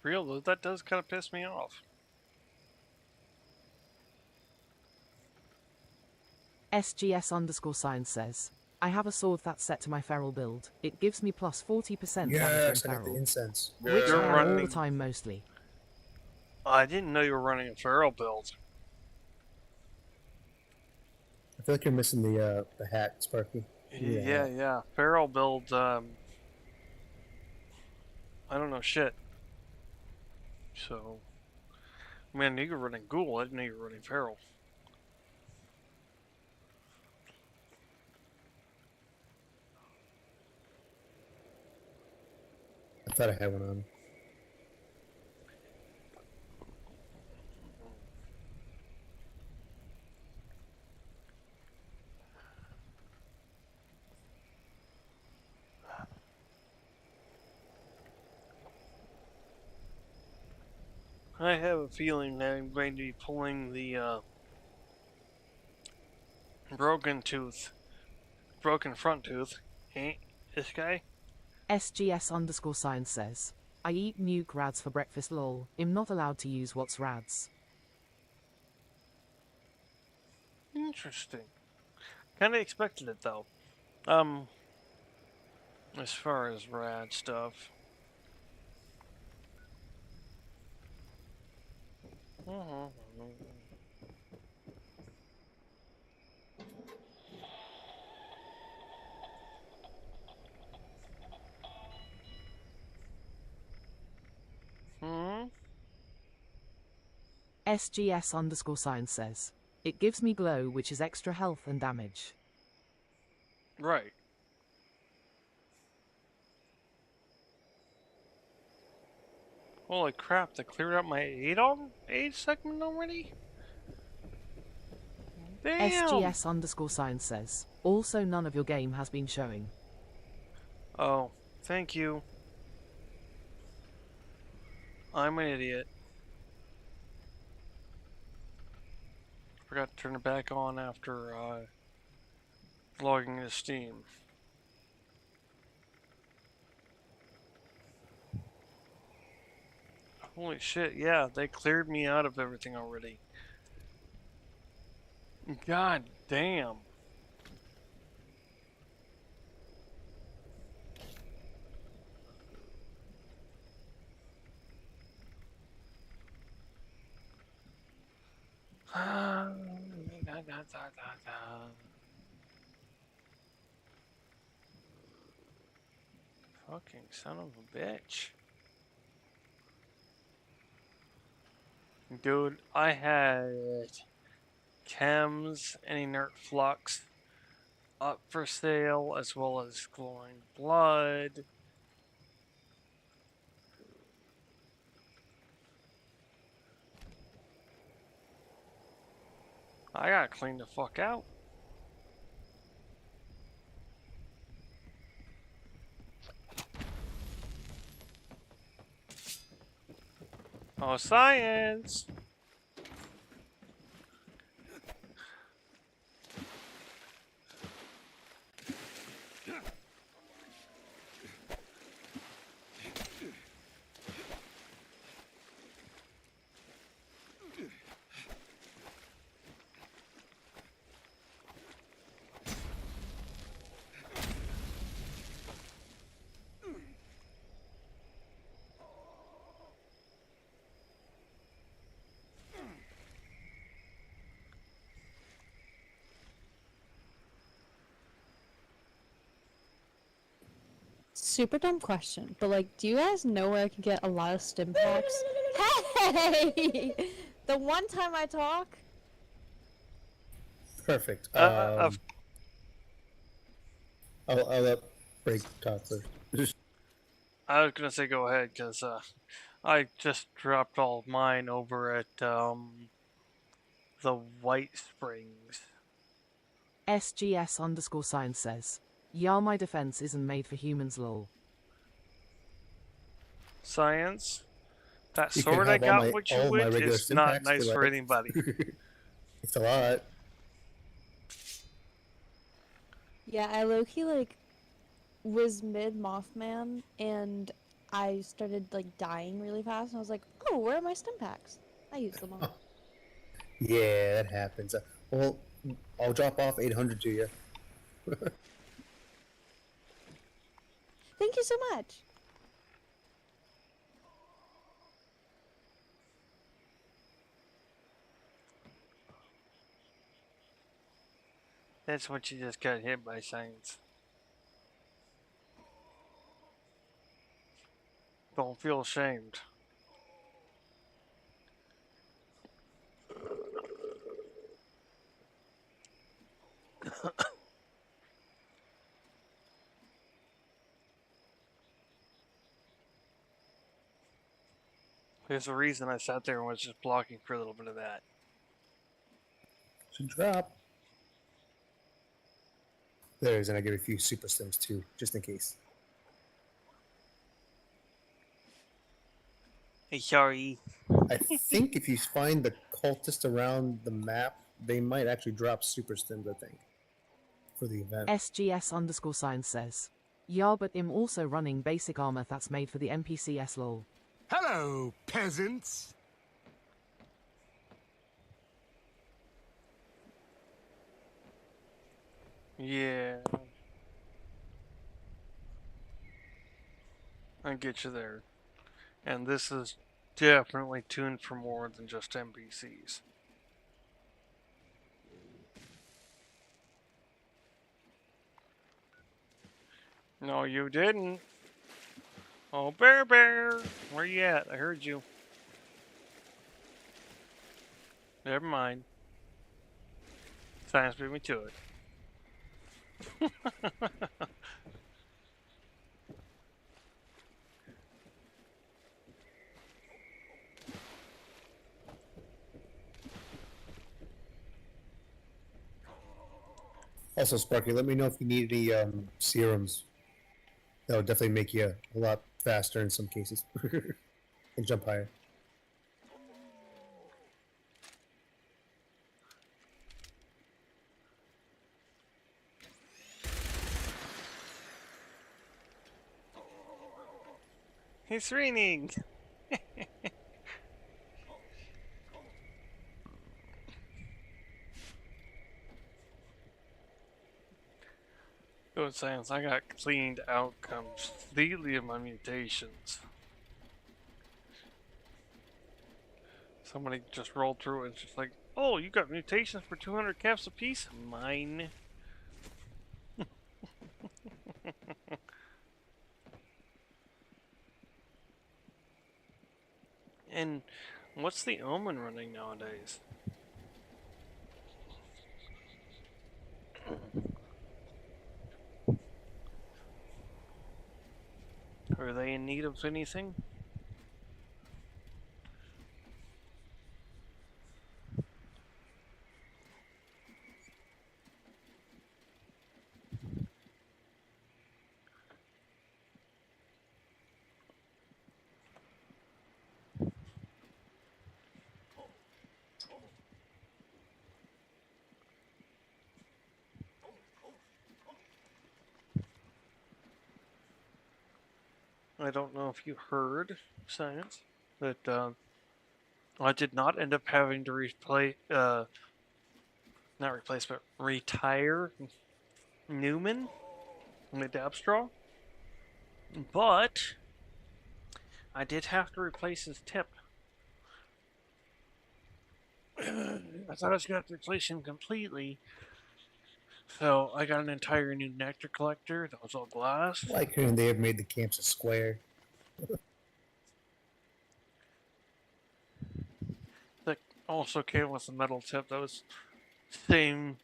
S1: real though, that does kind of piss me off.
S12: SGS_sign says, I have a sword that's set to my feral build. It gives me plus 40% damage when
S9: Yes, I got the
S12: feral.
S9: incense.
S12: Which
S1: You're
S12: I am all
S1: running-
S12: the time mostly.
S1: I didn't know you were running a feral build.
S9: I feel like you're missing the hat, Sparky.
S1: Yeah. Feral build, I don't know shit. So, man, you were running ghoul. I didn't know you were running feral.
S9: I thought I had one on.
S1: I have a feeling that I'm going to be pulling the broken front tooth. Ain't this guy?
S12: SGS_sign says, I eat nuke rads for breakfast lol. I'm not allowed to use what's rads.
S1: Interesting. Kind of expected it though. As far as rad stuff.
S12: SGS_sign says, it gives me glow, which is extra health and damage.
S1: Right. Holy crap, they cleared out my aid segment already? Damn!
S12: SGS_sign says, also none of your game has been showing.
S1: Oh, thank you. I'm an idiot. Forgot to turn it back on after logging into Steam. Holy shit, yeah, they cleared me out of everything already. God damn. Fucking son of a bitch. Dude, I had chems and inert flux up for sale, as well as glowing blood. I gotta clean the fuck out. Oh, science!
S17: Super dumb question, but like, do you guys know where I can get a lot of stim packs? Hey! The one time I talk?
S9: Perfect.
S1: Of
S9: I'll let Break talk first.
S1: I was gonna say go ahead, because I just dropped all of mine over at the White Springs.
S12: SGS_sign says, yeah, my defense isn't made for humans lol.
S1: Science? That
S9: You can
S1: sword I
S9: have
S1: got with you
S9: all my
S1: with
S9: regular
S1: is
S9: stim
S1: not
S9: packs if
S1: nice
S9: you
S1: for
S9: like.
S1: anybody.
S9: It's a lot.
S17: Yeah, I low-key, like, was mid Mothman, and I started like dying really fast, and I was like, "Oh, where are my stim packs?" I used them all.
S9: Yeah, that happens. Well, I'll drop off 800 to you.
S17: Thank you so much.
S1: That's what you just got hit by science. Don't feel ashamed. There's a reason I sat there and was just blocking for a little bit of that.
S9: Should drop. There's, and I give a few super stims too, just in case.
S1: Hey, sorry.
S9: I think if you find the cultist around the map, they might actually drop super stims, I think, for the event.
S12: SGS_sign says. Yeah, but I'm also running basic armor that's made for the NPCs lol.
S18: Hello, peasants.
S1: Yeah. I get you there. And this is definitely tuned for more than just NPCs. No, you didn't. Oh, Bear, where you at? I heard you. Never mind. Science beat me to it.
S9: Also, Sparky, let me know if you need any serums. That'll definitely make you a lot faster in some cases and jump higher.
S1: It's raining. Good science. I got cleaned out completely of my mutations. Somebody just rolled through it and it's just like, oh, you got mutations for 200 caps apiece? Mine. And what's the omen running nowadays? Are they in need of anything? I don't know if you heard, Science, that I did not end up having to not replace, but retire Newman in the Dabstraw. But I did have to replace his tip. I thought I was going to have to replace him completely. So I got an entire new nectar collector that was all glass.
S9: Why couldn't they have made the camps a square?
S1: That also came with a metal tip that was same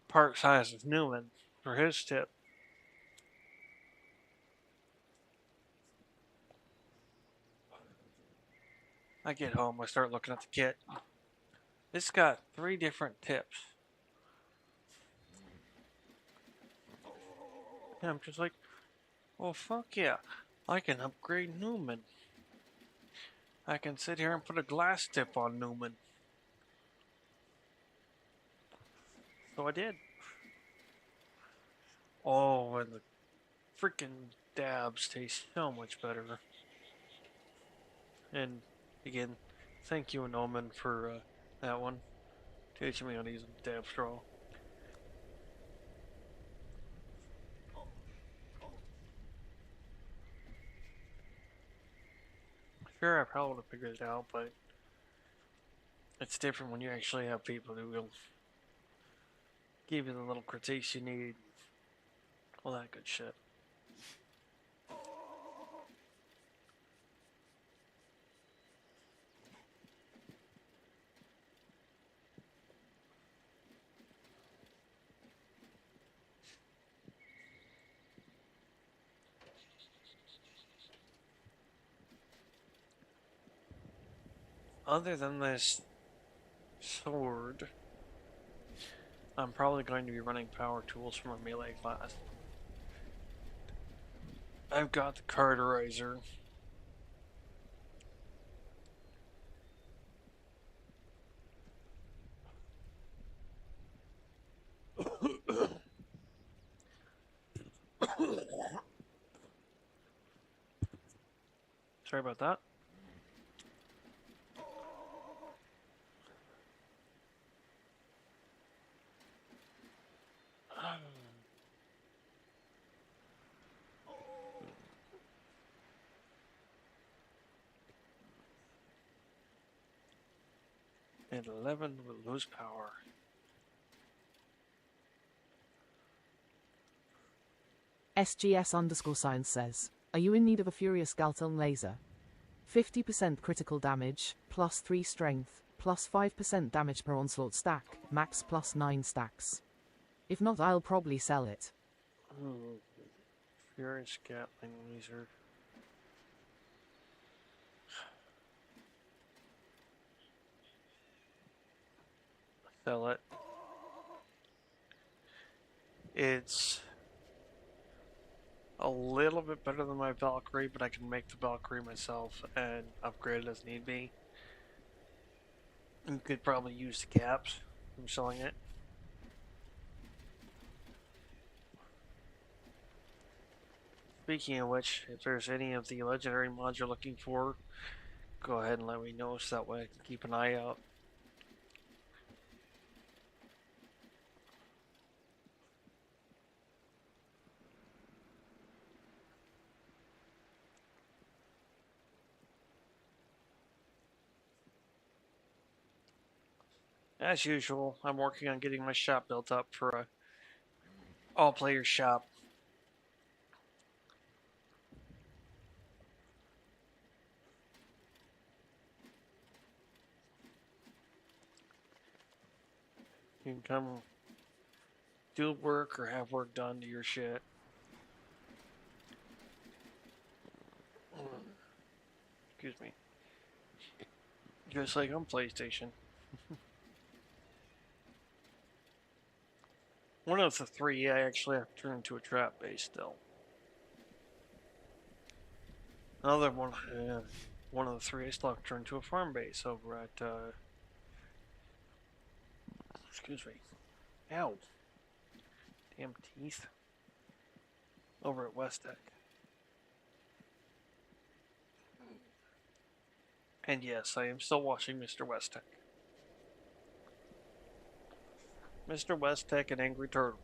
S1: part size as Newman for his tip. I get home, I start looking at the kit. It's got 3 different tips. And I'm just like, well, fuck yeah. I can upgrade Newman. I can sit here and put a glass tip on Newman. So I did. Oh, and the freaking dabs taste so much better. And again, thank you, Anoman, for that one. Teaching me how to use a dab straw. Sure, I probably would have figured it out, but it's different when you actually have people who will give you the little critiques you need. All that good shit. Other than this sword, I'm probably going to be running power tools from a melee class. I've got the cauterizer. Sorry about that. And 11 will lose power.
S12: SGS_science says, are you in need of a Furious Galton laser? 50% critical damage, plus 3 strength, plus 5% damage per onslaught stack, max plus 9 stacks. If not, I'll probably sell it.
S1: Furious Gatling laser. Sell it. It's a little bit better than my Valkyrie, but I can make the Valkyrie myself and upgrade it as need be. You could probably use the caps from selling it. Speaking of which, if there's any of the legendary mods you're looking for, go ahead and let me know so that way I can keep an eye out. As usual, I'm working on getting my shop built up for a all-player shop. You can come do work or have work done to your shit. Excuse me. Just like on PlayStation. One of the three I actually have to turn into a trap base still. Another one, one of the three I still have to turn into a farm base over at, excuse me. Ow. Damn teeth. Over at West Tech. And yes, I am still watching Mr. West Tech. Mr. West Tech and Angry Turtle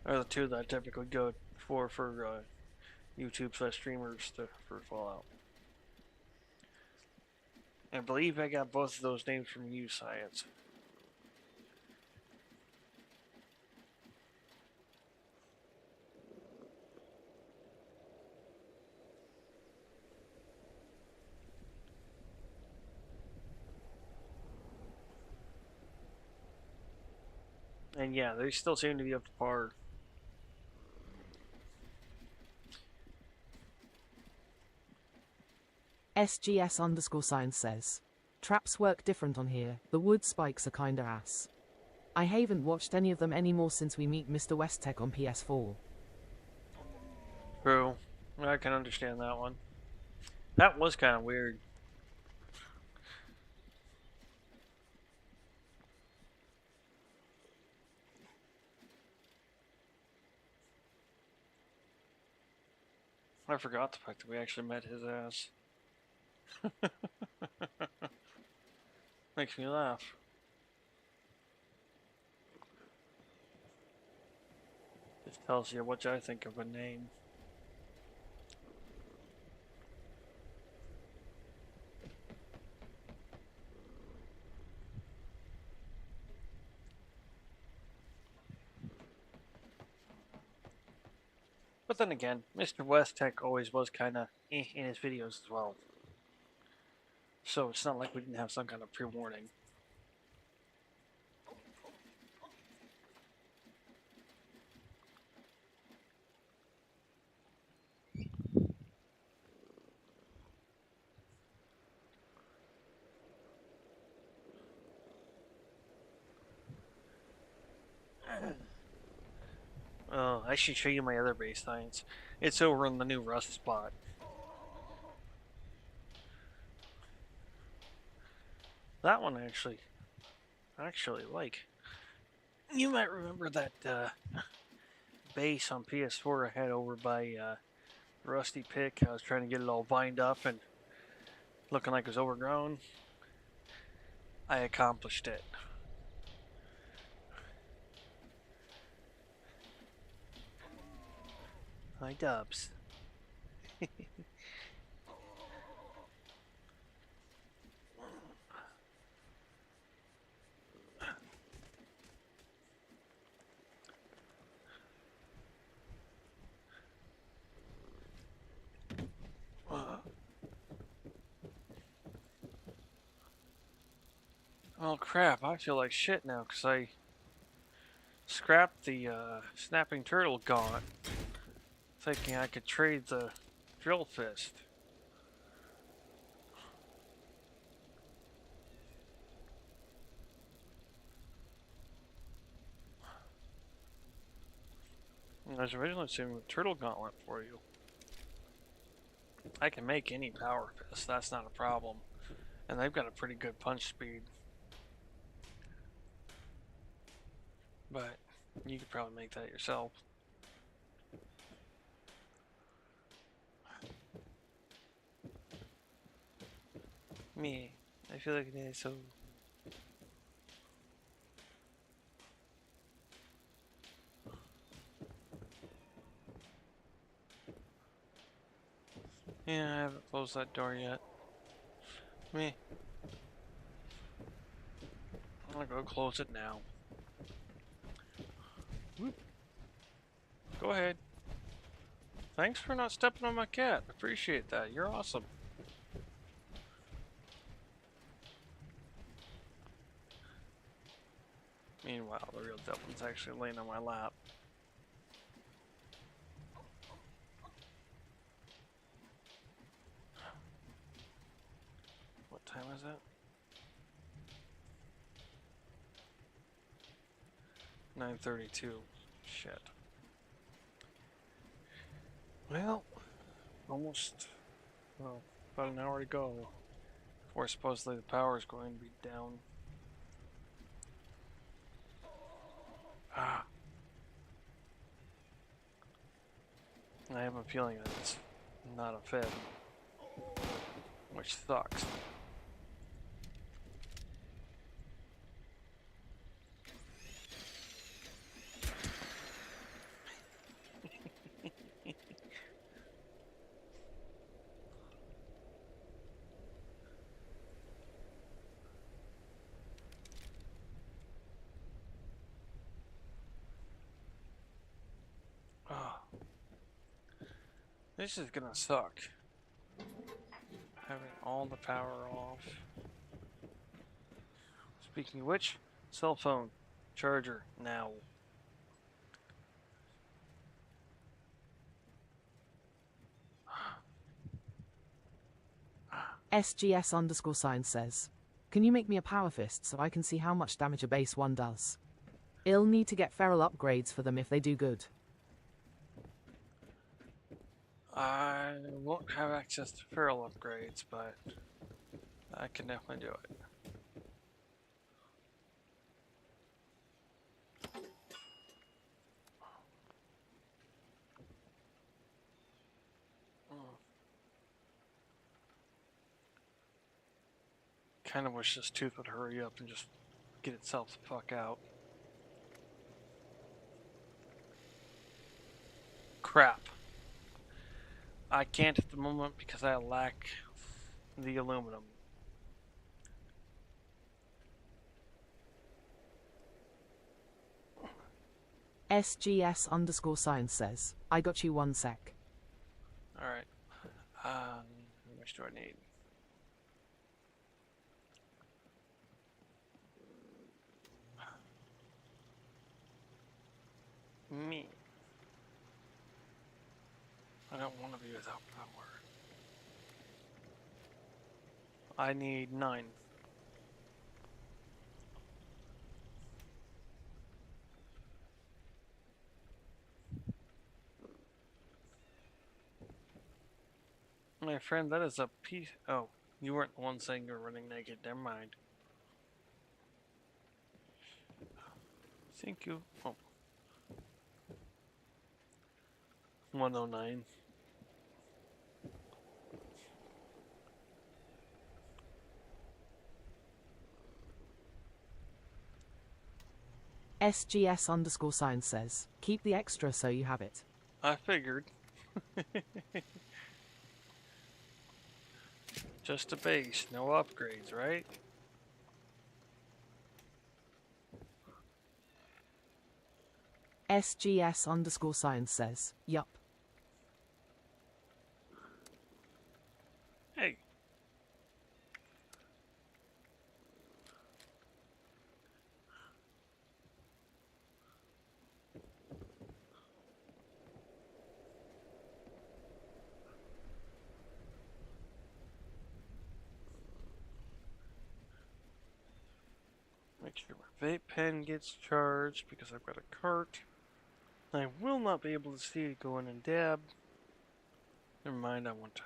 S1: are the two that I typically go for YouTube/streamers for Fallout. I believe I got both of those names from you, Science. And yeah, they still seem to be up to par.
S12: SGS_science says, traps work different on here, the wood spikes are kinda ass. I haven't watched any of them anymore since we meet Mr. West Tech on PS4.
S1: True. I can understand that one. That was kind of weird. I forgot the fact that we actually met his ass. Makes me laugh. Just tells you what I think of a name. But then again, Mr. Westtech always was kind of in his videos as well. So it's not like we didn't have some kind of pre-warning. Oh, I should show you my other base science. It's over in the new Rust spot. That one actually like. You might remember that base on PS4 I had over by Rusty Pick. I was trying to get it all vined up and looking like it was overgrown. I accomplished it. Hi, Dubs. Oh crap, I feel like shit now because I scrapped the snapping turtle gaunt thinking I could trade the drill fist. I was originally saving the turtle gauntlet for you. I can make any power fist, that's not a problem. And they've got a pretty good punch speed. But you could probably make that yourself. Me, I feel like it is so. Yeah, I haven't closed that door yet. Me. I'm gonna go close it now. Whoop. Go ahead. Thanks for not stepping on my cat. Appreciate that. You're awesome. Meanwhile, the real devil's actually laying on my lap. What time is it? 9:32. Shit. Well, almost. Well, about an hour to go. Before supposedly the power is going to be down. Ah. I have a feeling that it's not a fib. Which sucks. Oh. This is gonna suck. Having all the power off. Speaking of which, cell phone, charger, now.
S12: SGS_sign says, can you make me a power fist so I can see how much damage a base one does? I'll need to get feral upgrades for them if they do good.
S1: I won't have access to feral upgrades, but I can definitely do it. kind of wish this tooth would hurry up and just get itself the fuck out. Crap. I can't at the moment because I lack the aluminum.
S12: SGS_science says, I got you 1 sec.
S1: Alright. How much do I need? Me. I don't want to be without power. I need 9. My friend, that is a piece. Oh, you weren't the one saying you were running naked. Never mind. Thank you. Oh. 109.
S12: SGS_science says, keep the extra so you have it.
S1: I figured. Just a base, no upgrades, right?
S12: SGS_science says, yup.
S1: Hey. Make sure my vape pen gets charged because I've got a cart. I will not be able to see it go in and dab. Never mind, I want to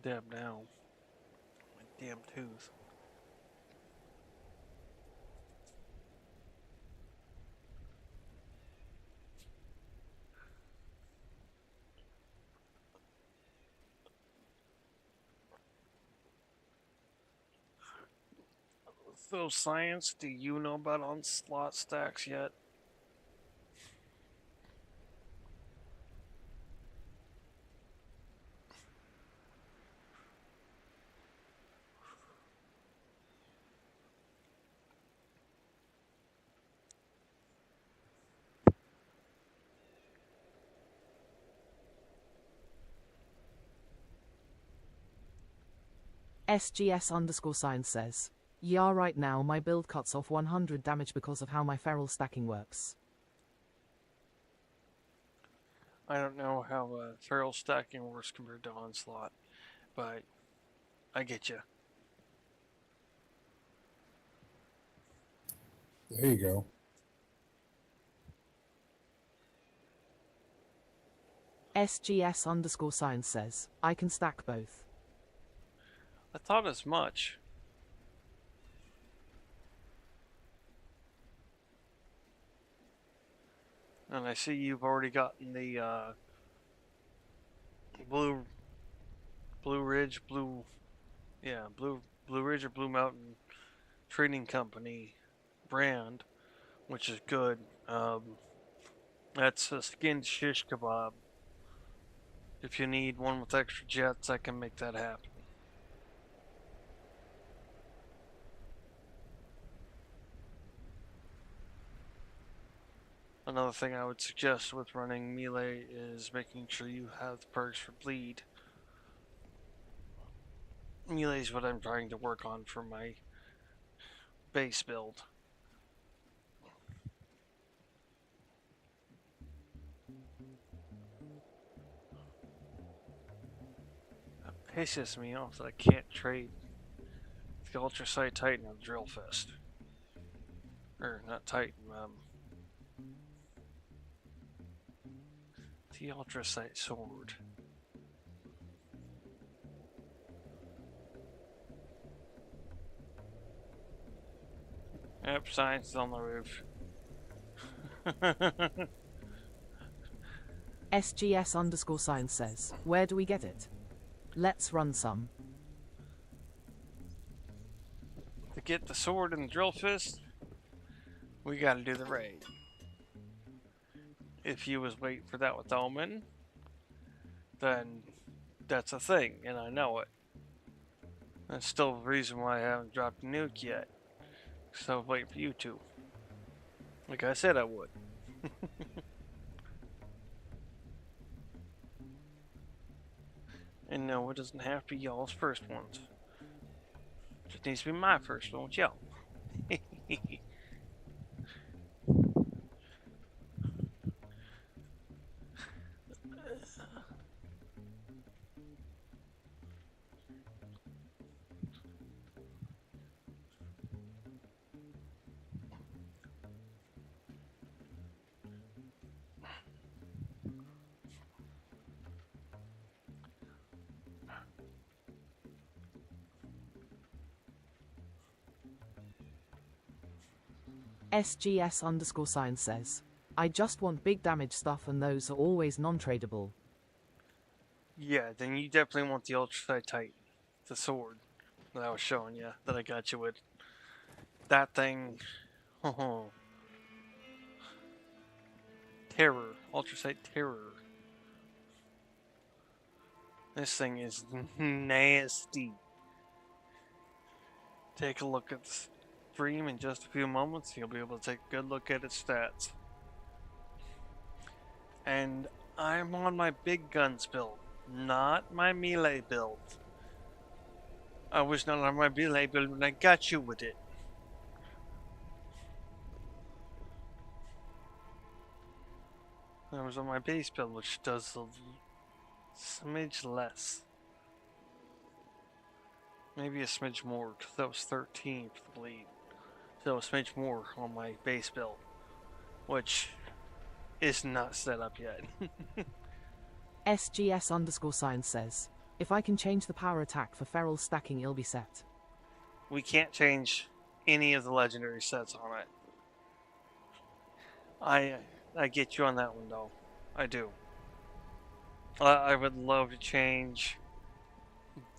S1: dab now. My damn tooth. So, science, do you know about onslaught stacks yet?
S12: SGS_science says, yeah, right now my build cuts off 100 damage because of how my feral stacking works.
S1: I don't know how feral stacking works compared to onslaught, but I get you.
S9: There you go.
S12: SGS_science says, I can stack both.
S1: I thought as much. And I see you've already gotten the Blue Ridge or Blue Mountain Trading Company brand, which is good. That's a skinned shish kebab. If you need one with extra jets, I can make that happen. Another thing I would suggest with running melee is making sure you have the perks for bleed. Melee is what I'm trying to work on for my base build. That pisses me off that I can't trade the Ultra Sight Titan of Drill Fist. Or not Titan, the Ultra Sight Sword. Yep, science is on the roof.
S12: SGS_science says, where do we get it? Let's run some.
S1: get the sword and the drill fist, we gotta do the raid. If you was waiting for that with Omen, then that's a thing, and I know it. That's still the reason why I haven't dropped a nuke yet. So I'm waiting for you to. Like I said I would. And no, it doesn't have to be y'all's first ones. It just needs to be my first one with y'all.
S12: SGS_sign says, I just want big damage stuff and those are always non-tradable.
S1: Yeah, then you definitely want the Ultraside Titan. The sword that I was showing you, that I got you with. That thing. Oh. Terror. Ultrasite Terror. This thing is nasty. Take a look at the stream in just a few moments. You'll be able to take a good look at its stats. And I'm on my big guns build, not my melee build. I was not on my melee build when I got you with it. I was on my base build, which does a smidge less. Maybe a smidge more, because that was 13 for the bleed. So a smidge more on my base build, which is not set up yet.
S12: SGS_sign says, if I can change the power attack for feral stacking, it'll be set.
S1: We can't change any of the legendary sets on it. I get you on that one though. I do. I would love to change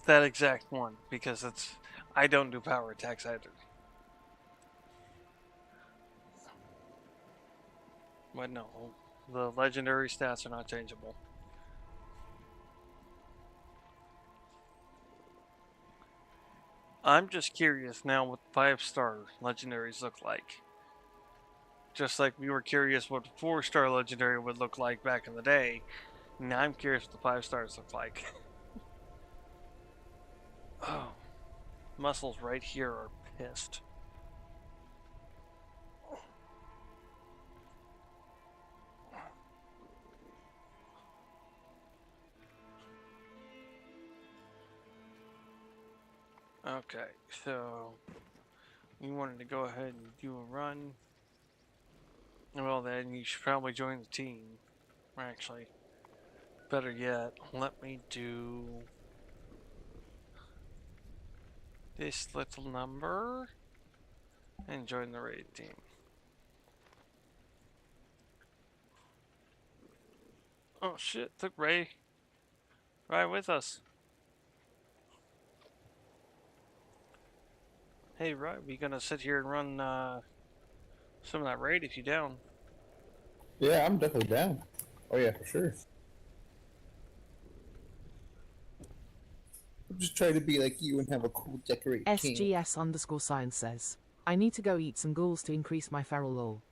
S1: that exact one because I don't do power attacks either. But no, the legendary stats are not changeable. I'm just curious now what 5-star legendaries look like. Just like we were curious what 4-star legendary would look like back in the day, now I'm curious what the 5 stars look like. Oh, muscles right here are pissed. Okay, so you wanted to go ahead and do a run. Well, then you should probably join the team. Actually, better yet, let me do this little number and join the raid team. Oh shit, took Ray right with us. Hey, right, we gonna sit here and run some of that raid if you down.
S9: Yeah, I'm definitely down. Oh yeah, for sure. I'm just trying to be like you and have a cool decorated camp.
S12: SGS_sign says, I need to go eat some ghouls to increase my feral lore.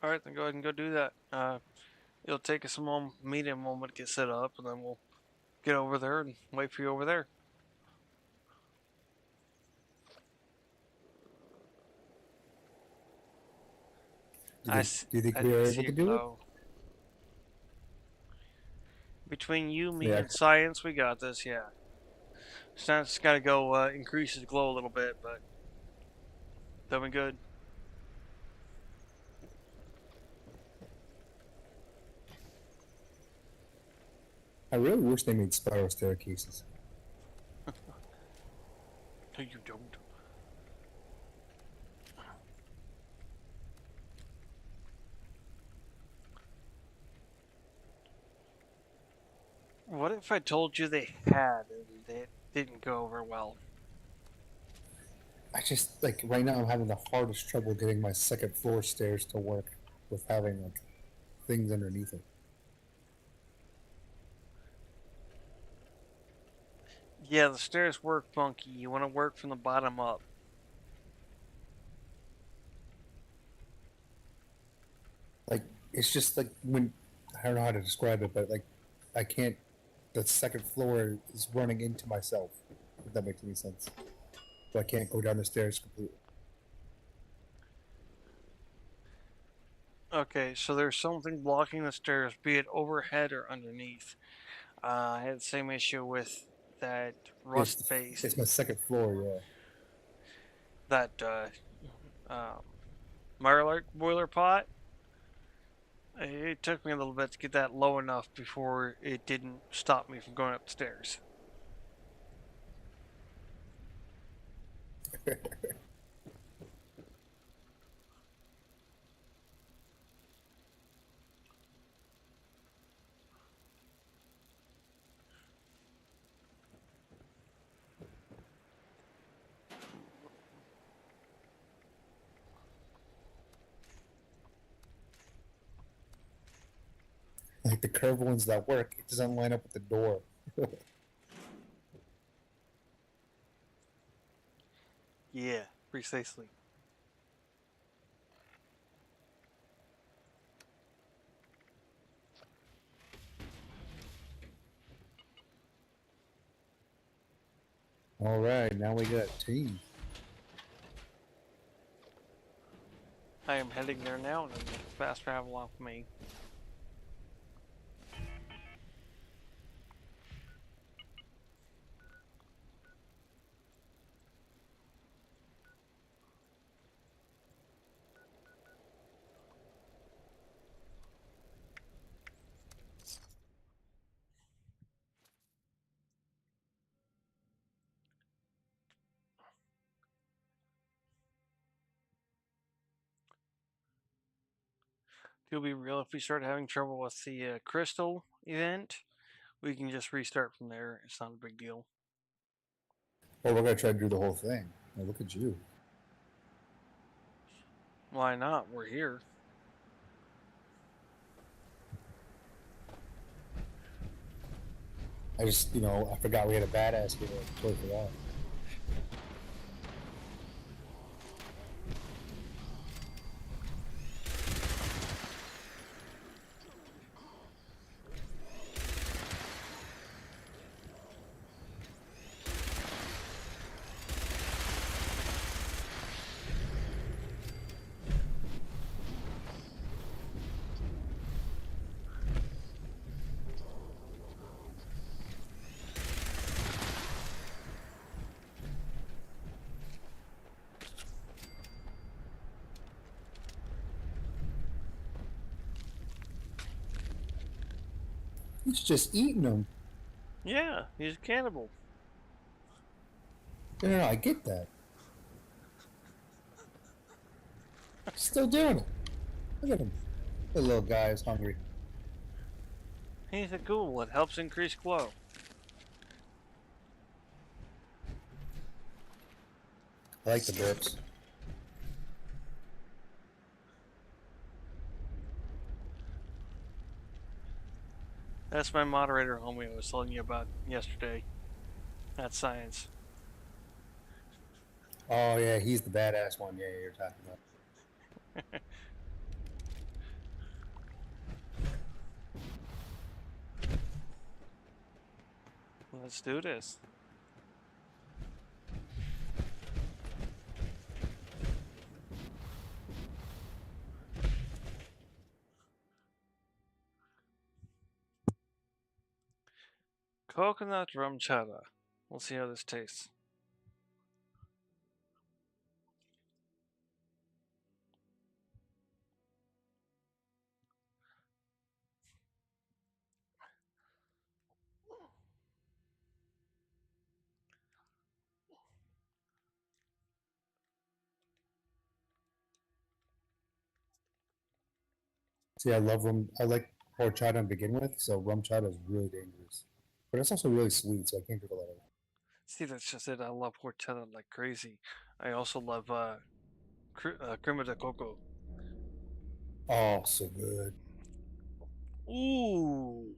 S1: Alright, then go ahead and go do that. It'll take us a moment, moment to get set up, and then we'll get over there and wait for you over there.
S9: Do you think we are able to do it?
S1: Between you, me,
S9: Yeah.
S1: and science, we got this, yeah. Science gotta go increase his glow a little bit, but they'll be good.
S9: I really wish they made spiral staircases.
S1: No, you don't. What if I told you they had and it didn't go over well?
S9: I just like right now I'm having the hardest trouble getting my second floor stairs to work with having like things underneath it.
S1: Yeah, the stairs work funky. You want to work from the bottom up.
S9: Like it's just like when I don't know how to describe it, but like I can't. The second floor is running into myself. If that makes any sense. So I can't go down the stairs completely.
S1: Okay, so there's something blocking the stairs, be it overhead or underneath. I had the same issue with that rust face,
S9: It's my second floor. Yeah.
S1: that um, boiler pot. It took me a little bit to get that low enough before it didn't stop me from going up the stairs.
S9: Like the curved ones that work, it doesn't line up with the door.
S1: Yeah, precisely.
S9: All right, now we got team.
S1: I am heading there now, and fast travel off me. It'll be real if we start having trouble with the crystal event. We can just restart from there. It's not a big deal.
S9: Oh, we're gonna try to do the whole thing. Oh, look at you.
S1: Why not? We're here.
S9: I just, I forgot we had a badass here. I totally forgot. He's just eating them.
S1: Yeah, he's a cannibal.
S9: No, I get that. Still doing it. Look at him. The little guy is hungry.
S1: He's a ghoul. It helps increase glow.
S9: I like the burps.
S1: That's my moderator homie I was telling you about yesterday. That's science.
S9: Oh yeah, he's the badass one. Yeah, you're talking about.
S1: Let's do this. Coconut rum chata. We'll see how this tastes.
S9: See, I love rum. I like horchata to begin with, so rum chata is really dangerous, but it's also really sweet, so I can't drink a lot of it.
S1: See, that's just it. I love horchata like crazy. I also love crema de coco.
S9: Oh, so good.
S1: Ooh.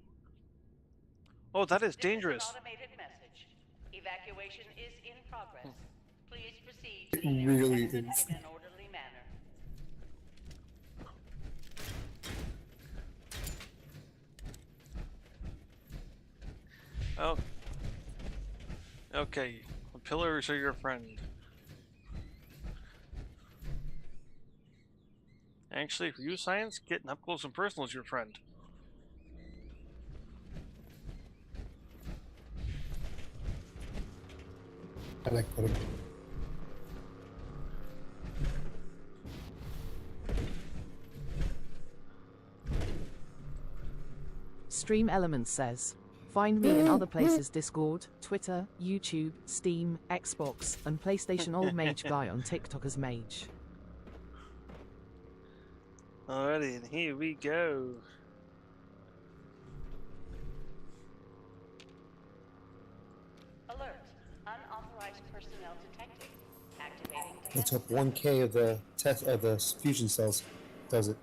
S1: Oh, that is dangerous.
S19: Automated message. Evacuation is in progress. Please proceed
S9: It
S19: to the nearest
S9: really
S19: exit
S9: is.
S19: in an orderly manner.
S1: Oh. Okay. The pillars are your friend. Actually, for you, science, getting up close and personal is your friend.
S9: I like putting.
S12: Stream Elements says, find me in other places: Discord, Twitter, YouTube, Steam, Xbox, and PlayStation. Old Mage Guy on TikTok as Mage.
S1: Alrighty, and here we go.
S19: Alert. Unauthorized personnel detected. Activating
S9: Let's hope 1K of the test of the fusion cells does it.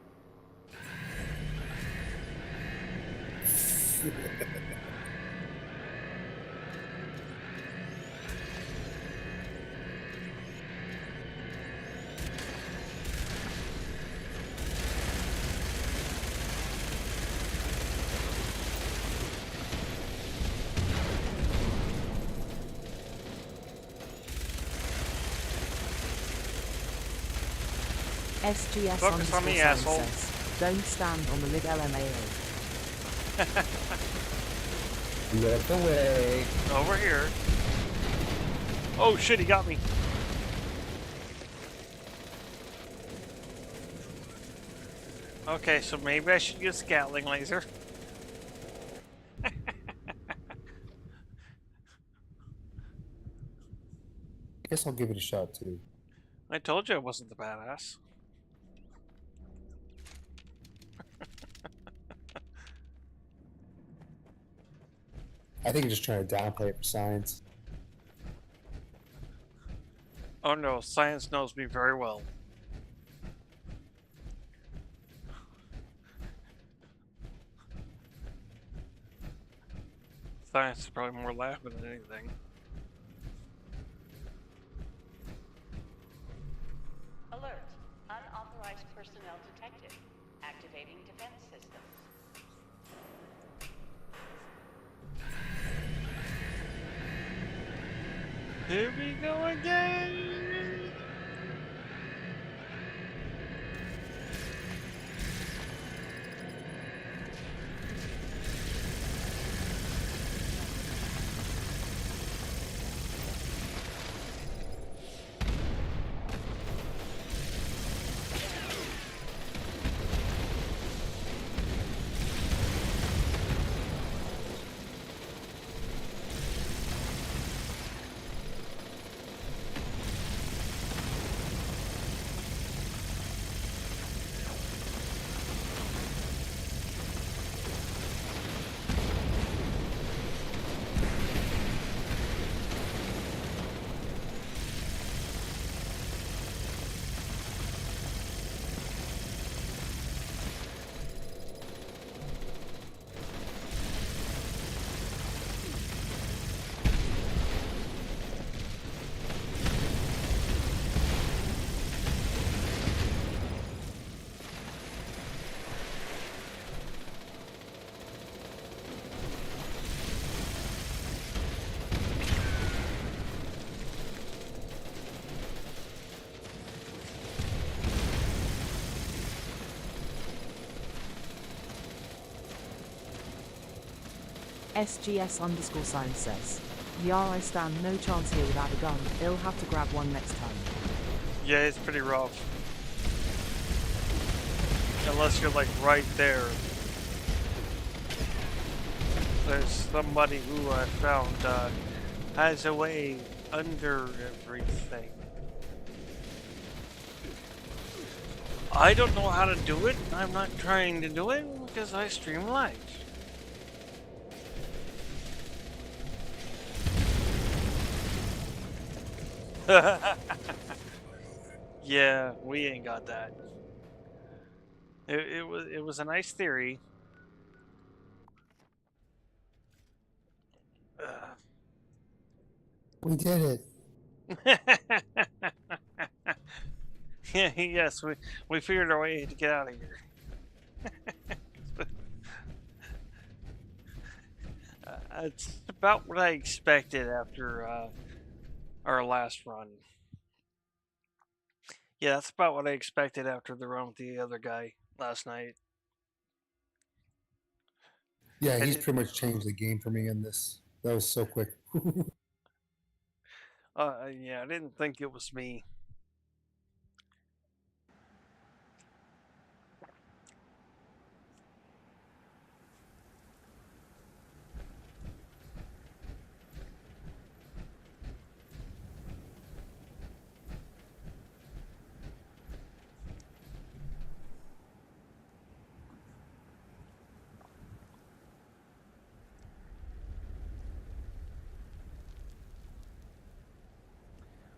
S12: SGS
S1: Focus on me, asshole.
S12: says, don't stand on the lid LMAO.
S9: Look away.
S1: Over here. Oh shit, he got me. Okay, so maybe I should use Gatling laser.
S9: I guess I'll give it a shot too.
S1: I told you I wasn't the badass.
S9: I think you're just trying to downplay it for science.
S1: Oh no, science knows me very well. Science is probably more laughing than anything.
S19: Alert. Unauthorized personnel detected. Activating defense systems.
S1: Here we go again!
S12: SGS_science says, yeah, I stand no chance here without a gun. I'll have to grab one next time.
S1: Yeah, it's pretty rough. Unless you're like right there. There's somebody who I found has a way under everything. I don't know how to do it. I'm not trying to do it because I stream live. Yeah, we ain't got that. It was a nice theory.
S9: We did it.
S1: Yeah, yes, we figured our way to get out of here. It's about what I expected after our last run. Yeah, that's about what I expected after the run with the other guy last night.
S9: Yeah, he's pretty much changed the game for me in this. That was so quick.
S1: Yeah, I didn't think it was me.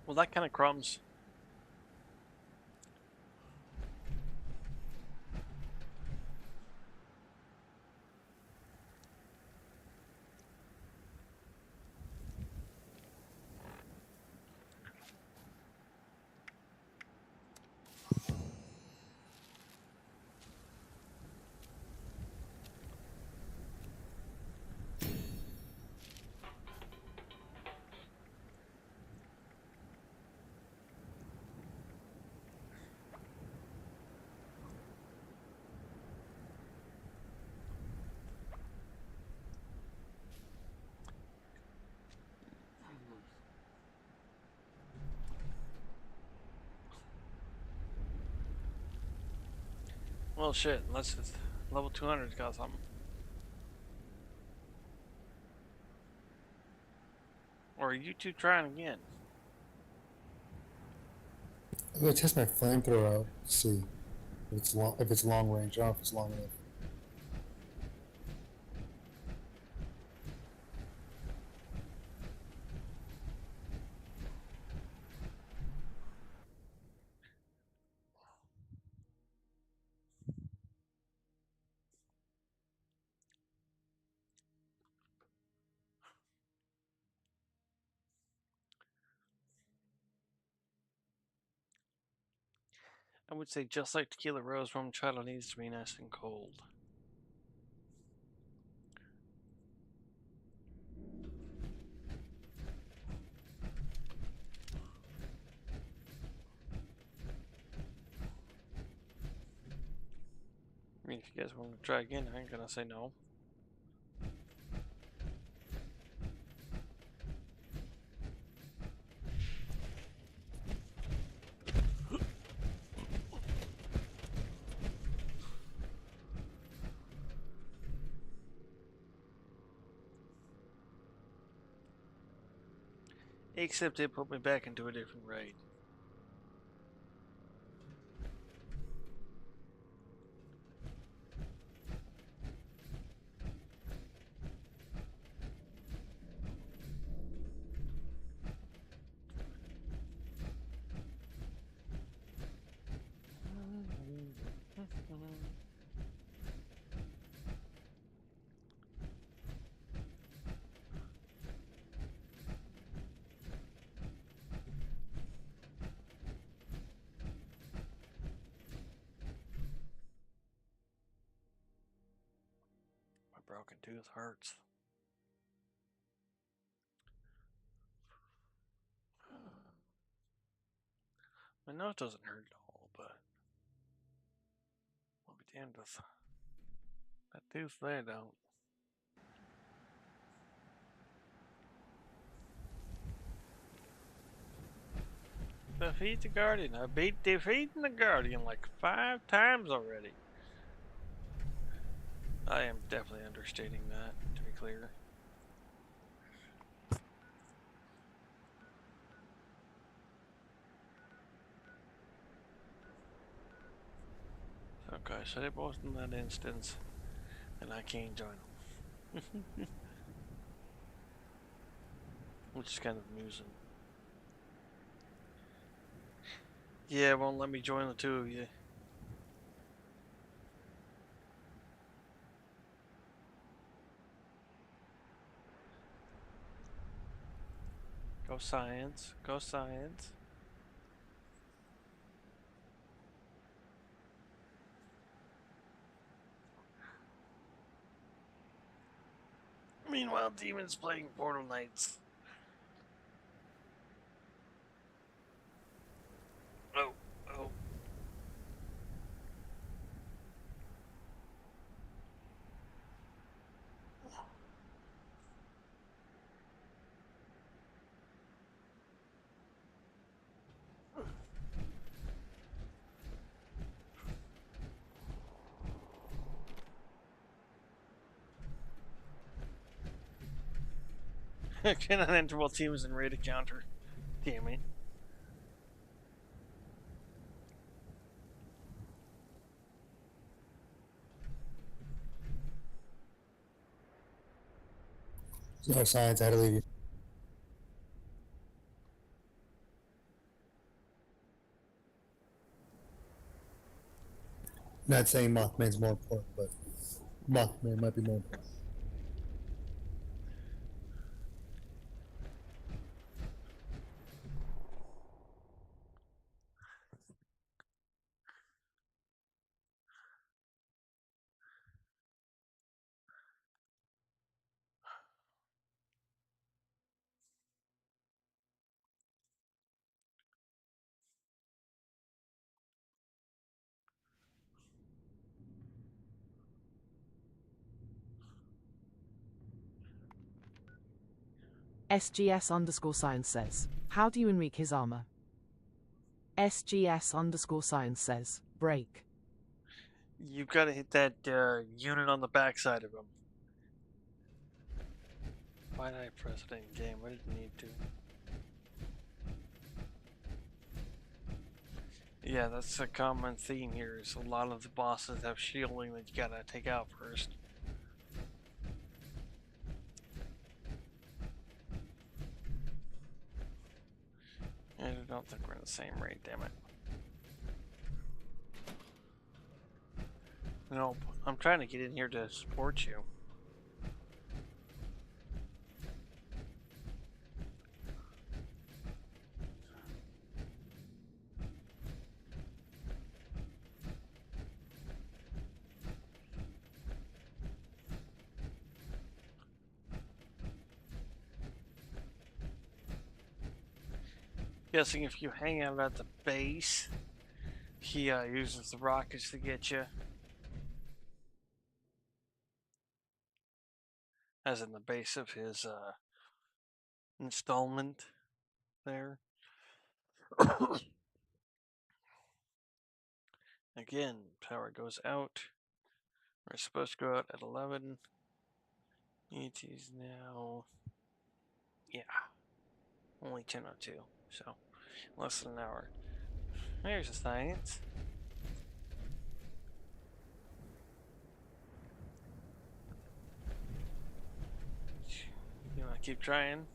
S1: Well, that kind of crumbs. Well, shit, unless it's level 200's got something. Or are you two trying again?
S9: I'm gonna test my flamethrower out. See if it's long. If it's long range, I don't know if it's long enough.
S1: I would say just like Tequila Rose, Rum Chata needs to be nice and cold. I mean, if you guys want to try again, I ain't gonna say no. Except it put me back into a different raid. My broken tooth hurts. I know it doesn't hurt at all, but I'll be damned if that tooth there don't. Defeat the Guardian. I beat defeating the Guardian like 5 times already. I am definitely understating that, to be clear. Okay, so they're both in that instance, and I can't join them. Which is kind of amusing. Yeah, it won't let me join the two of you. Go science. Go science. Meanwhile, Demon's playing Portal Knights. Oh, oh. Cannot enter while team is in ready to counter. Damn it.
S9: No science. I had to leave you. Not saying Mothman's more important, but Mothman might be more important.
S12: SGS underscore science says, how do you enrique his armor? SGS underscore science says, break.
S1: You've got to hit that unit on the backside of him. Why did I press it in game? I didn't need to. Yeah, that's a common theme here. Is a lot of the bosses have shielding that you gotta take out first. I don't think we're in the same rate, damn it. Nope, I'm trying to get in here to support you. Guessing if you hang out at the base, he uses the rockets to get you. As in the base of his installment there. Again, power goes out. We're supposed to go out at 11. ET's now, yeah, only 10:02, so less than an hour. There's the science. You want to keep trying?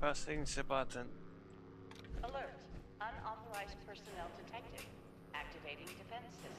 S1: Pressing the button.
S19: Alert. Unauthorized personnel detected. Activating defense systems.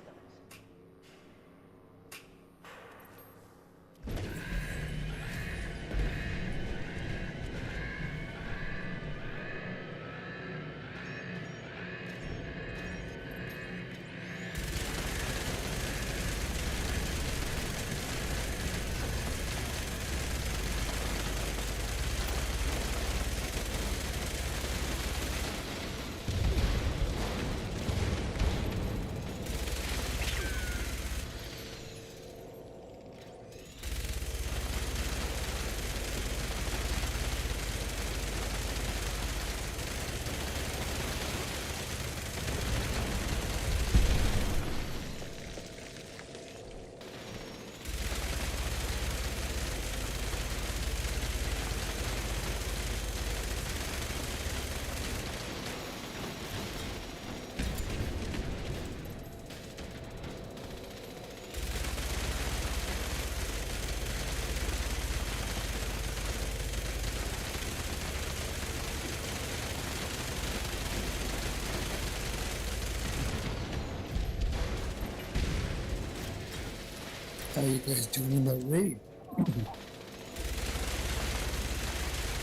S9: How you guys doing in that raid?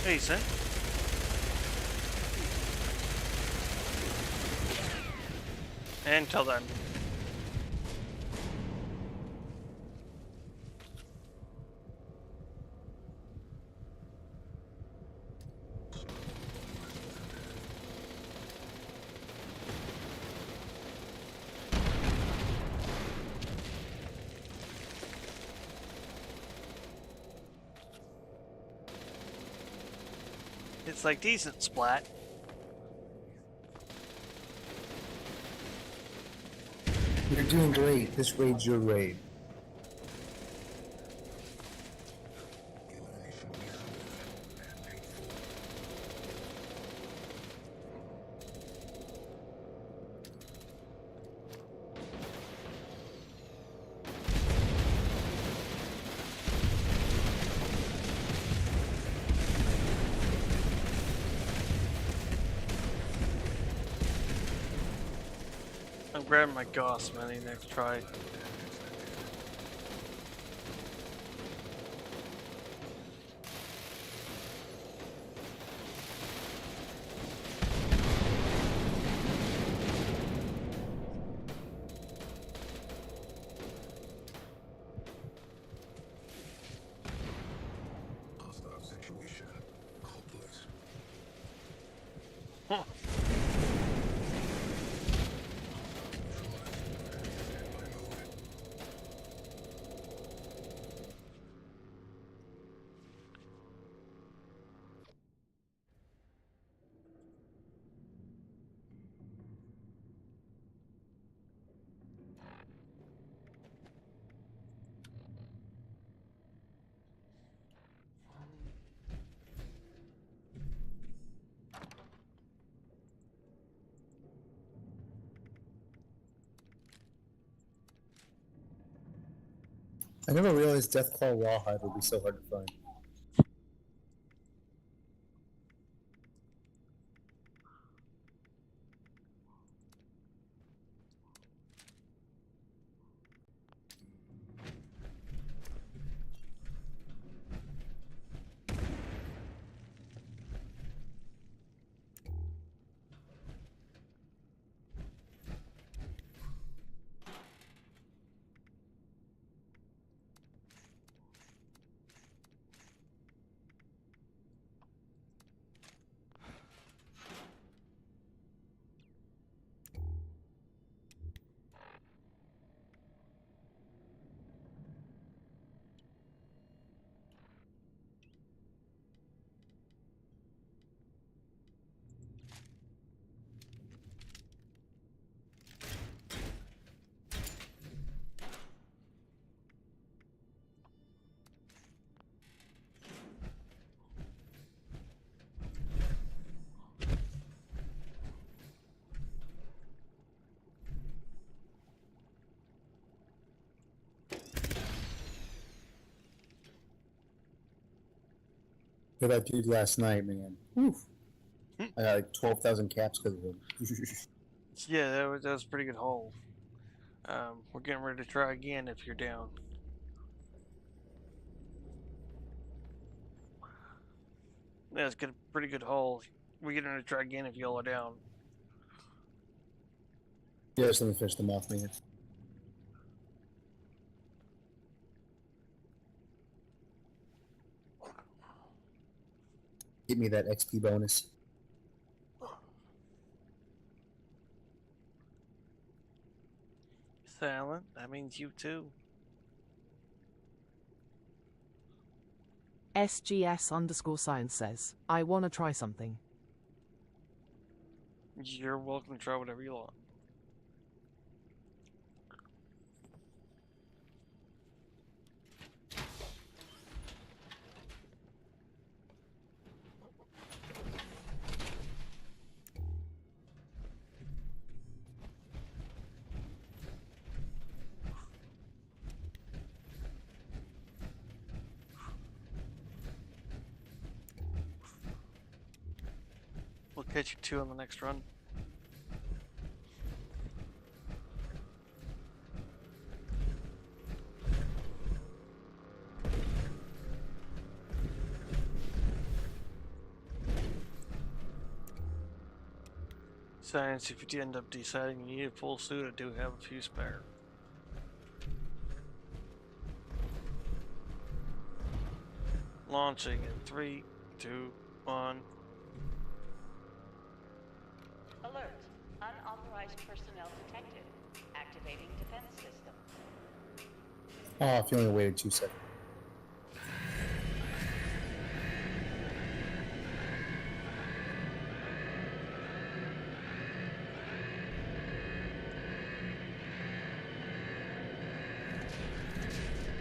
S1: Decent. Until then. It's like decent splat.
S9: You're doing great. This raid's your raid.
S1: I'm grabbing my Goss Mini next try. Huh.
S9: I never realized Deathclaw Rawhide would be so hard to find. For that dude last night, man. Oof. I got like 12,000 caps because of him.
S1: Yeah, that was a pretty good haul. We're getting ready to try again if you're down. Yeah, it's got a pretty good haul. We're getting ready to try again if y'all are down.
S9: Yeah, just let me finish them off, man. Give me that XP bonus.
S1: Silent, that means you too.
S12: SGS_science says, I wanna try something.
S1: You're welcome to try whatever you want. We'll catch you two on the next run. Science, if you end up deciding you need a full suit, I do have a few spare. Launching in 3, 2, 1.
S19: Alert. Unauthorized personnel detected. Activating defense system.
S9: Oh, if you only waited 2 seconds.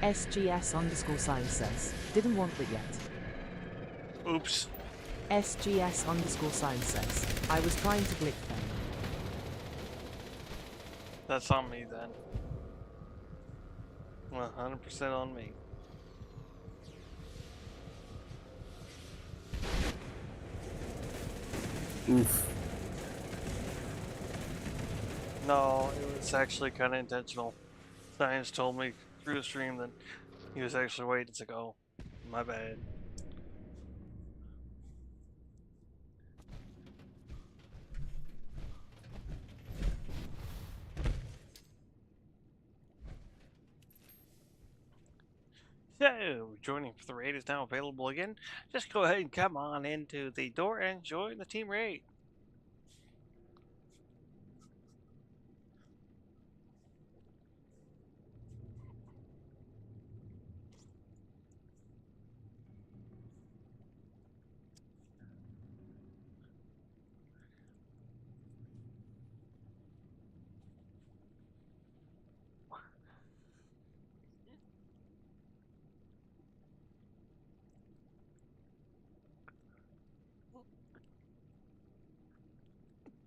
S12: SGS_science says, didn't want that yet.
S1: Oops.
S12: SGS_science says, I was trying to click them.
S1: That's on me then. 100% on me.
S9: Oof.
S1: No, it was actually kind of intentional. Science told me through the stream that he was actually waiting to go. My bad. So, joining for the raid is now available again. Just go ahead and come on into the door and join the team raid.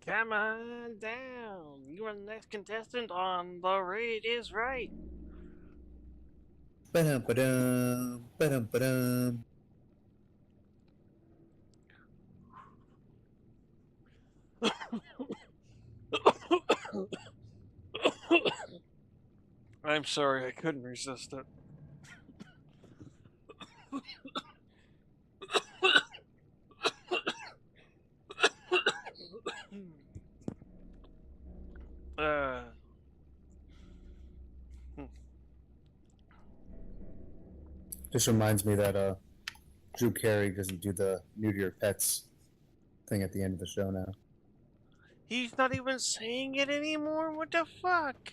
S1: Come on down. You are the next contestant on the raid is right.
S9: Ba-dum, ba-dum, ba-dum, ba-dum.
S1: I'm sorry, I couldn't resist it. uh,
S9: Just reminds me that Drew Carey doesn't do the new to your pets thing at the end of the show now.
S1: He's not even saying it anymore? What the fuck?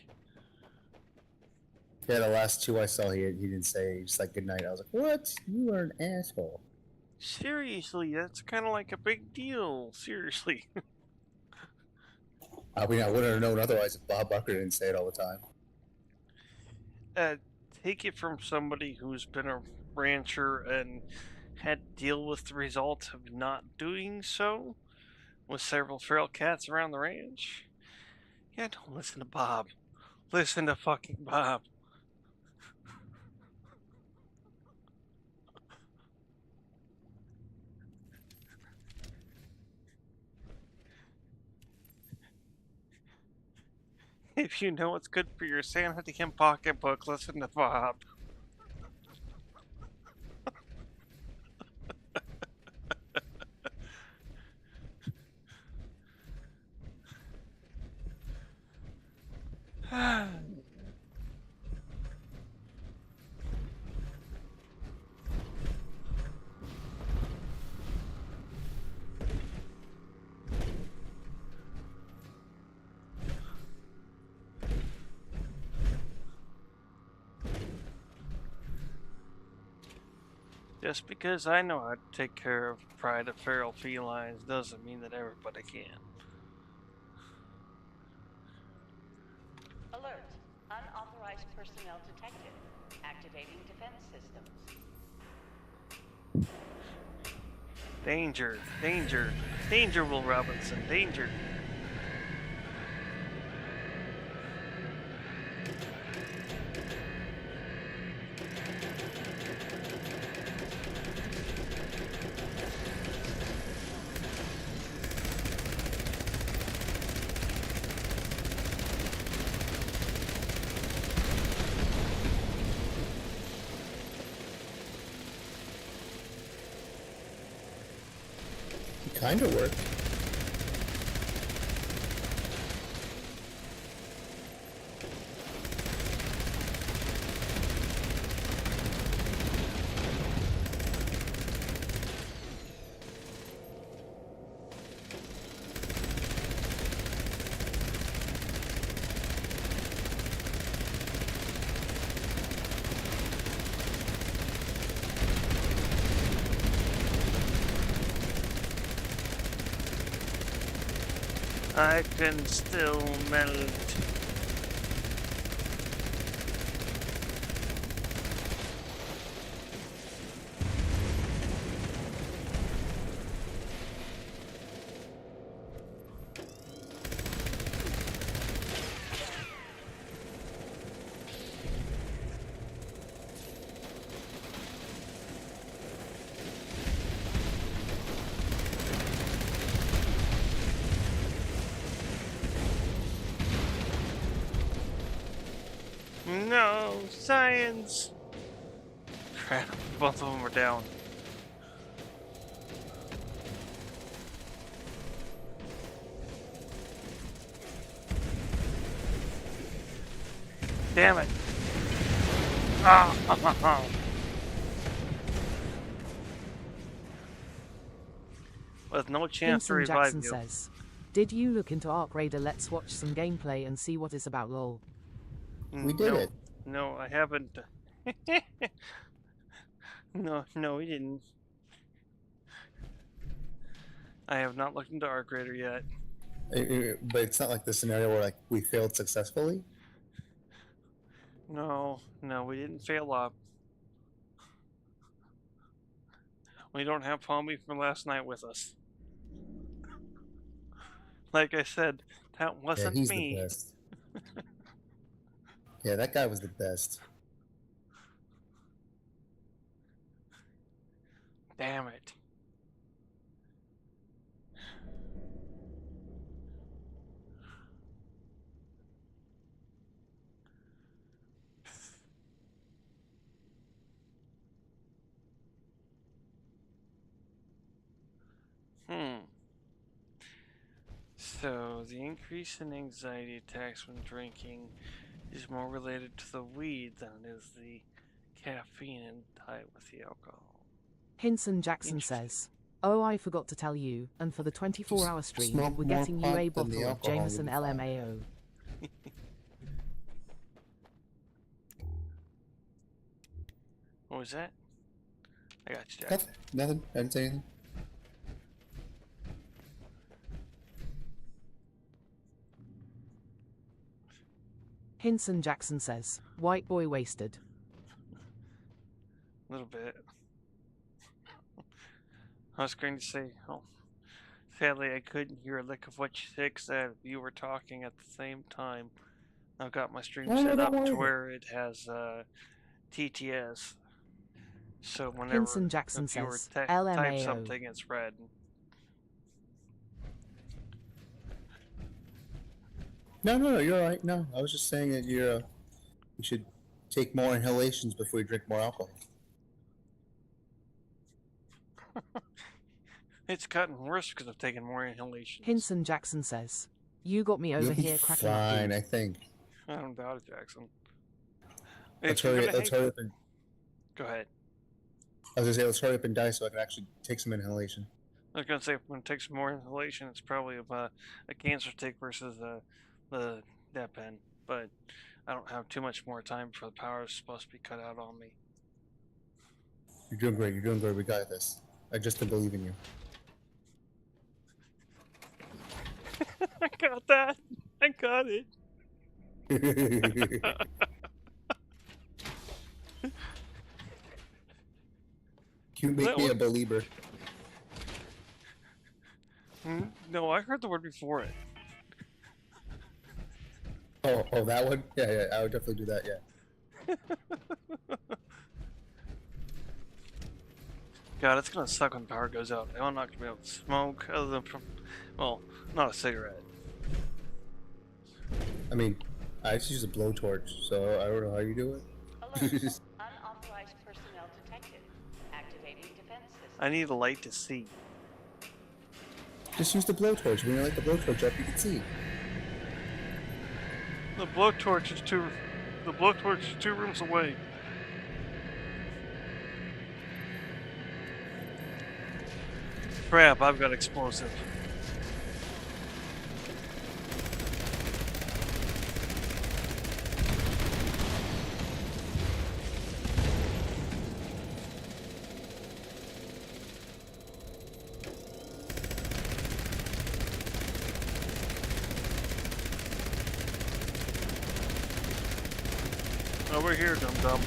S9: Yeah, the last 2 I saw, he didn't say, just like good night. I was like, what? You are an asshole.
S1: Seriously, that's kind of like a big deal. Seriously.
S9: I mean, I wouldn't have known otherwise if Bob Bucker didn't say it all the time.
S1: Take it from somebody who's been a rancher and had to deal with the results of not doing so with several feral cats around the ranch. Yeah, don't listen to Bob. Listen to fucking Bob. If you know what's good for your sanity and pocketbook, listen to Bob. Just because I know how to take care of pride of feral felines doesn't mean that everybody can.
S19: Alert. Unauthorized personnel detected. Activating defense systems.
S1: Danger, danger, danger, Will Robinson, danger.
S9: Kind of worked.
S1: I can still melt. No, science! Crap, both of them are down. Damn it. Ah, with no chance to
S12: Hinson
S1: revive
S12: Jackson
S1: you.
S12: says, did you look into Arc Raider? Let's watch some gameplay and see what it's about, lol.
S9: We did it.
S1: No, I haven't. No, we didn't. I have not looked into Arc Raider yet.
S9: But it's not like the scenario where like we failed successfully.
S1: No, we didn't fail up. We don't have Palmy from last night with us. Like I said, that wasn't
S9: he's
S1: me.
S9: the best. Yeah, that guy was the best.
S1: Damn it. So, the increase in anxiety attacks when drinking is more related to the weed than it is the caffeine in diet with the alcohol.
S12: Hinson Jackson says, oh, I forgot to tell you, and for the 24-hour stream,
S9: smoke
S12: we're
S9: more
S12: getting you
S9: pot
S12: a
S9: than the
S12: bottle of
S9: alcohol,
S12: Jameson
S9: you'll be fine.
S12: LMAO.
S1: What was that? I got you, Jack.
S9: Nothing. I didn't say anything.
S12: Hinson Jackson says, white boy wasted.
S1: A little bit. I was going to say, oh, sadly I couldn't hear a lick of what you said because you were talking at the same time. I've got my stream set up to where it has TTS. So whenever
S12: Hinson Jackson
S1: if you were
S12: says,
S1: type
S12: LMAO.
S1: something, it's red.
S9: No, you're all right. No, I was just saying that you should take more inhalations before you drink more alcohol.
S1: It's gotten worse because I've taken more inhalations.
S12: Hinson Jackson says, "You got me over
S9: You'll be
S12: here cracking up,
S9: fine,
S12: dude."
S9: I think.
S1: I don't doubt it, Jackson.
S9: Let's
S1: If you're
S9: hurry.
S1: gonna
S9: Let's
S1: hate,
S9: hurry up and.
S1: go ahead.
S9: I was gonna say let's hurry up and die so I can actually take some inhalation.
S1: I was gonna say if I'm gonna take some more inhalation, it's probably a cancer stick versus the that pen. But I don't have too much more time for the power is supposed to be cut out on me.
S9: You're doing great. You're doing great. We got this. I just believe in you.
S1: I got that. I got it.
S9: You make me a believer.
S1: No, I heard the word before it.
S9: Oh, that one? Yeah, I would definitely do that. Yeah.
S1: God, it's gonna suck when the power goes out. I'm not gonna be able to smoke other than from, well, not a cigarette.
S9: I mean, I just use a blowtorch, so I don't know how you do it.
S19: Unauthorized personnel detected. Activating defense system.
S1: I need a light to see.
S9: Just use the blowtorch. When you light the blowtorch up, you can see.
S1: The blowtorch is two rooms away. Crap, I've got explosive. Over here, dum-dum.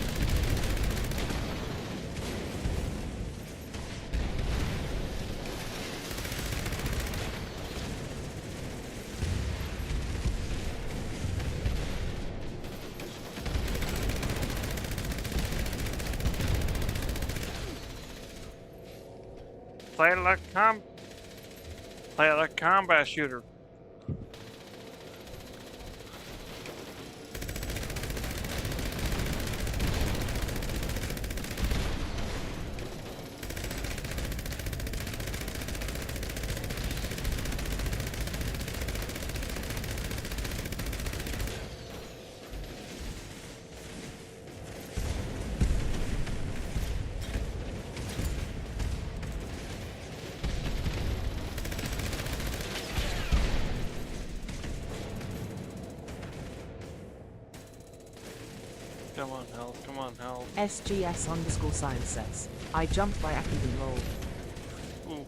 S1: Play like combat shooter. Come on, health. Come on, health.
S12: SGS_science says, "I jumped by accident roll."
S1: Ooh.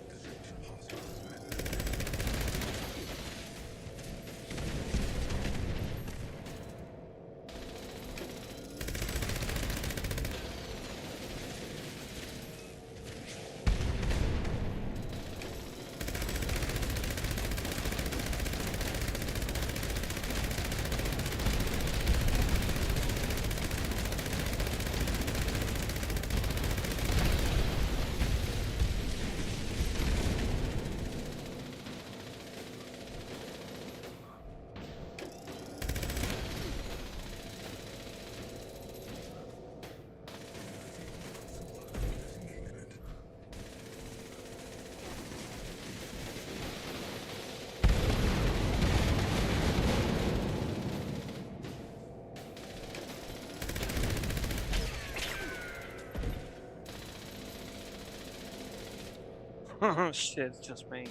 S1: Shit, it's just me.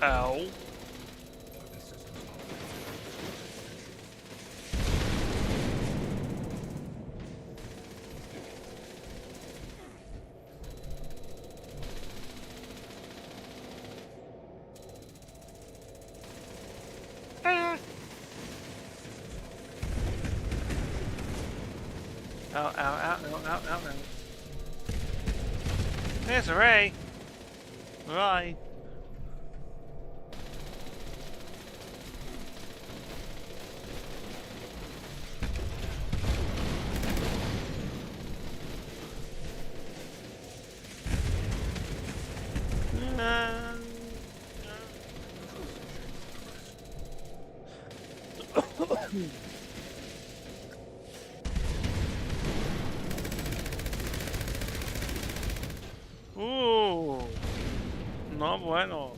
S1: Ow. Ow, ow, ow, ow, ow, ow, ow. There's a ray. Bye. No bueno.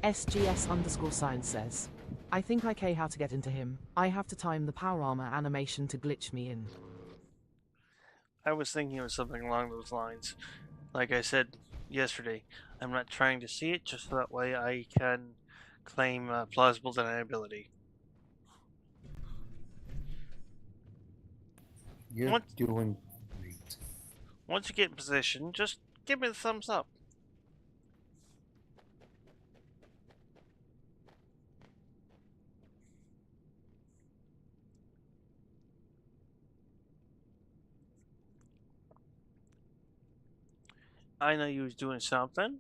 S12: SGS_science says, I think I K how to get into him. I have to time the power armor animation to glitch me in.
S1: I was thinking of something along those lines. Like I said yesterday, I'm not trying to see it, just so that way I can claim plausible deniability.
S9: You're doing great.
S1: Once you get in position, just give me the thumbs up. I know you was doing something,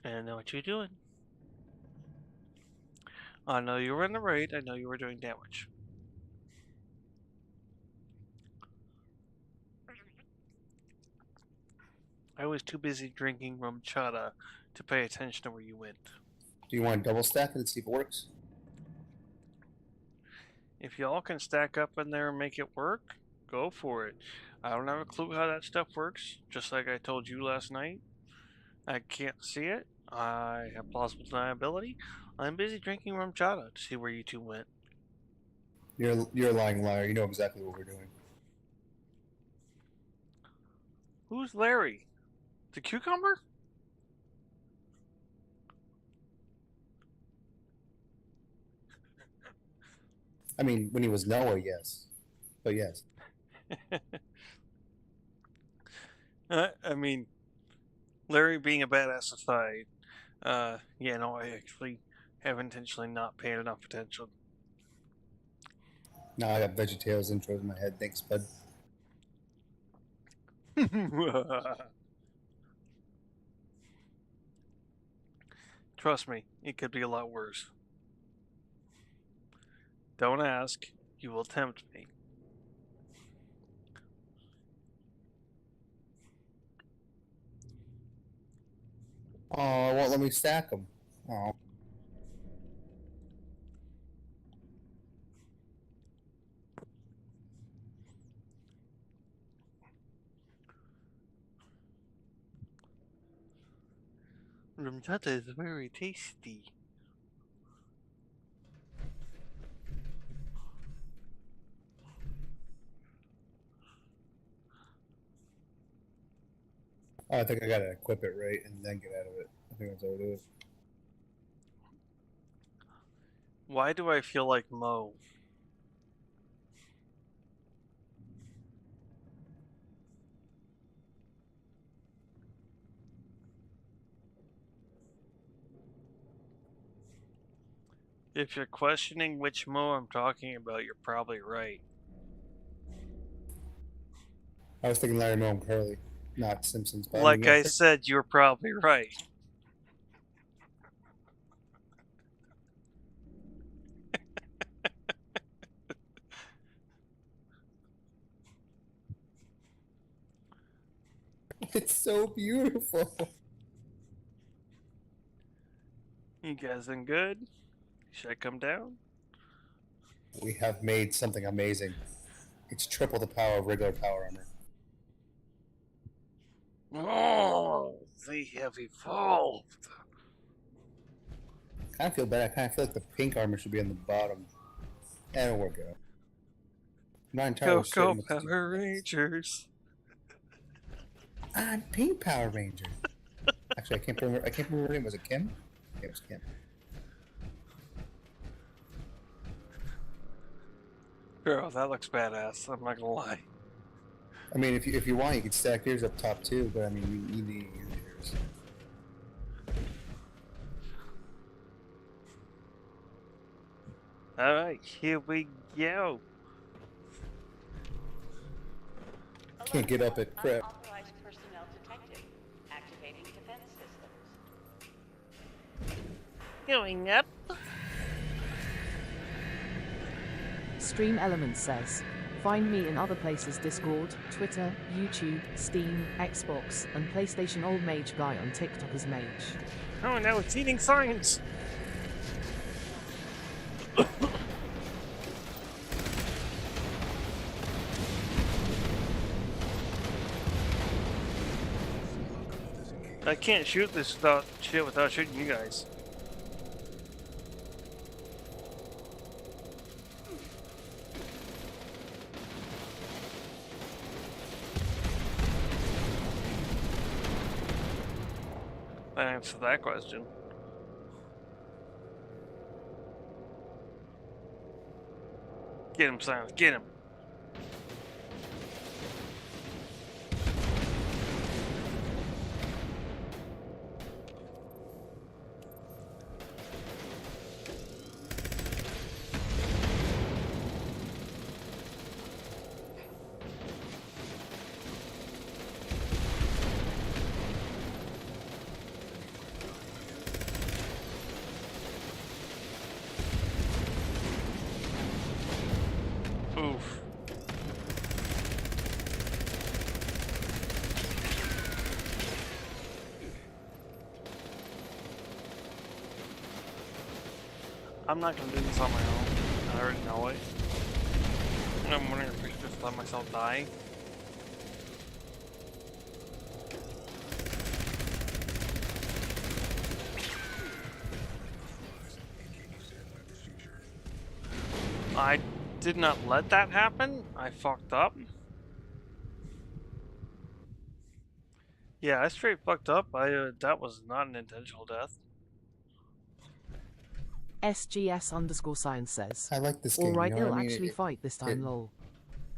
S1: and I know what you're doing. I know you were in the raid, I know you were doing damage. I was too busy drinking rum chata to pay attention to where you went.
S9: Do you want to double stack it and see if it works?
S1: If y'all can stack up in there and make it work, go for it. I don't have a clue how that stuff works, just like I told you last night. I can't see it. I have plausible deniability. I'm busy drinking rum chata to see where you two went.
S9: You're a lying liar. You know exactly what we're doing.
S1: Who's Larry? The cucumber?
S9: I mean, when he was Noah, yes. But yes.
S1: I mean, Larry being a badass aside, yeah, no, I actually have intentionally not paid enough attention.
S9: Now I got VeggieTales intros in my head. Thanks, bud.
S1: Trust me, it could be a lot worse. Don't ask, you will tempt me.
S9: Oh, it won't let me stack them. Oh.
S1: Rum chata is very tasty.
S9: Oh, I think I gotta equip it right and then get out of it. I think that's how I do it.
S1: Why do I feel like Mo? If you're questioning which Mo I'm talking about, you're probably right.
S9: I was thinking Larry Moe and Curly, not Simpsons. But
S1: Like I
S9: yes,
S1: said, you're probably right.
S9: it's so beautiful.
S1: You guys in good? Should I come down?
S9: We have made something amazing. It's triple the power of regular power armor.
S1: Oh, they have evolved.
S9: I kind of feel bad. I kind of feel like the pink armor should be on the bottom. That'll work out. I'm not entirely certain.
S1: Go Power Rangers.
S9: I'm Pink Power Ranger. Actually, I can't remember her name. Was it Kim? Yeah, it was Kim.
S1: Girl, that looks badass. I'm not gonna lie.
S9: I mean, if you want, you can stack yours up top too. But I mean, you need to use yours.
S1: All right, here we go.
S9: Can't get up at crap.
S19: Unauthorized personnel detected. Activating defense systems.
S11: Going up.
S12: Stream Elements says, find me in other places: Discord, Twitter, YouTube, Steam, Xbox, and PlayStation. Old Mage Guy on TikTok as Mage.
S1: Oh no, it's eating science. I can't shoot this shit without shooting you guys. That answers that question. Get him, Silence. Get him. Oof. I'm not gonna do this on my own. I already know it. I'm wondering if I should just let myself die. I did not let that happen. I fucked up. Yeah, I straight fucked up. That was not an intentional death.
S12: SGS_science says,
S9: I like this game.
S12: alright,
S9: You know
S12: it'll
S9: what I mean?
S12: actually fight this time, lol.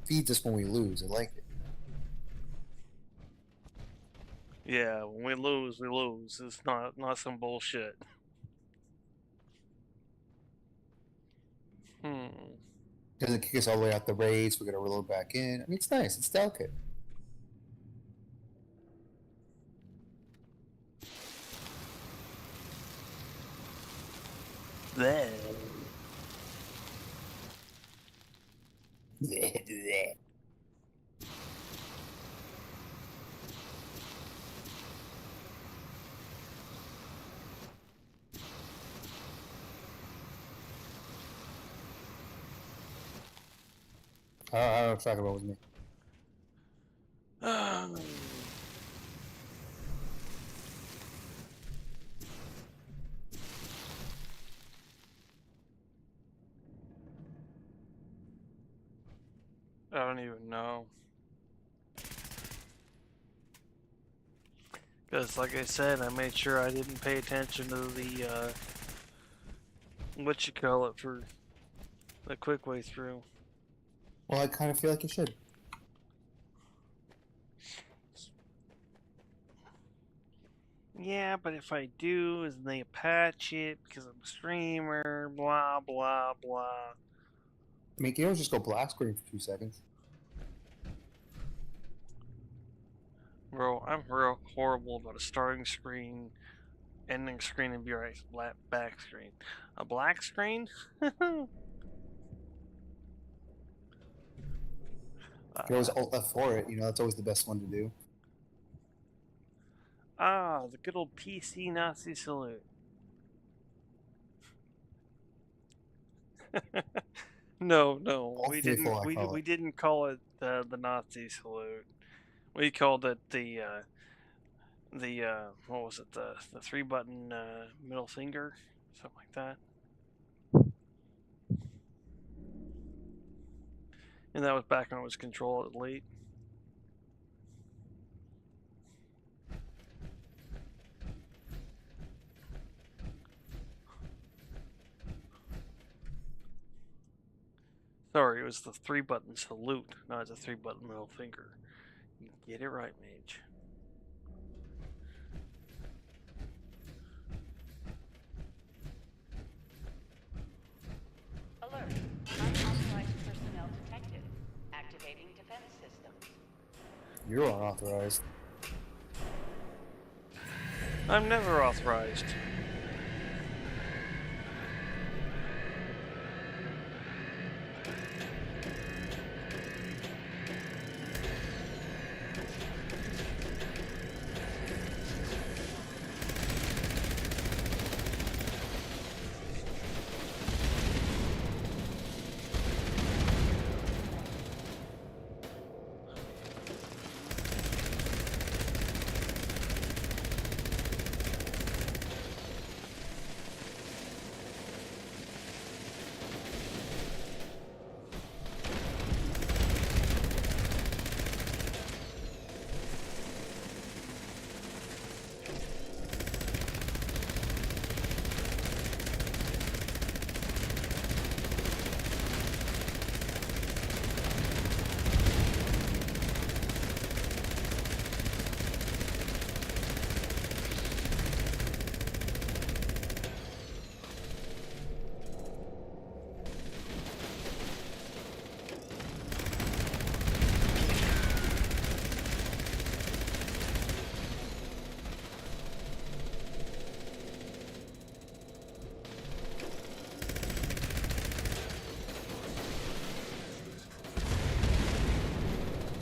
S9: Feeds us when we lose. I like it.
S1: Yeah, when we lose, we lose. It's not some bullshit.
S9: Doesn't kick us all the way out the race. We got to reload back in. I mean, it's nice. It's delicate.
S1: Bleh.
S9: I don't know what you're talking about with me.
S1: I don't even know. Because, like I said, I made sure I didn't pay attention to the, what you call it, for the quick way through.
S9: Well, I kind of feel like you should.
S1: Yeah, but if I do, is they patch it because I'm a streamer, blah, blah, blah.
S9: I mean, you don't just go black screen for 2 seconds.
S1: Bro, I'm real horrible about a starting screen, ending screen, and be right, back screen. A black screen?
S9: You can always Alt F4 it. You know, that's always the best one to do.
S1: Ah, the good old PC Nazi salute. No, we didn't. We didn't call it the Nazi salute. We called it the what was it, the 3-button middle finger, something like that. And that was back when it was Control Elite. Sorry, it was the 3-button salute, not the 3-button middle finger. Get it right, mage.
S19: Alert. Unauthorized personnel detected. Activating defense systems.
S9: You're unauthorized.
S1: I'm never authorized.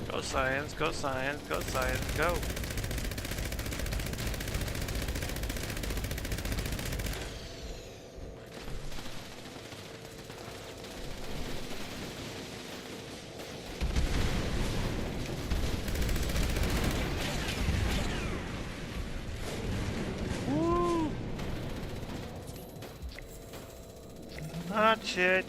S1: Go science, go science, go science, go. Woo! Hot shit.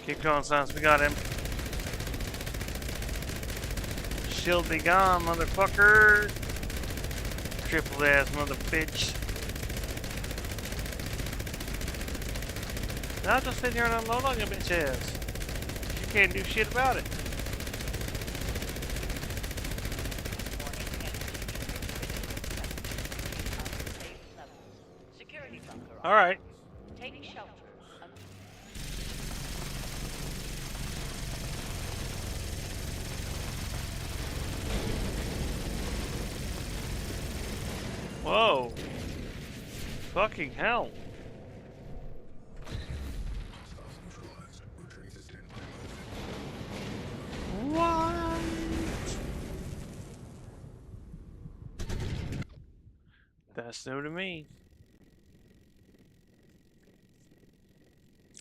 S1: Keep going, Sons. We got him. Shield be gone, motherfucker. Triple ass mother bitch. Now just sit here and unload on your bitch ass. You can't do shit about it. All right.
S19: Take shelter.
S1: Whoa. Fucking hell. What? That's new to me.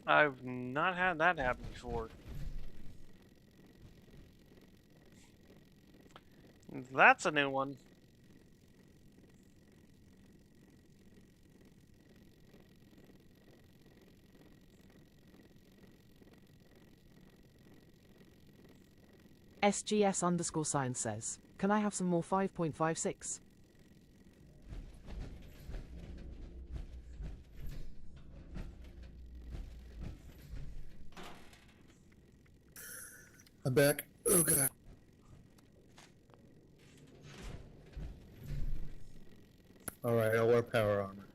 S1: I've not had that happen before. That's a new one.
S12: SGS_science says, can I have some more 5.56?
S9: I'm back. Oh god. Alright, I'll wear power armor.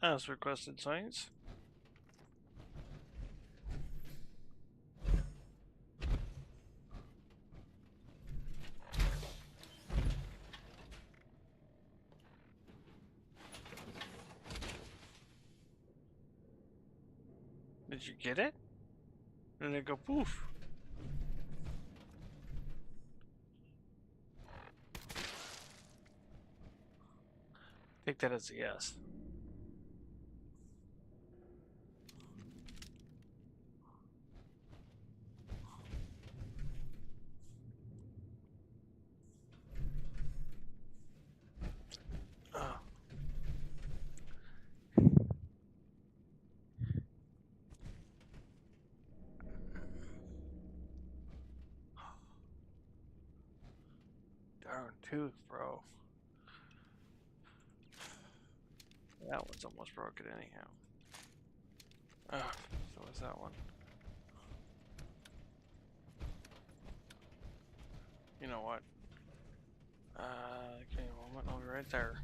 S1: As requested, science. Did you get it? Did it go poof? Take that as a yes. Oh. Darn tooth, bro. That one's almost broken anyhow. So is that one. You know what? Give me a moment, I'll be right there.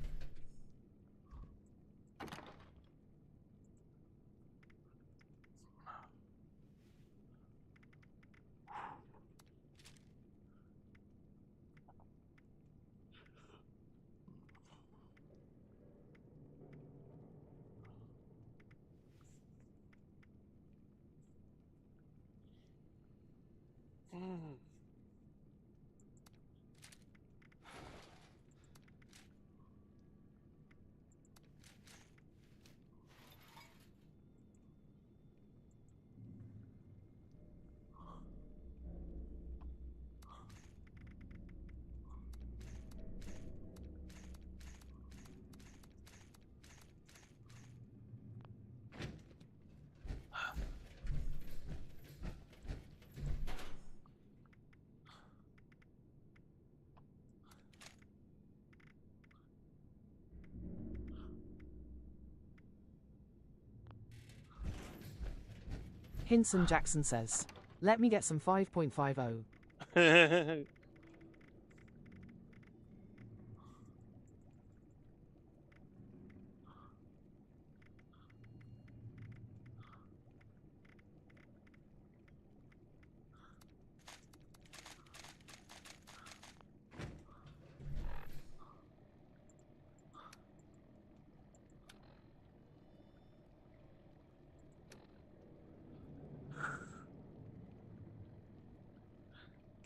S12: Hinson Jackson says, let me get some 5.50.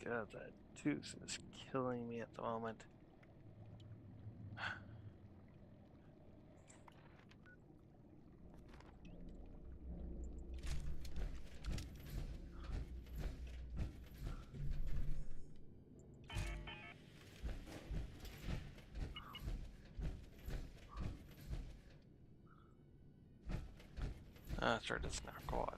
S1: God, that tooth is killing me at the moment. That's right, it's not quad.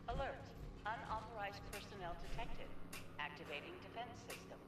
S19: Alert. Unauthorized personnel detected. Activating defense systems.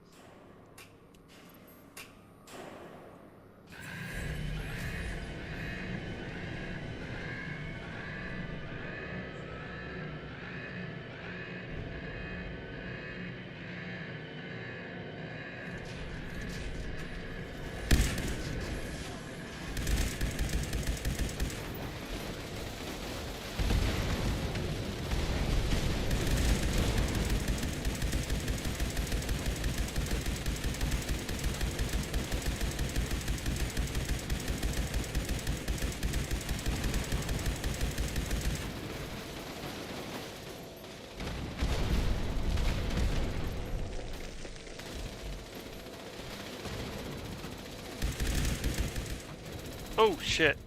S1: Oh shit!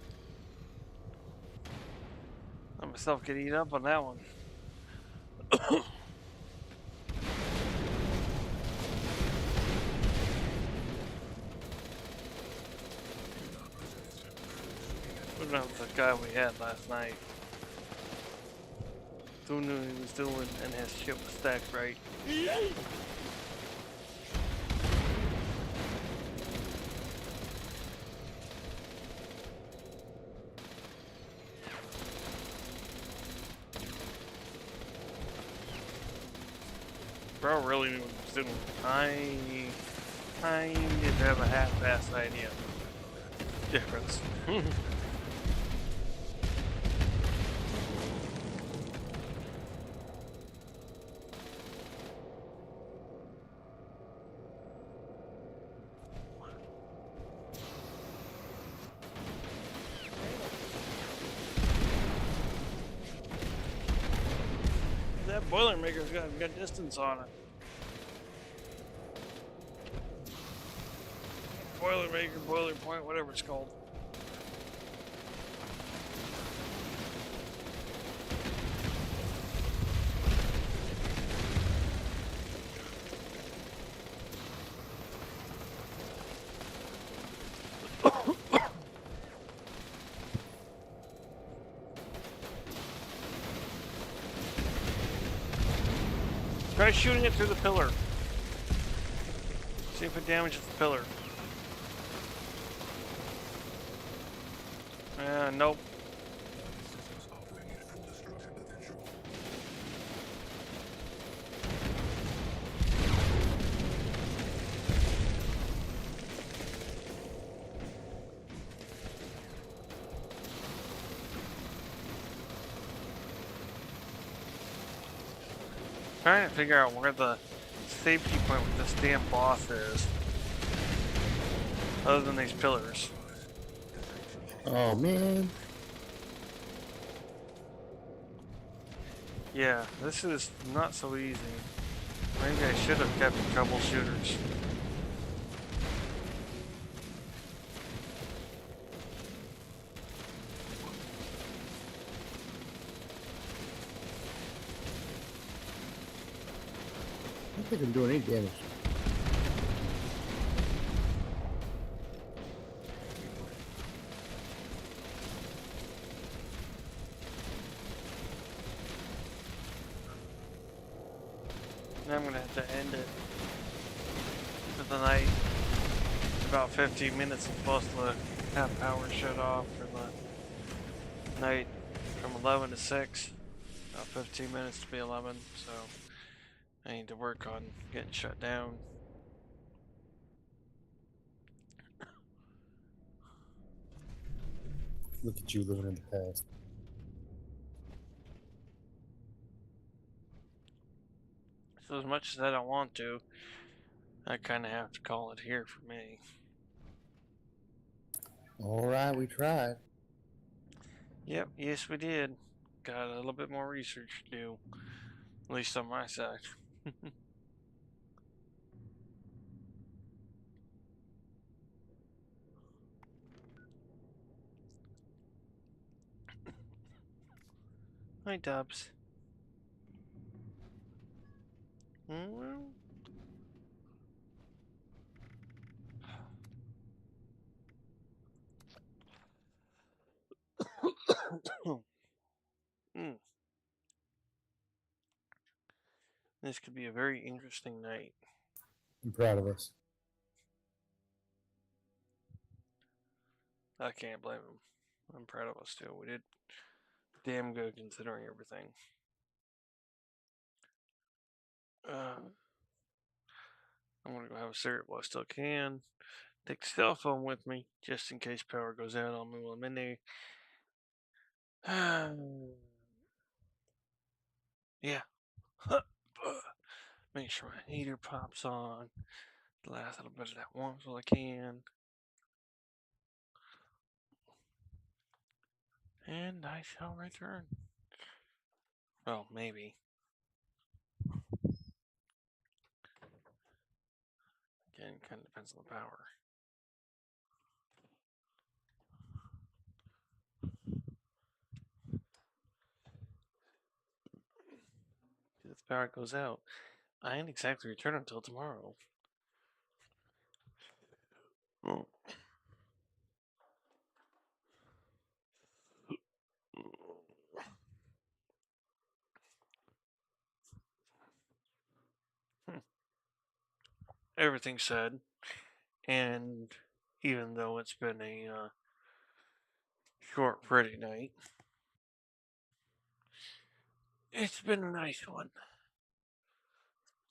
S1: Let myself get eaten up on that one. What about the guy we had last night? Who knew he was doing and his shit was stacked right? Bro really knew what he was doing. I did have a half-assed idea. Difference. That Boilermaker's got a good distance on it. Boilermaker, boiler point, whatever it's called. Try shooting it through the pillar. See if it damages the pillar. Nope. Trying to figure out where the safety point with this damn boss is. Other than these pillars.
S9: Oh man.
S1: Yeah, this is not so easy. Maybe I should have kept troubleshooters.
S9: I don't think I'm doing any damage.
S1: Now I'm gonna have to end it for the night. About 15 minutes. I'm supposed to have power shut off for the night from 11 to 6. About 15 minutes to be 11, so I need to work on getting shut down.
S9: Look at you living in the past.
S1: So as much as I don't want to, I kind of have to call it here for me.
S9: All right, we tried.
S1: Yep, yes we did. Got a little bit more research to do, at least on my side. Hi, Dubs. Well. This could be a very interesting night.
S9: I'm proud of us.
S1: I can't blame him. I'm proud of us too. We did damn good considering everything. I'm gonna go have a cigarette while I still can. Take the cell phone with me just in case power goes out on me while I'm in there. Yeah. Make sure my heater pops on. The last little bit of that warmth while I can. And I shall return. Well, maybe. Again, kind of depends on the power. If the power goes out, I ain't exactly return until tomorrow. Oh. Everything said, and even though it's been a short, pretty night, it's been a nice one.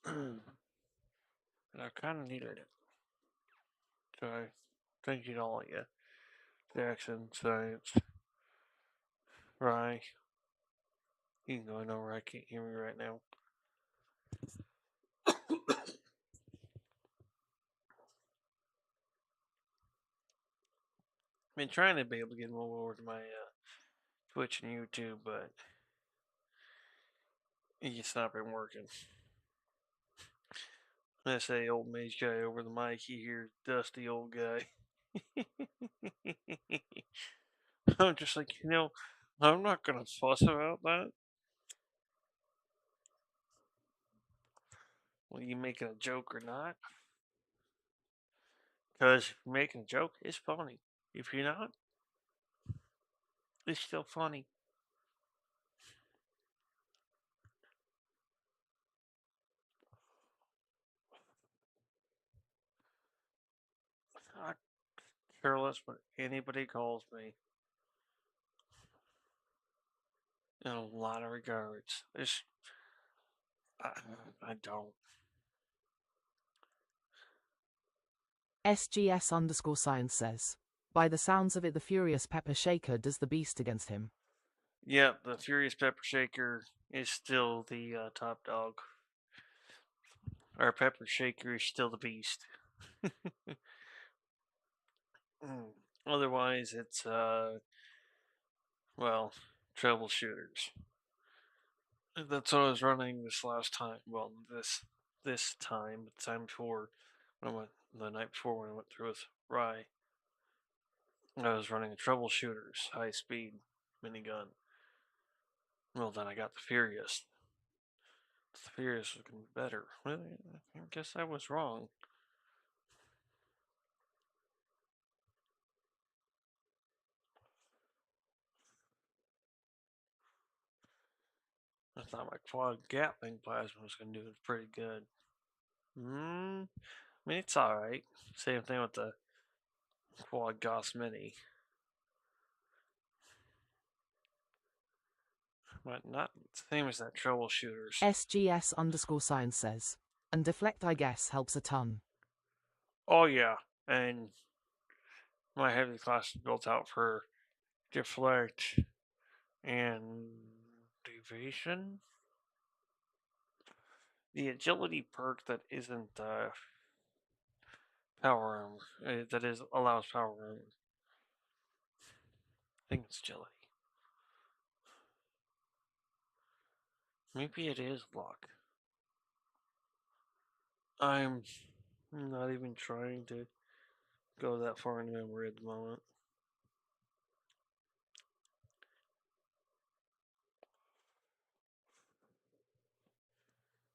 S1: But I kind of needed it. Sorry. Thank you to all of you. Jackson, Science, Rye. You can go over. I can't hear me right now. I've been trying to be able to get more over to my Twitch and YouTube, but it's not been working. I say old mage guy over the mic, he hears dusty old guy. I'm just like, I'm not gonna fuss about that. Well, you making a joke or not? Because if you're making a joke, it's funny. If you're not, it's still funny. I care less what anybody calls me. In a lot of regards. I don't.
S12: SGS_science says. By the sounds of it, the Furious Pepper Shaker does the beast against him.
S1: Yep, the Furious Pepper Shaker is still the top dog. Our Pepper Shaker is still the beast. Otherwise, it's, troubleshooters. That's what I was running this last time. Well, this time, the time before, the night before when I went through with Rye, I was running a troubleshooters high speed minigun. Well, then I got the Furious. The Furious was going to be better. Well, I guess I was wrong. I thought my quad Gatling plasma was going to do pretty good. I mean, it's alright. Same thing with the quad Goss Mini. But not the same as that troubleshooters.
S12: SGS_science says. And deflect, I guess, helps a ton.
S1: Oh, yeah. And my heavy class is built out for deflect and evasion. The agility perk that isn't power armor, that is allows power armor. I think it's agility. Maybe it is luck. I'm not even trying to go that far into memory at the moment.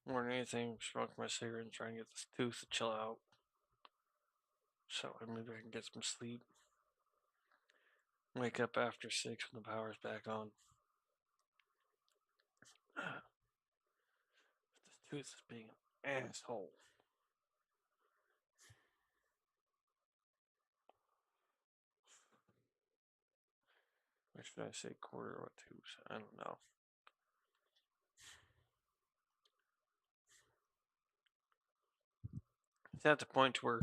S1: More than anything, smoke my cigarette and try and get this tooth to chill out. So maybe I can get some sleep. Wake up after 6 when the power's back on. This tooth is being an asshole. Or should I say quarter or tooth? I don't know. It's at the point where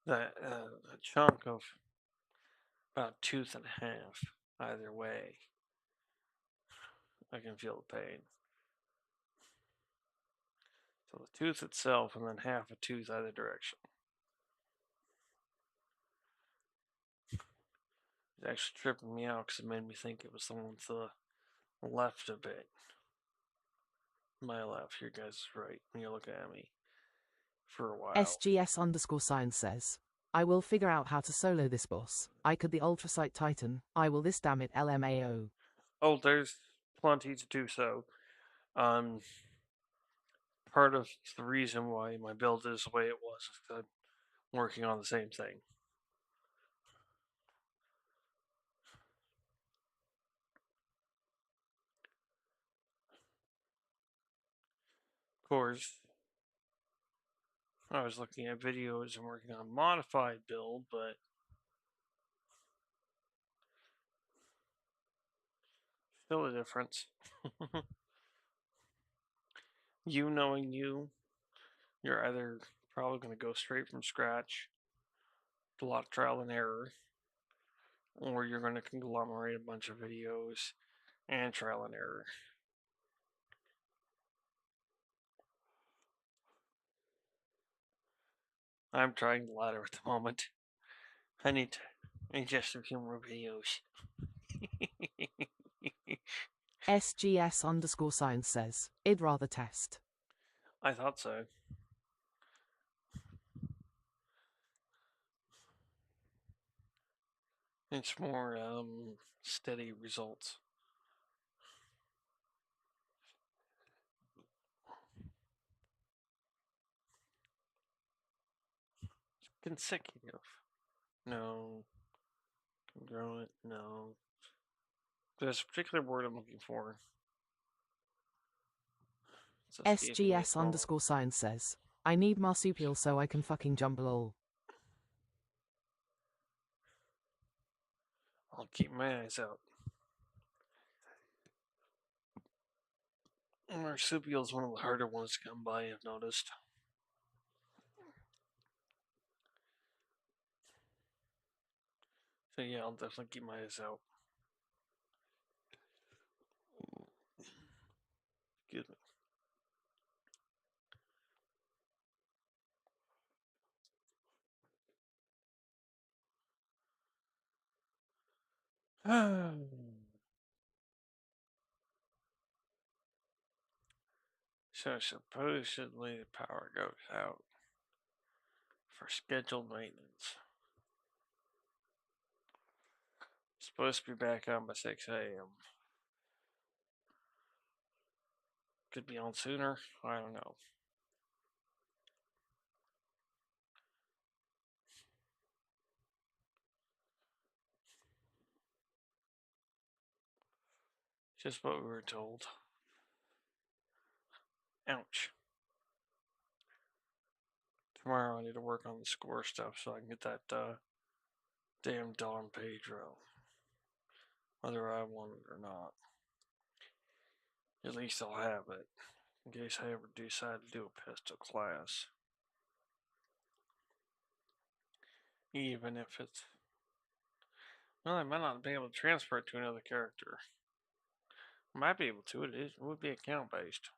S1: that a chunk of about a tooth and a half either way, I can feel the pain. So the tooth itself and then half a tooth either direction. It's actually tripping me out because it made me think it was the one to the left a bit. My left, your guys is right when you're looking at me for a while.
S12: SGS_science says. I will figure out how to solo this boss. I could the Ultrasight Titan. I will this damn it LMAO.
S1: Oh, there's plenty to do so. Part of the reason why my build is the way it was is because I'm working on the same thing. Of course, I was looking at videos and working on a modified build, but still a difference. You knowing you're either probably going to go straight from scratch a lot of trial and error, or you're going to conglomerate a bunch of videos and trial and error. I'm trying the latter at the moment. I need just a few more videos.
S12: SGS_science says, I'd rather test.
S1: I thought so. It's more steady results. Consecutive. No. Congruent. No. There's a particular word I'm looking for.
S12: SGS_science says, I need marsupial so I can fucking jumble all.
S1: I'll keep my eyes out. Marsupial is one of the harder ones to come by, I've noticed. So yeah, I'll definitely keep my eyes out. Excuse me. So supposedly the power goes out for scheduled maintenance. It's supposed to be back on by 6 a.m. Could be on sooner. I don't know. Just what we were told. Ouch. Tomorrow I need to work on the score stuff so I can get that damn Don Pedro. Whether I want it or not. At least I'll have it. In case I ever decide to do a pistol class. Even if it's... Well, I might not be able to transfer it to another character. I might be able to. It would be account based.